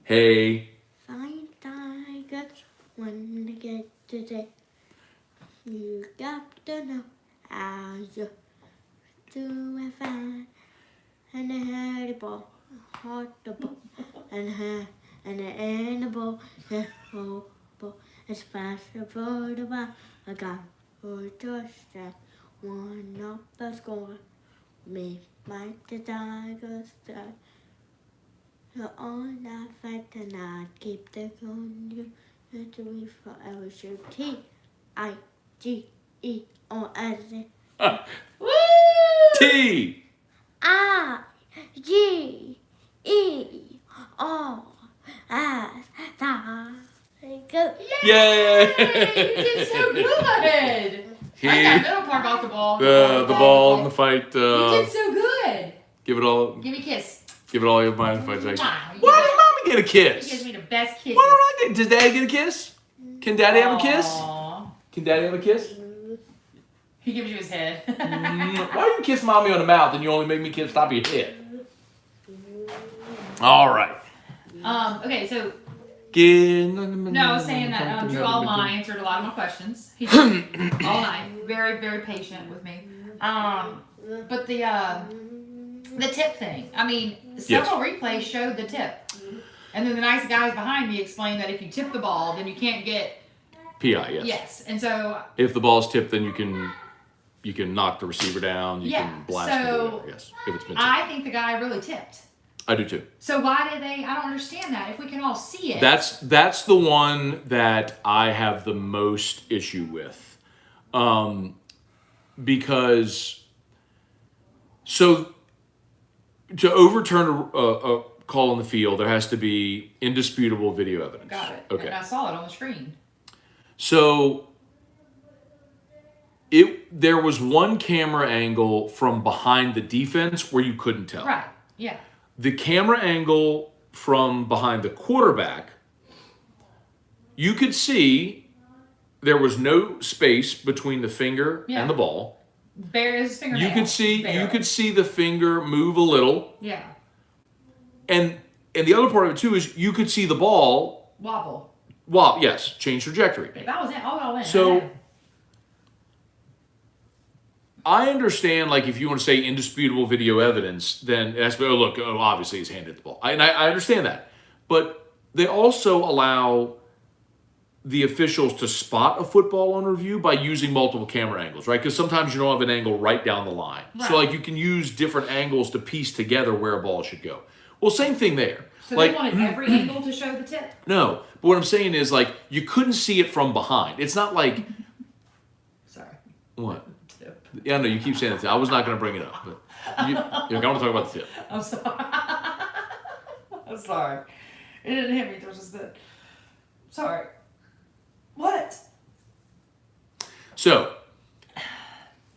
Speaker 1: Hey.
Speaker 3: Find tiger when to get to the. You got to know how you do a fine. And I had the ball, hard the ball, and the animal, the whole ball. It's fast for the ball. I got a touchdown. One up the score. Me, Mike the Tigers, you're on that fight tonight. Keep the gun, you to be forever. Sure. T-I-G-E-O-S.
Speaker 2: Woo!
Speaker 1: T.
Speaker 3: I-G-E-O-S. Tiger.
Speaker 1: Yay!
Speaker 2: You did so good. I like that middle part about the ball.
Speaker 1: The ball and the fight.
Speaker 2: You did so good.
Speaker 1: Give it all.
Speaker 2: Give me a kiss.
Speaker 1: Give it all your mind. Fight. Why
Speaker 2: Mwah.
Speaker 1: did Mommy get a
Speaker 2: He gives
Speaker 1: kiss?
Speaker 2: me the best kisses.
Speaker 1: Why don't I get? Does Daddy get a kiss? Can Daddy have a kiss?
Speaker 2: Aw.
Speaker 1: Can Daddy have a kiss?
Speaker 2: He gives you his head.
Speaker 1: Why do you kiss Mommy on the mouth and you only make me kiss top of your head? All right.
Speaker 2: Okay, so
Speaker 1: No,
Speaker 2: I was saying that Drew Allman answered a lot of my questions. He did all night. Very, very patient with me. But the tip thing. I mean, several replays showed the tip. And then the nice guys behind me explained that if you tip the ball, then you can't get
Speaker 1: PI, yes.
Speaker 2: Yes. And so
Speaker 1: If the ball's tipped, then you can knock the receiver down. You can blast it. Or whatever, yes, if it's been tipped.
Speaker 2: I think the guy really tipped.
Speaker 1: I do too.
Speaker 2: So why did they? I don't understand that. If we can all see it.
Speaker 1: That's the one that I have the most issue with, because so to overturn a call on the field, there has to be indisputable video evidence.
Speaker 2: Got it.
Speaker 1: Okay.
Speaker 2: And I saw it on the screen.
Speaker 1: So there was one camera angle from behind the defense where you couldn't tell.
Speaker 2: Right. Yeah.
Speaker 1: The camera angle from behind the quarterback, you could see there was no space between the finger and the ball.
Speaker 2: Bare his fingernail.
Speaker 1: You could see
Speaker 2: Bare.
Speaker 1: the finger move a little.
Speaker 2: Yeah.
Speaker 1: And the other part of it too is you could see the ball
Speaker 2: Wobble.
Speaker 1: yes, change trajectory.
Speaker 2: That was it. All in.
Speaker 1: So I understand, like, if you want to say indisputable video evidence, then it has to be, obviously he's handed the ball. I understand that. But they also allow the officials to spot a football on review by using multiple camera angles, right? Because sometimes you don't have an angle right down the line. Right. So, like, you can use different angles to piece together where a ball should go. Well, same thing there.
Speaker 2: So
Speaker 1: like,
Speaker 2: they wanted every angle to show the tip?
Speaker 1: No. But what I'm saying is, like, you couldn't see it from behind. It's not like...
Speaker 2: Sorry.
Speaker 1: What? Yeah, no, you keep saying that. I was not going to bring it up, but I want to talk about the tip.
Speaker 2: I'm sorry. I'm sorry. It didn't hit me. It was just that. Sorry. What?
Speaker 1: So,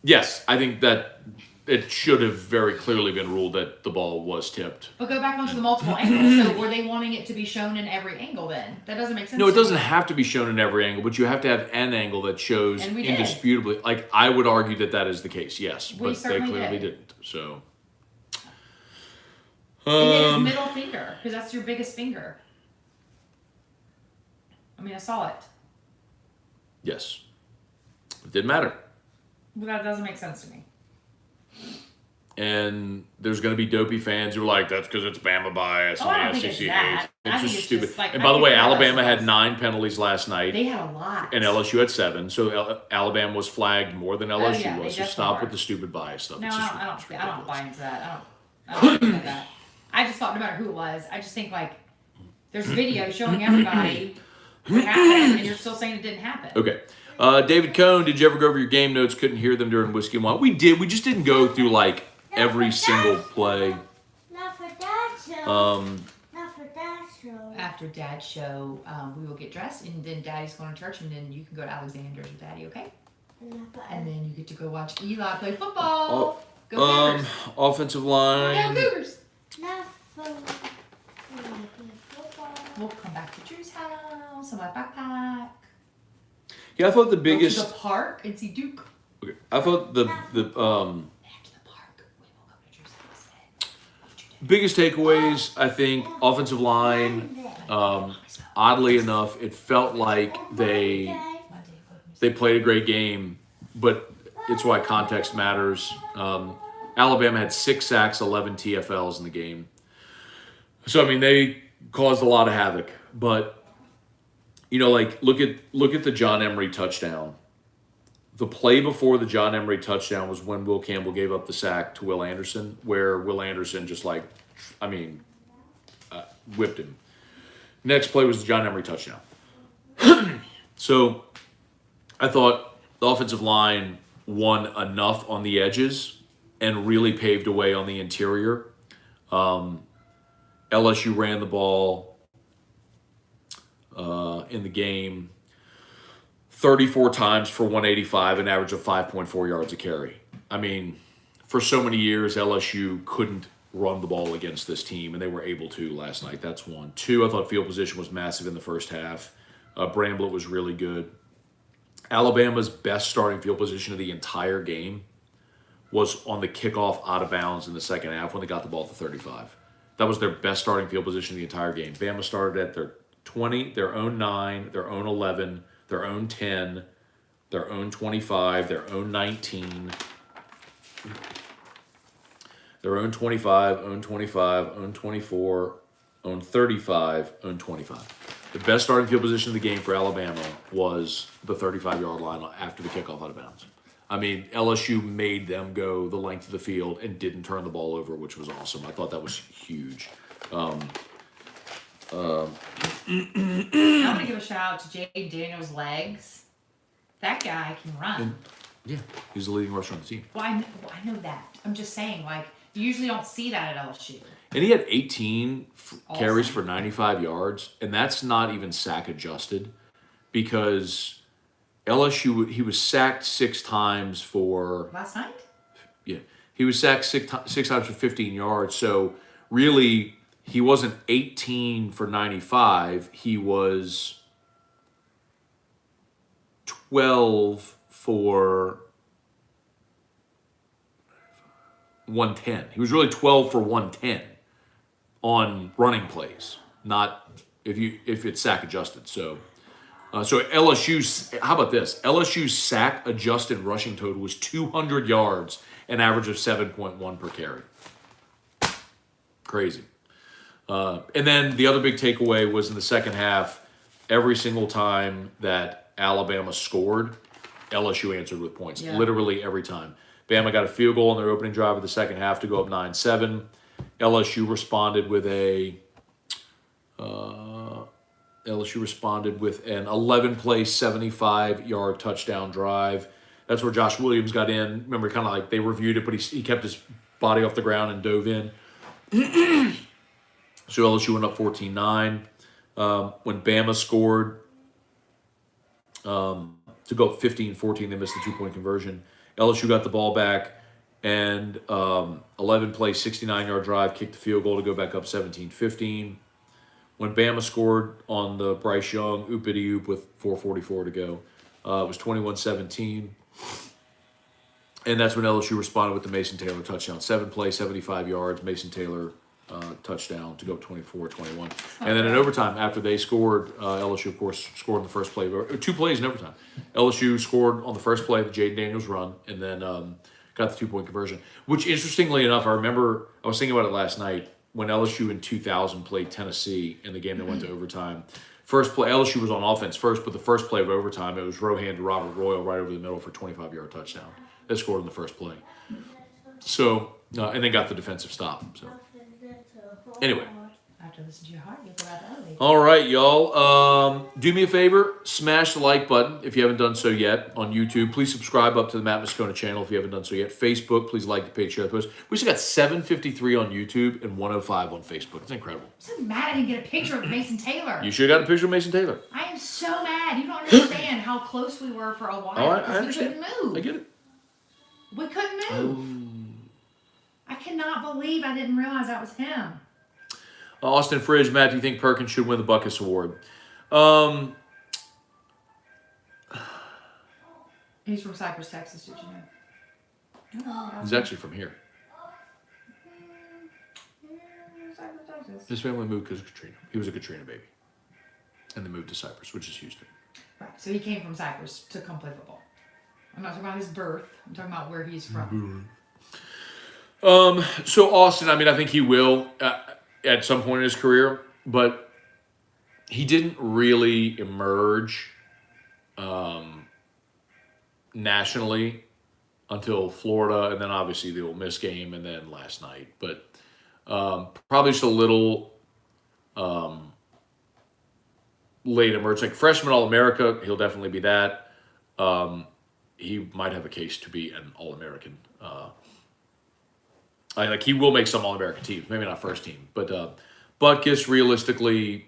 Speaker 1: yes, I think that it should have very clearly been ruled that the ball was tipped.
Speaker 2: But go back onto the multiple angles. So were they wanting it to be shown in every angle then? That doesn't make sense.
Speaker 1: No, it
Speaker 2: to me.
Speaker 1: doesn't have to be shown in every angle, but you have to have an angle that shows
Speaker 2: And we did.
Speaker 1: indisputably. Like, I would argue that is the case, yes.
Speaker 2: We
Speaker 1: But they
Speaker 2: certainly
Speaker 1: clearly
Speaker 2: did.
Speaker 1: didn't. So.
Speaker 2: And then his middle finger, because that's your biggest finger. I mean, I saw it.
Speaker 1: Yes. It didn't matter.
Speaker 2: But that doesn't make sense to me.
Speaker 1: And there's going to be dopey fans who are like, that's because it's Bama bias
Speaker 2: Oh, I
Speaker 1: and
Speaker 2: don't
Speaker 1: the
Speaker 2: think
Speaker 1: SEC
Speaker 2: it's that.
Speaker 1: hates.
Speaker 2: I
Speaker 1: It's
Speaker 2: think
Speaker 1: just
Speaker 2: it's
Speaker 1: stupid.
Speaker 2: just like-
Speaker 1: and
Speaker 2: I
Speaker 1: by the
Speaker 2: think
Speaker 1: way,
Speaker 2: it's
Speaker 1: Alabama
Speaker 2: us.
Speaker 1: had 9 penalties last night,
Speaker 2: They had a lot.
Speaker 1: and LSU had 7. So Alabama was flagged more than LSU
Speaker 2: yeah, they
Speaker 1: was. So
Speaker 2: definitely
Speaker 1: stop
Speaker 2: were.
Speaker 1: with the stupid bias stuff.
Speaker 2: No,
Speaker 1: It's just
Speaker 2: I don't
Speaker 1: ridiculous.
Speaker 2: buy into that. I don't think that. I just thought no matter who it was, I just think like there's video showing everybody what happened, and you're still saying it didn't happen.
Speaker 1: Okay. David Cohn, did you ever go over your game notes? Couldn't hear them during Whiskey and Wine. We did. We just didn't go through like every single play.
Speaker 3: Not for that show. Not for that show.
Speaker 2: After Dad's show, we will get dressed, and then Daddy's going to church, and then you can go to Alexander's with Daddy, okay? And then you get to go watch Eli play football. Go Cougars.
Speaker 1: Offensive
Speaker 2: Go
Speaker 1: line.
Speaker 2: Cougars.
Speaker 3: Not for football.
Speaker 2: We'll come back to Drew's house on my backpack.
Speaker 1: Yeah, I thought the
Speaker 2: Go to
Speaker 1: biggest.
Speaker 2: the park and see Duke.
Speaker 1: Okay, I thought the
Speaker 2: After the park, we will go to Drew's house and
Speaker 1: biggest takeaways. I think offensive line. Oddly enough, it felt like they played a great game, but it's why context matters. Alabama had 6 sacks, 11 TFLs in the game. So I mean, they caused a lot of havoc. But you know, like look at the John Emery touchdown. The play before the John Emery touchdown was when Will Campbell gave up the sack to Will Anderson, where Will Anderson just whipped him. Next play was the John Emery touchdown. So I thought the offensive line won enough on the edges and really paved a way on the interior. LSU ran the ball in the game 34 times for 185, an average of 5.4 yards a carry. I mean, for so many years, LSU couldn't run the ball against this team, and they were able to last night. That's one. 2, I thought field position was massive in the first half. Bramblett was really good. Alabama's best starting field position of the entire game was on the kickoff out of bounds in the second half when they got the ball at the 35. That was their best starting field position of the entire game. Bama started at their 20, their own 9, their own 11, their own 10, their own 25, their own 19, their own 25, own 25, own 24, own 35, own 25. The best starting field position of the game for Alabama was the 35-yard line after the kickoff out of bounds. I mean, LSU made them go the length of the field and didn't turn the ball over, which was awesome. I thought that was huge.
Speaker 2: I want to give a shout out to Jay Daniels' legs. That guy can run.
Speaker 1: Yeah, he's the leading rusher on the team.
Speaker 2: Well, I know that. I'm just saying, like, you usually don't see that at LSU.
Speaker 1: And he had 18 carries
Speaker 2: Awesome.
Speaker 1: for 95 yards, and that's not even sack adjusted because LSU, he was sacked 6 times for...
Speaker 2: Last night?
Speaker 1: Yeah, he was sacked six times for 15 yards. So really, he wasn't 18 for 95. He was 12 for 110. He was really 12 for 110 on running plays, not if it's sack adjusted. So LSU's, how about this? LSU's sack adjusted rushing total was 200 yards, an average of 7.1 per carry. Crazy. And then the other big takeaway was in the second half, every single time that Alabama scored, LSU answered with points.
Speaker 2: Yeah.
Speaker 1: Literally every time. Bama got a field goal on their opening drive of the second half to go up 9-7. LSU responded with an 11-play, 75-yard touchdown drive. That's where Josh Williams got in. Remember, kind of like they reviewed it, but he kept his body off the ground and dove in. So LSU went up 14-9. When Bama scored to go up 15-14, they missed the 2-point conversion. LSU got the ball back. And 11 play, 69-yard drive, kicked the field goal to go back up 17-15. When Bama scored on the Bryce Young oop-itty-oop with 4:44 to go, it was 21-17. And that's when LSU responded with the Mason Taylor touchdown. 7 play, 75 yards, Mason Taylor touchdown to go 24-21. And then in overtime, after they scored, LSU, of course, scored in the first play. 2 plays in overtime. LSU scored on the first play, the Jaden Daniels run, and then got the 2-point conversion. Which, interestingly enough, I remember, I was thinking about it last night, when LSU in 2000 played Tennessee in the game that went to overtime. First play, LSU was on offense first, but the first play of overtime, it was Rohan to Robert Royal right over the middle for a 25-yard touchdown. They scored in the first play. So, and then got the defensive stop. So, anyway.
Speaker 2: After listening to your heart, you'll go out early.
Speaker 1: All right, y'all. Do me a favor. Smash the like button if you haven't done so yet on YouTube. Please subscribe up to the Matt Moscona channel if you haven't done so yet. Facebook, please like the page, share the post. We just got 753 on YouTube and 105 on Facebook. It's incredible.
Speaker 2: I'm so mad I didn't get a picture of Mason Taylor.
Speaker 1: You should have got a picture of Mason Taylor.
Speaker 2: I am so mad. You don't understand how close we were for a while.
Speaker 1: Oh, I understand.
Speaker 2: We couldn't move.
Speaker 1: I get it.
Speaker 2: We couldn't move. I cannot believe I didn't realize that was him.
Speaker 1: Austin Fridge, Matt, do you think Perkins should win the Buckus Award?
Speaker 2: He's from Cypress, Texas, did you know?
Speaker 1: He's actually from here.
Speaker 2: Cypress, Texas.
Speaker 1: His family moved because of Katrina. He was a Katrina baby. And they moved to Cypress, which is Houston.
Speaker 2: Right, so he came from Cypress to come play football. I'm not talking about his birth. I'm talking about where he's from.
Speaker 1: So Austin, I mean, I think he will at some point in his career, but he didn't really emerge nationally until Florida, and then obviously the Ole Miss game, and then last night. But probably just a little late emerge. Like freshman All-America, he'll definitely be that. He might have a case to be an All-American. Like he will make some All-American teams, maybe not first team, but Butkus, realistically,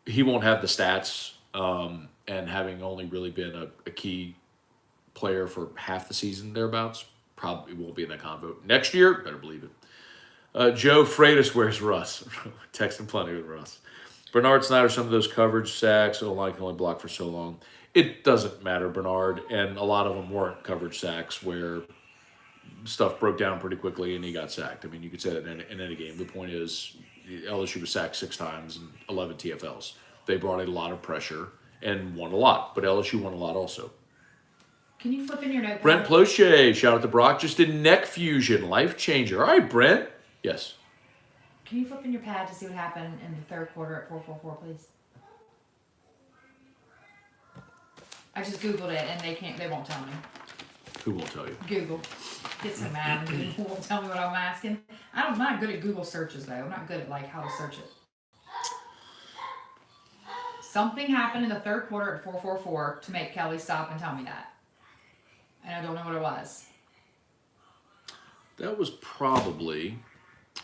Speaker 1: he won't have the stats, and having only really been a key player for half the season thereabouts, probably won't be in that convo. Next year, better believe it. Joe Freitas, where's Russ? Texting plenty with Russ. Bernard Snyder, some of those coverage sacks, O-line can only block for so long. It doesn't matter, Bernard, and a lot of them weren't coverage sacks where stuff broke down pretty quickly and he got sacked. I mean, you could say that in any game. The point is, LSU was sacked 6 times and 11 TFLs. They brought a lot of pressure and won a lot, but LSU won a lot also.
Speaker 2: Can you flip in your notepad?
Speaker 1: Brent Ploche, shout out to Brock, just did neck fusion, life changer. All right, Brent. Yes.
Speaker 2: Can you flip in your pad to see what happened in the third quarter at 4:44, please? I just Googled it and they won't tell me.
Speaker 1: Who won't tell you?
Speaker 2: Google. Get so mad when Google won't tell me what I'm asking. I'm not good at Google searches though. I'm not good at like how to search it. Something happened in the third quarter at 4:44 to make Kelly stop and tell me that. And I don't know what it was.
Speaker 1: That was probably,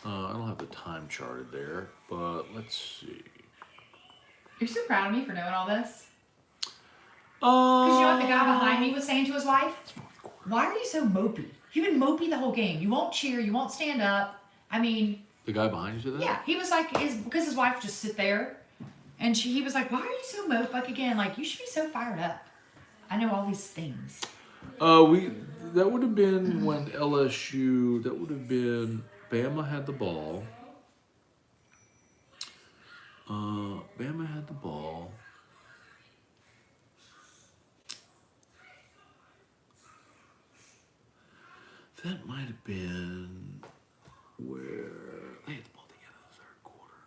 Speaker 1: I don't have the time charted there, but let's see.
Speaker 2: You're so proud of me for knowing all this. Because you know what the guy behind me was saying to his wife? Why are you so mopey? You've been mopey the whole game. You won't cheer. You won't stand up. I mean...
Speaker 1: The guy behind you said that?
Speaker 2: Yeah. He was like, because his wife would just sit there. And he was like, why are you so mopey? Like, again, like, you should be so fired up. I know all these things.
Speaker 1: That would have been when LSU, that would have been, Bama had the ball. Bama had the ball. That might have been where they had the ball together in the third quarter.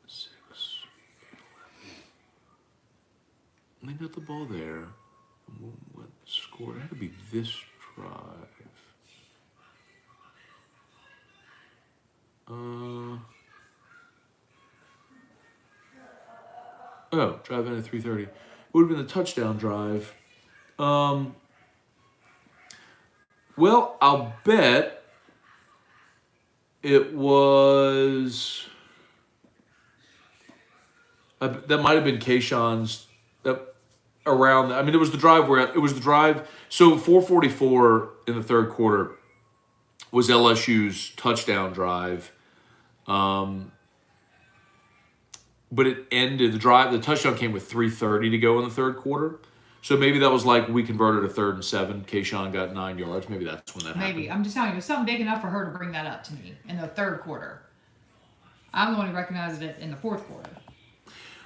Speaker 1: 6, 11. They got the ball there. What scored? It had to be this drive. Drive in at 3:30. It would have been the touchdown drive. Well, I'll bet it was. That might have been Kayshawn's. Around, I mean, it was the drive where it was the drive. So 4:44 in the third quarter, was LSU's touchdown drive. But it ended, the touchdown came with 3:30 to go in the third quarter. So maybe that was like we converted a 3rd and 7. Kayshawn got 9 yards. Maybe that's when that happened.
Speaker 2: Maybe. I'm just telling you, it was something big enough for her to bring that up to me in the third quarter. I'm the one who recognized it in the fourth quarter.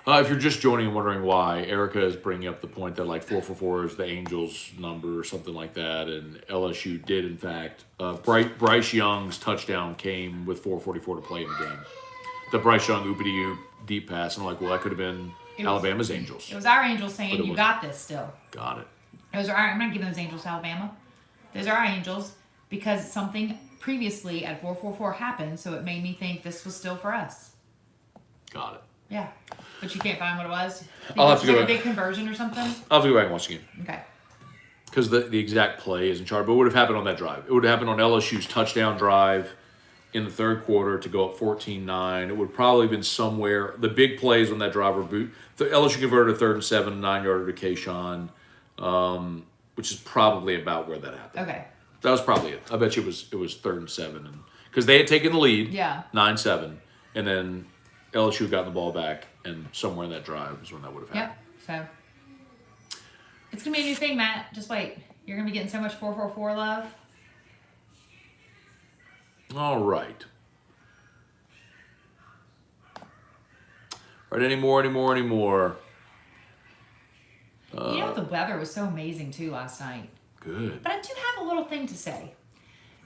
Speaker 1: If you're just joining and wondering why, Erica is bringing up the point that like 444 is the Angels' number or something like that, and LSU did in fact. Bryce Young's touchdown came with 4:44 to play in the game. The Bryce Young oopity-oop deep pass, and I'm like, well, that could have been Alabama's Angels.
Speaker 2: It was our Angels saying, you
Speaker 1: wasn't.
Speaker 2: got this still.
Speaker 1: Got it.
Speaker 2: Those are I'm not giving those Angels to Alabama. Those are our Angels because something previously at 4:44 happened, so it made me think this was still for us.
Speaker 1: Got it.
Speaker 2: Yeah. But you can't find what it was?
Speaker 1: I'll have to go
Speaker 2: like a
Speaker 1: back.
Speaker 2: big conversion or something?
Speaker 1: I'll have to go back and watch the game.
Speaker 2: Okay.
Speaker 1: Because the exact play isn't charted, but it would have happened on that drive. It would have happened on LSU's touchdown drive in the third quarter to go up 14-9. It would probably have been somewhere. The big plays on that drive were LSU converted a 3rd and 7, 9-yarder to Kayshawn, which is probably about where that happened.
Speaker 2: Okay.
Speaker 1: That was probably it. I bet you it was 3rd and 7, because they had taken the lead,
Speaker 2: Yeah.
Speaker 1: 9-7, and then LSU got the ball back, and somewhere in that drive is when that would have happened.
Speaker 2: Yep. So it's gonna be a new thing, Matt. Just wait. You're gonna be getting so much 444 love.
Speaker 1: All right. All right, any more?
Speaker 2: You know, the weather was so amazing too last night.
Speaker 1: Good.
Speaker 2: But I do have a little thing to say.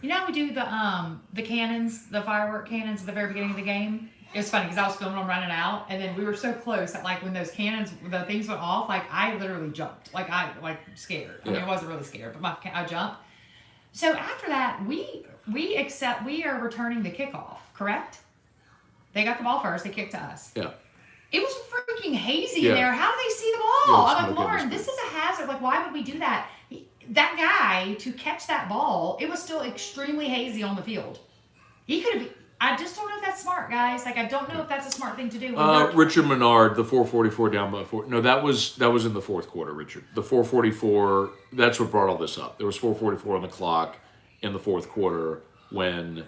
Speaker 2: You know how we do the cannons, the firework cannons at the very beginning of the game? It was funny because I was filming them running out, and then we were so close that like when those cannons, the things went off, like I literally jumped, like scared. I mean, I wasn't really scared, but I jumped. So after that, we are returning the kickoff, correct? They got the ball first. They kicked to us.
Speaker 1: Yeah.
Speaker 2: It was freaking hazy
Speaker 1: Yeah.
Speaker 2: in there. How do they see the ball?
Speaker 1: Yeah,
Speaker 2: I'm like,
Speaker 1: smoke
Speaker 2: Lauren,
Speaker 1: industry.
Speaker 2: this is a hazard. Like, why would we do that? That guy, to catch that ball, it was still extremely hazy on the field. He could have... I just don't know if that's smart, guys. Like, I don't know if that's a smart thing to do.
Speaker 1: Richard Menard, the 444 down by 4. No, that was in the fourth quarter, Richard. The 444, that's what brought all this up. There was 444 on the clock in the fourth quarter when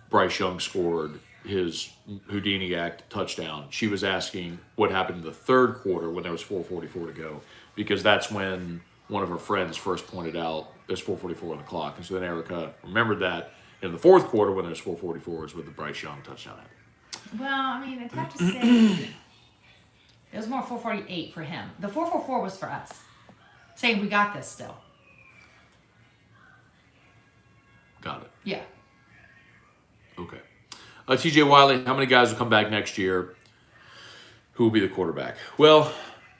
Speaker 1: Bryce Young scored his Houdini Act touchdown. She was asking what happened in the third quarter when there was 444 to go, because that's when one of her friends first pointed out there's 444 on the clock. And so then Erica remembered that in the fourth quarter when there's 444 is with the Bryce Young touchdown happened.
Speaker 2: Well, I mean, I'd have to say it was more 448 for him. The 444 was for us, saying we got this still.
Speaker 1: Got it.
Speaker 2: Yeah.
Speaker 1: Okay. TJ Wiley, how many guys will come back next year? Who will be the quarterback? Well,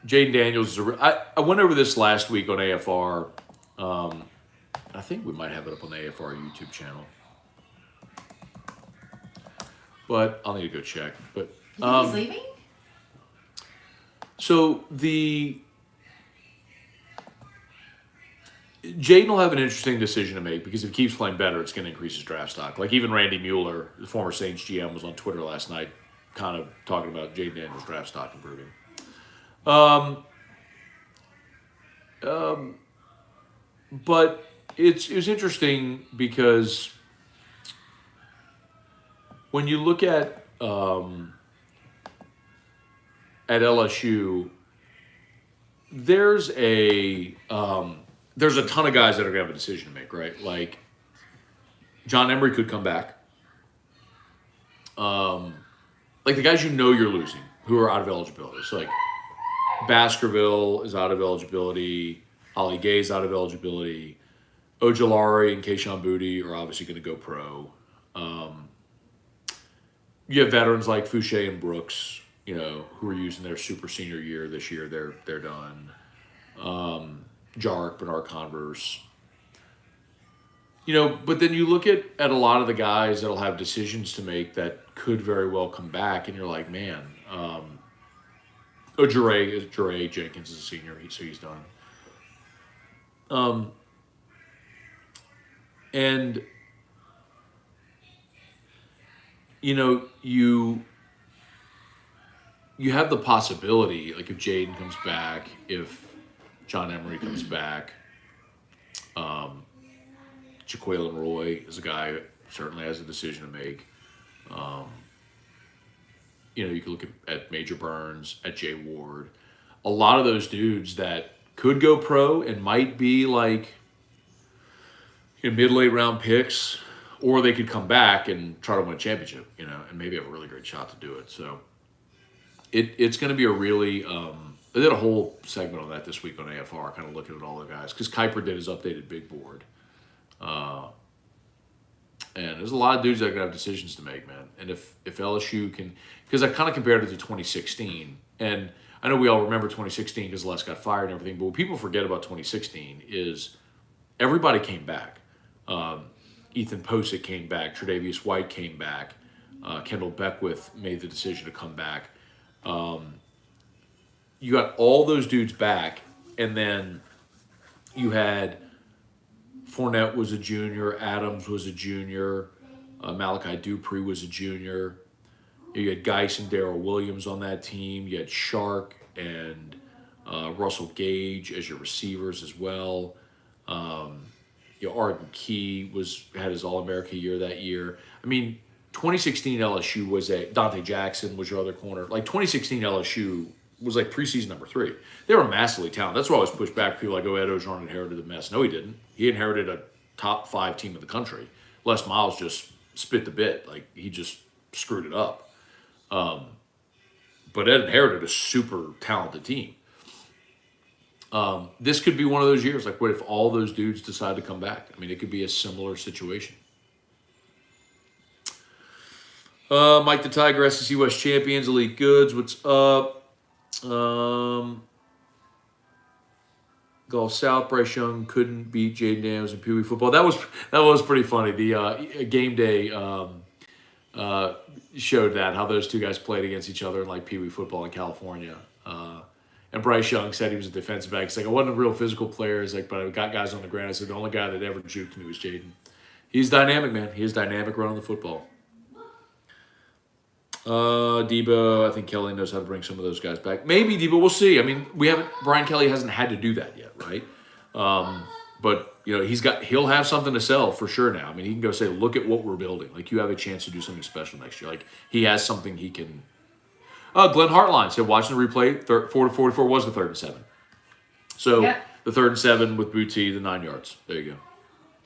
Speaker 1: Jaden Daniels is I went over this last week on AFR. I think we might have it up on the AFR YouTube channel. But I'll need to go check. But
Speaker 2: You think he's leaving?
Speaker 1: so Jaden will have an interesting decision to make, because if he keeps playing better, it's going to increase his draft stock. Like even Randy Mueller, the former Saints GM, was on Twitter last night kind of talking about Jaden Daniels' draft stock improving. But it was interesting because when you look at LSU, there's a ton of guys that are going to have a decision to make, right? Like John Emery could come back. Like the guys you know you're losing who are out of eligibility. So like Baskerville is out of eligibility. Ollie Gay's out of eligibility. Ojolari and Keishon Boutte are obviously going to go pro. You have veterans like Fouché and Brooks, who are using their super senior year this year. They're done. Jarek, Bernard Converse. But then you look at a lot of the guys that'll have decisions to make that could very well come back, and you're like, man, Jure Jenkins is a senior, so he's done. And you have the possibility, like if Jaden comes back, if John Emery comes back, Jaquelin Roy is a guy certainly has a decision to make. You can look at Major Burns, at Jay Ward. A lot of those dudes that could go pro and might be like mid-late round picks, or they could come back and try to win a championship, and maybe have a really great shot to do it. So it's going to be a really I did a whole segment on that this week on AFR, kind of looking at all the guys, because Kuiper did his updated big board. And there's a lot of dudes that are going to have decisions to make, man. And if LSU can, because I kind of compared it to 2016, and I know we all remember 2016 because Les got fired and everything, but what people forget about 2016 is everybody came back. Ethan Posick came back, Tre'Davious White came back, Kendall Beckwith made the decision to come back. You got all those dudes back, and then you had Fournette was a junior, Adams was a junior, Malachi Dupree was a junior. You had Geis and Darrell Williams on that team. You had Shark and Russell Gage as your receivers as well. Arden Key had his All-America year that year. I mean, 2016 LSU was Dante Jackson was your other corner. Like 2016 LSU was like preseason number 3. They were massively talented. That's why I was pushed back. People like, Ed Ogeron inherited the mess. No, he didn't. He inherited a top 5 team in the country. Les Miles just spit the bit. Like, he just screwed it up. But Ed inherited a super talented team. This could be one of those years. Like, what if all those dudes decide to come back? I mean, it could be a similar situation. Mike the Tiger, SEC West Champions, Elite Goods, what's up? Gulf South, Bryce Young couldn't beat Jaden Daniels in Pee Wee football. That was pretty funny. The game day showed that, how those two guys played against each other in like Pee Wee football in California. And Bryce Young said he was a defensive back. He's like, I wasn't a real physical player. He's like, but I got guys on the ground. I said, the only guy that ever juked me was Jaden. He's dynamic, man. He is dynamic running the football. Debo, I think Kelly knows how to bring some of those guys back. Maybe Debo, we'll see. I mean, Brian Kelly hasn't had to do that yet, right? But he'll have something to sell for sure now. I mean, he can go say, look at what we're building. Like, you have a chance to do something special next year. Like, he has something he can. Glenn Hartline said, watching the replay, 4-44 was the 3rd and 7. So the 3rd and 7 with Booty, the 9 yards. There you go.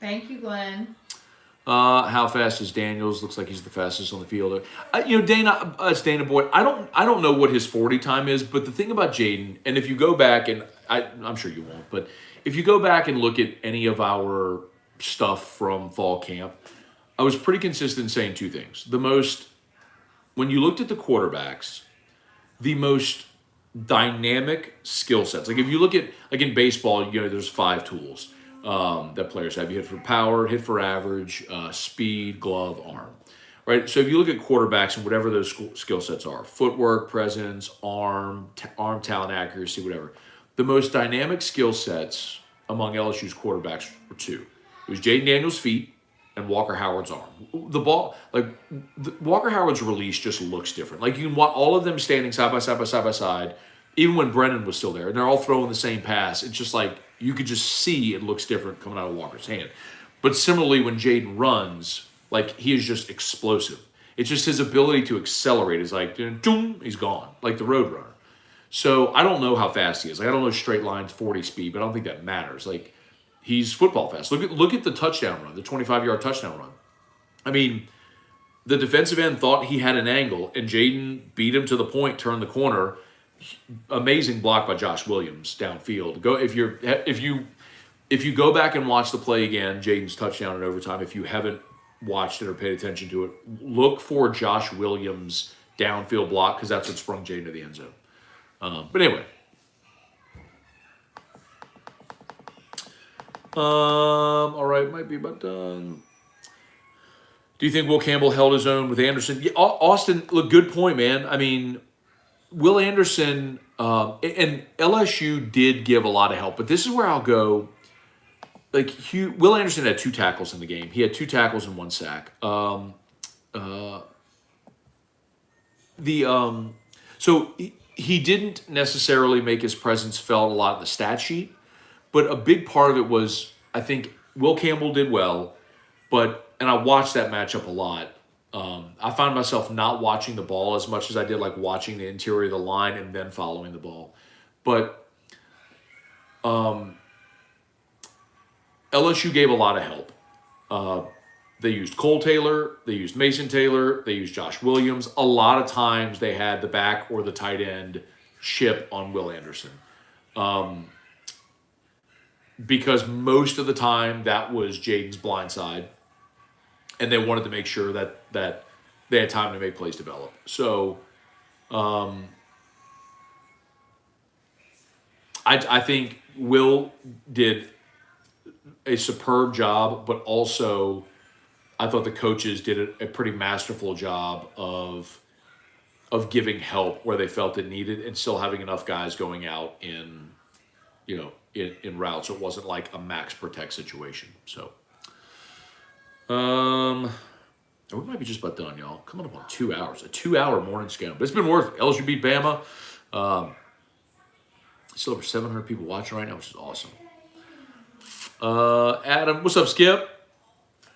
Speaker 2: Thank you, Glenn.
Speaker 1: How fast is Daniels? Looks like he's the fastest on the field. Dana, it's Dana Boyd. I don't know what his 40 time is, but the thing about Jaden, and if you go back, and I'm sure you won't, but if you go back and look at any of our stuff from fall camp, I was pretty consistent in saying 2 things. When you looked at the quarterbacks, the most dynamic skill sets. Like if you look at, like in baseball, there's 5 tools that players have. You hit for power, hit for average, speed, glove, arm. Right? So if you look at quarterbacks and whatever those skill sets are, footwork, presence, arm talent, accuracy, whatever. The most dynamic skill sets among LSU's quarterbacks were 2. It was Jaden Daniels' feet and Walker Howard's arm. The ball, Walker Howard's release just looks different. Like you can watch all of them standing side by side, even when Brennan was still there, and they're all throwing the same pass. It's just like you could just see it looks different coming out of Walker's hand. But similarly, when Jaden runs, like he is just explosive. It's just his ability to accelerate is like, doom, he's gone, like the road runner. So I don't know how fast he is. Like I don't know straight lines 40 speed, but I don't think that matters. Like he's football fast. Look at the touchdown run, the 25-yard touchdown run. I mean, the defensive end thought he had an angle, and Jaden beat him to the point, turned the corner. Amazing block by Josh Williams downfield. If you go back and watch the play again, Jaden's touchdown in overtime, if you haven't watched it or paid attention to it, look for Josh Williams' downfield block because that's what sprung Jaden to the end zone. But anyway. All right, might be about done. Do you think Will Campbell held his own with Anderson? Yeah, Austin, look, good point, man. I mean, Will Anderson and LSU did give a lot of help, but this is where I'll go. Like Will Anderson had 2 tackles in the game. He had 2 tackles and 1 sack. So he didn't necessarily make his presence felt a lot in the stat sheet, but a big part of it was I think Will Campbell did well, but and I watched that matchup a lot. I found myself not watching the ball as much as I did like watching the interior of the line and then following the ball. But LSU gave a lot of help. They used Cole Taylor, they used Mason Taylor, they used Josh Williams. A lot of times they had the back or the tight end chip on Will Anderson. Because most of the time that was Jaden's blind side. And they wanted to make sure that they had time to make plays develop. So I think Will did a superb job, but also I thought the coaches did a pretty masterful job of giving help where they felt it needed and still having enough guys going out in routes. So it wasn't like a max protect situation. So we might be just about done, y'all. Coming up on 2 hours. A 2-hour morning scam. But it's been worth it. LSU beat Bama. Still over 700 people watching right now, which is awesome. Adam, what's up, Skip?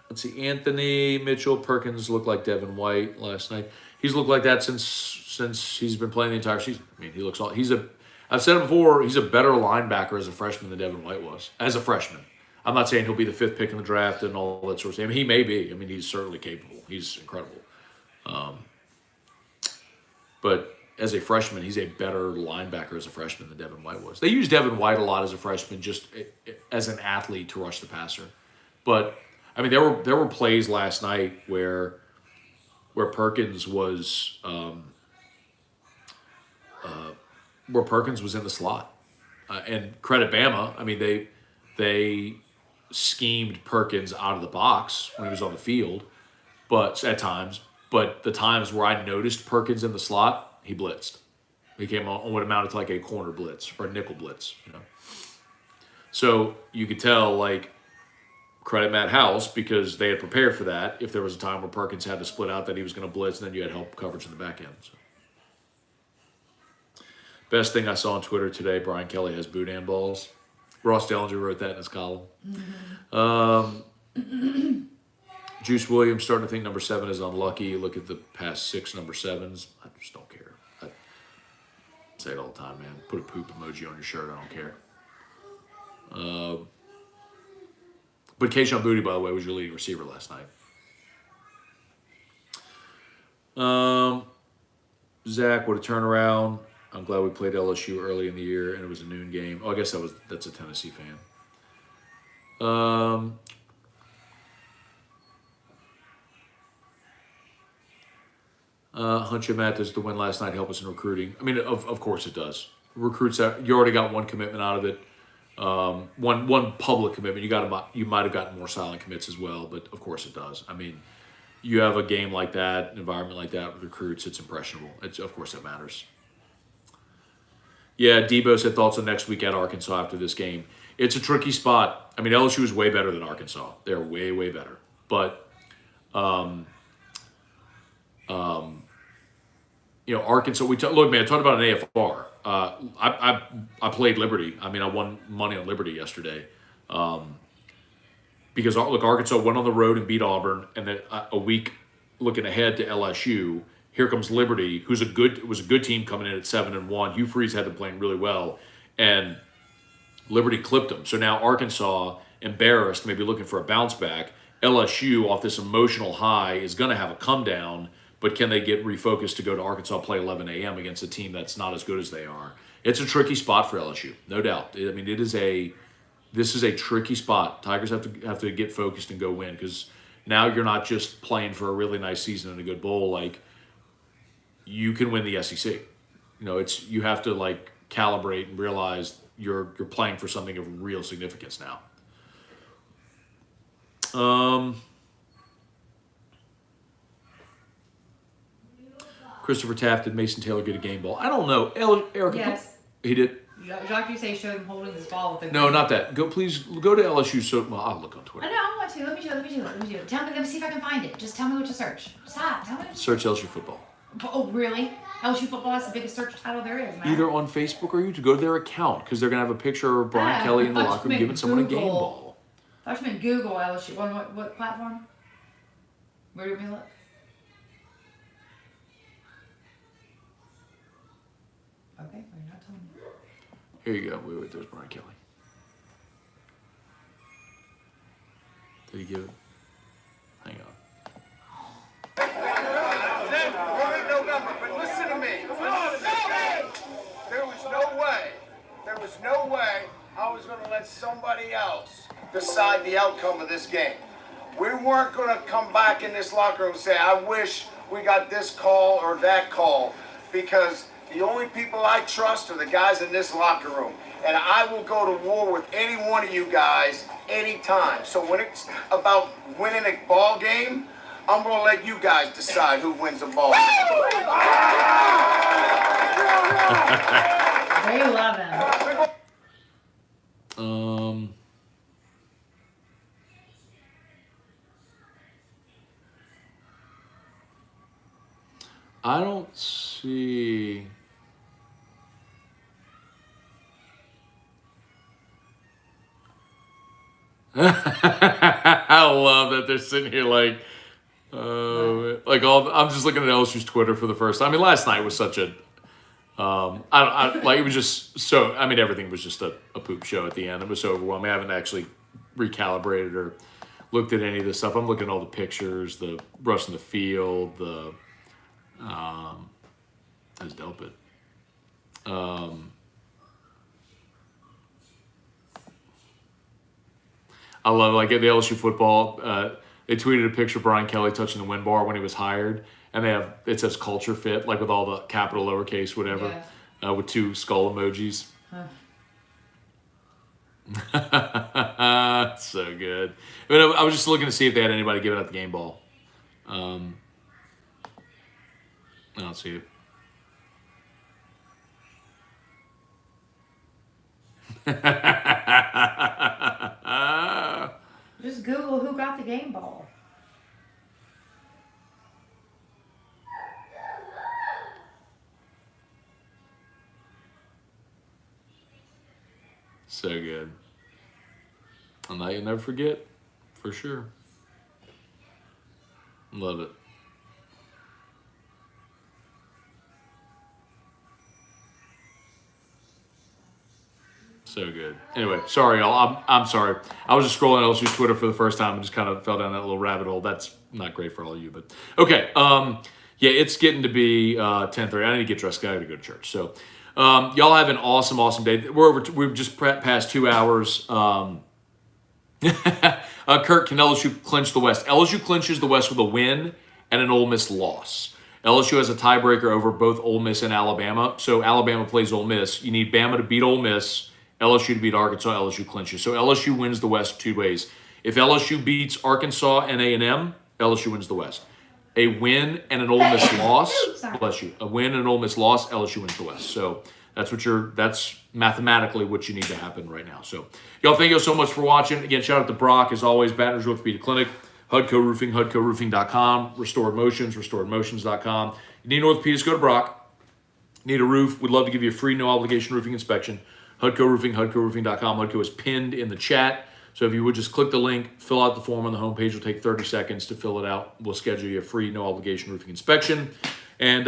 Speaker 1: Let's see. Anthony Mitchell Perkins looked like Devin White last night. He's looked like that since he's been playing the entire season. I mean, he looks all. I've said it before. He's a better linebacker as a freshman than Devin White was as a freshman. I'm not saying he'll be the 5th pick in the draft and all that sort of thing. I mean, he may be. I mean, he's certainly capable. He's incredible. But as a freshman, he's a better linebacker as a freshman than Devin White was. They used Devin White a lot as a freshman just as an athlete to rush the passer. But, I mean, there were plays last night where Perkins was in the slot. And credit Bama. I mean, they schemed Perkins out of the box when he was on the field, but at times. But the times where I noticed Perkins in the slot, he blitzed. He came on what amounted to like a corner blitz or a nickel blitz, So you could tell, like, credit Matt House because they had prepared for that. If there was a time where Perkins had to split out, that he was going to blitz, and then you had help coverage in the back end. So. Best thing I saw on Twitter today: Brian Kelly has boudin balls. Ross Dellinger wrote that in his column. Mm-hmm. Juice Williams starting to think number 7 is unlucky. Look at the past 6 number 7s. I just don't care. I say it all the time, man. Put a poop emoji on your shirt. I don't care. But Keyshawn Boutte, by the way, was your leading receiver last night. Zach, what a turnaround. I'm glad we played LSU early in the year, and it was a noon game. Oh, I guess that's a Tennessee fan. Hunch and Matt, does the win last night help us in recruiting? I mean, of course it does. Recruits, you already got one commitment out of it. One public commitment. You might have gotten more silent commits as well, but of course it does. I mean, you have a game like that, an environment like that with recruits, it's impressionable. Of course it matters. Yeah, Debo said thoughts on next week at Arkansas after this game. It's a tricky spot. I mean, LSU is way better than Arkansas. They're way, way better. But, Arkansas, look, man, I talked about an AFR. I played Liberty. I mean, I won money on Liberty yesterday. Because, look, Arkansas went on the road and beat Auburn, and then a week looking ahead to LSU, here comes Liberty, was a good team coming in at 7-1. Hugh Freeze had them playing really well, and Liberty clipped them. So now Arkansas, embarrassed, maybe looking for a bounce back. LSU, off this emotional high, is going to have a come down, but can they get refocused to go to Arkansas, play 11 a.m. against a team that's not as good as they are? It's a tricky spot for LSU, no doubt. I mean, this is a tricky spot. Tigers have to get focused and go win, because now you're not just playing for a really nice season and a good bowl. Like, you can win the SEC. You have to like calibrate and realize you're playing for something of real significance now. Christopher Taft, did Mason Taylor get a game ball? I don't know. Erica,
Speaker 2: yes,
Speaker 1: he did.
Speaker 2: Jacques Doucet showed him holding his ball with a
Speaker 1: No, not that. Please go to LSU. I'll look on Twitter.
Speaker 2: I know, I want to. Let me do it. Let me see if I can find it. Just tell me what to search. Stop. Tell me.
Speaker 1: Search LSU football.
Speaker 2: Oh, really? LSU football is the biggest search title there is, man.
Speaker 1: Either on Facebook or YouTube. Go to their account, because they're going to have a picture of Brian Kelly in the locker room giving someone a game ball.
Speaker 2: I thought you meant Google LSU. What platform? Where do we look? Okay, well, you're not telling me.
Speaker 1: Here you go. Wait, there's Brian Kelly. Did he give it? Hang on.
Speaker 4: We're in November, but listen to me. There was no way I was going to let somebody else decide the outcome of this game. We weren't going to come back in this locker room and say, I wish we got this call or that call, because the only people I trust are the guys in this locker room. And I will go to war with any one of you guys anytime. So when it's about winning a ball game, I'm going to let you guys decide who wins the ball.
Speaker 2: They love him.
Speaker 1: I don't see. I love that they're sitting here like all. I'm just looking at LSU's Twitter for the first time. I mean, last night was such a. I like, it was just so. I mean, everything was just a poop show at the end. It was so overwhelming. I haven't actually recalibrated or looked at any of this stuff. I'm looking at all the pictures, the rush in the field, the. That's dope. It. I love, like, at the LSU football, they tweeted a picture of Brian Kelly touching the wind bar when he was hired, and it says culture fit, like with all the capital, lowercase, whatever, with 2 skull emojis. Huh. So good. But I was just looking to see if they had anybody giving out the game ball. I don't see it.
Speaker 2: Just Google who got the game ball.
Speaker 1: So good. And that you'll never forget, for sure. Love it. So good. Anyway, sorry, y'all. I'm sorry. I was just scrolling LSU's Twitter for the first time and just kind of fell down that little rabbit hole. That's not great for all of you, but okay. Yeah, it's getting to be 10:30. I need to get dressed. I got to go to church. So, y'all have an awesome day. We've just past 2 hours. Kurt, can LSU clinch the West? LSU clinches the West with a win and an Ole Miss loss. LSU has a tiebreaker over both Ole Miss and Alabama. So Alabama plays Ole Miss. You need Bama to beat Ole Miss, LSU to beat Arkansas, LSU clinches. So LSU wins the West 2 ways. If LSU beats Arkansas and A&M, LSU wins the West. A win and an Ole Miss loss, bless you. A win and an Ole Miss loss, LSU wins the West. So that's mathematically what you need to happen right now. So y'all, thank you so much for watching. Again, shout out to Brock, as always, Baton Rouge Orthopedic Clinic, Hudco Roofing, HudcoRoofing.com, Restored Motions, RestoredMotions.com. You need an orthopedist, go to Brock. Need a roof, we'd love to give you a free no-obligation roofing inspection. Hudco Roofing, HudcoRoofing.com. Hudco is pinned in the chat. So if you would just click the link, fill out the form on the homepage. It'll take 30 seconds to fill it out. We'll schedule you a free no-obligation roofing inspection. And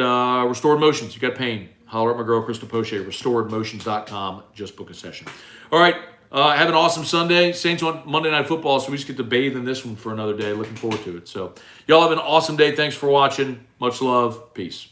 Speaker 1: Restored Motions, you got pain. Holler at my girl, Crystal Poche, RestoredMotions.com. Just book a session. All right, have an awesome Sunday. Saints on Monday Night Football, so we just get to bathe in this one for another day. Looking forward to it. So y'all have an awesome day. Thanks for watching. Much love. Peace.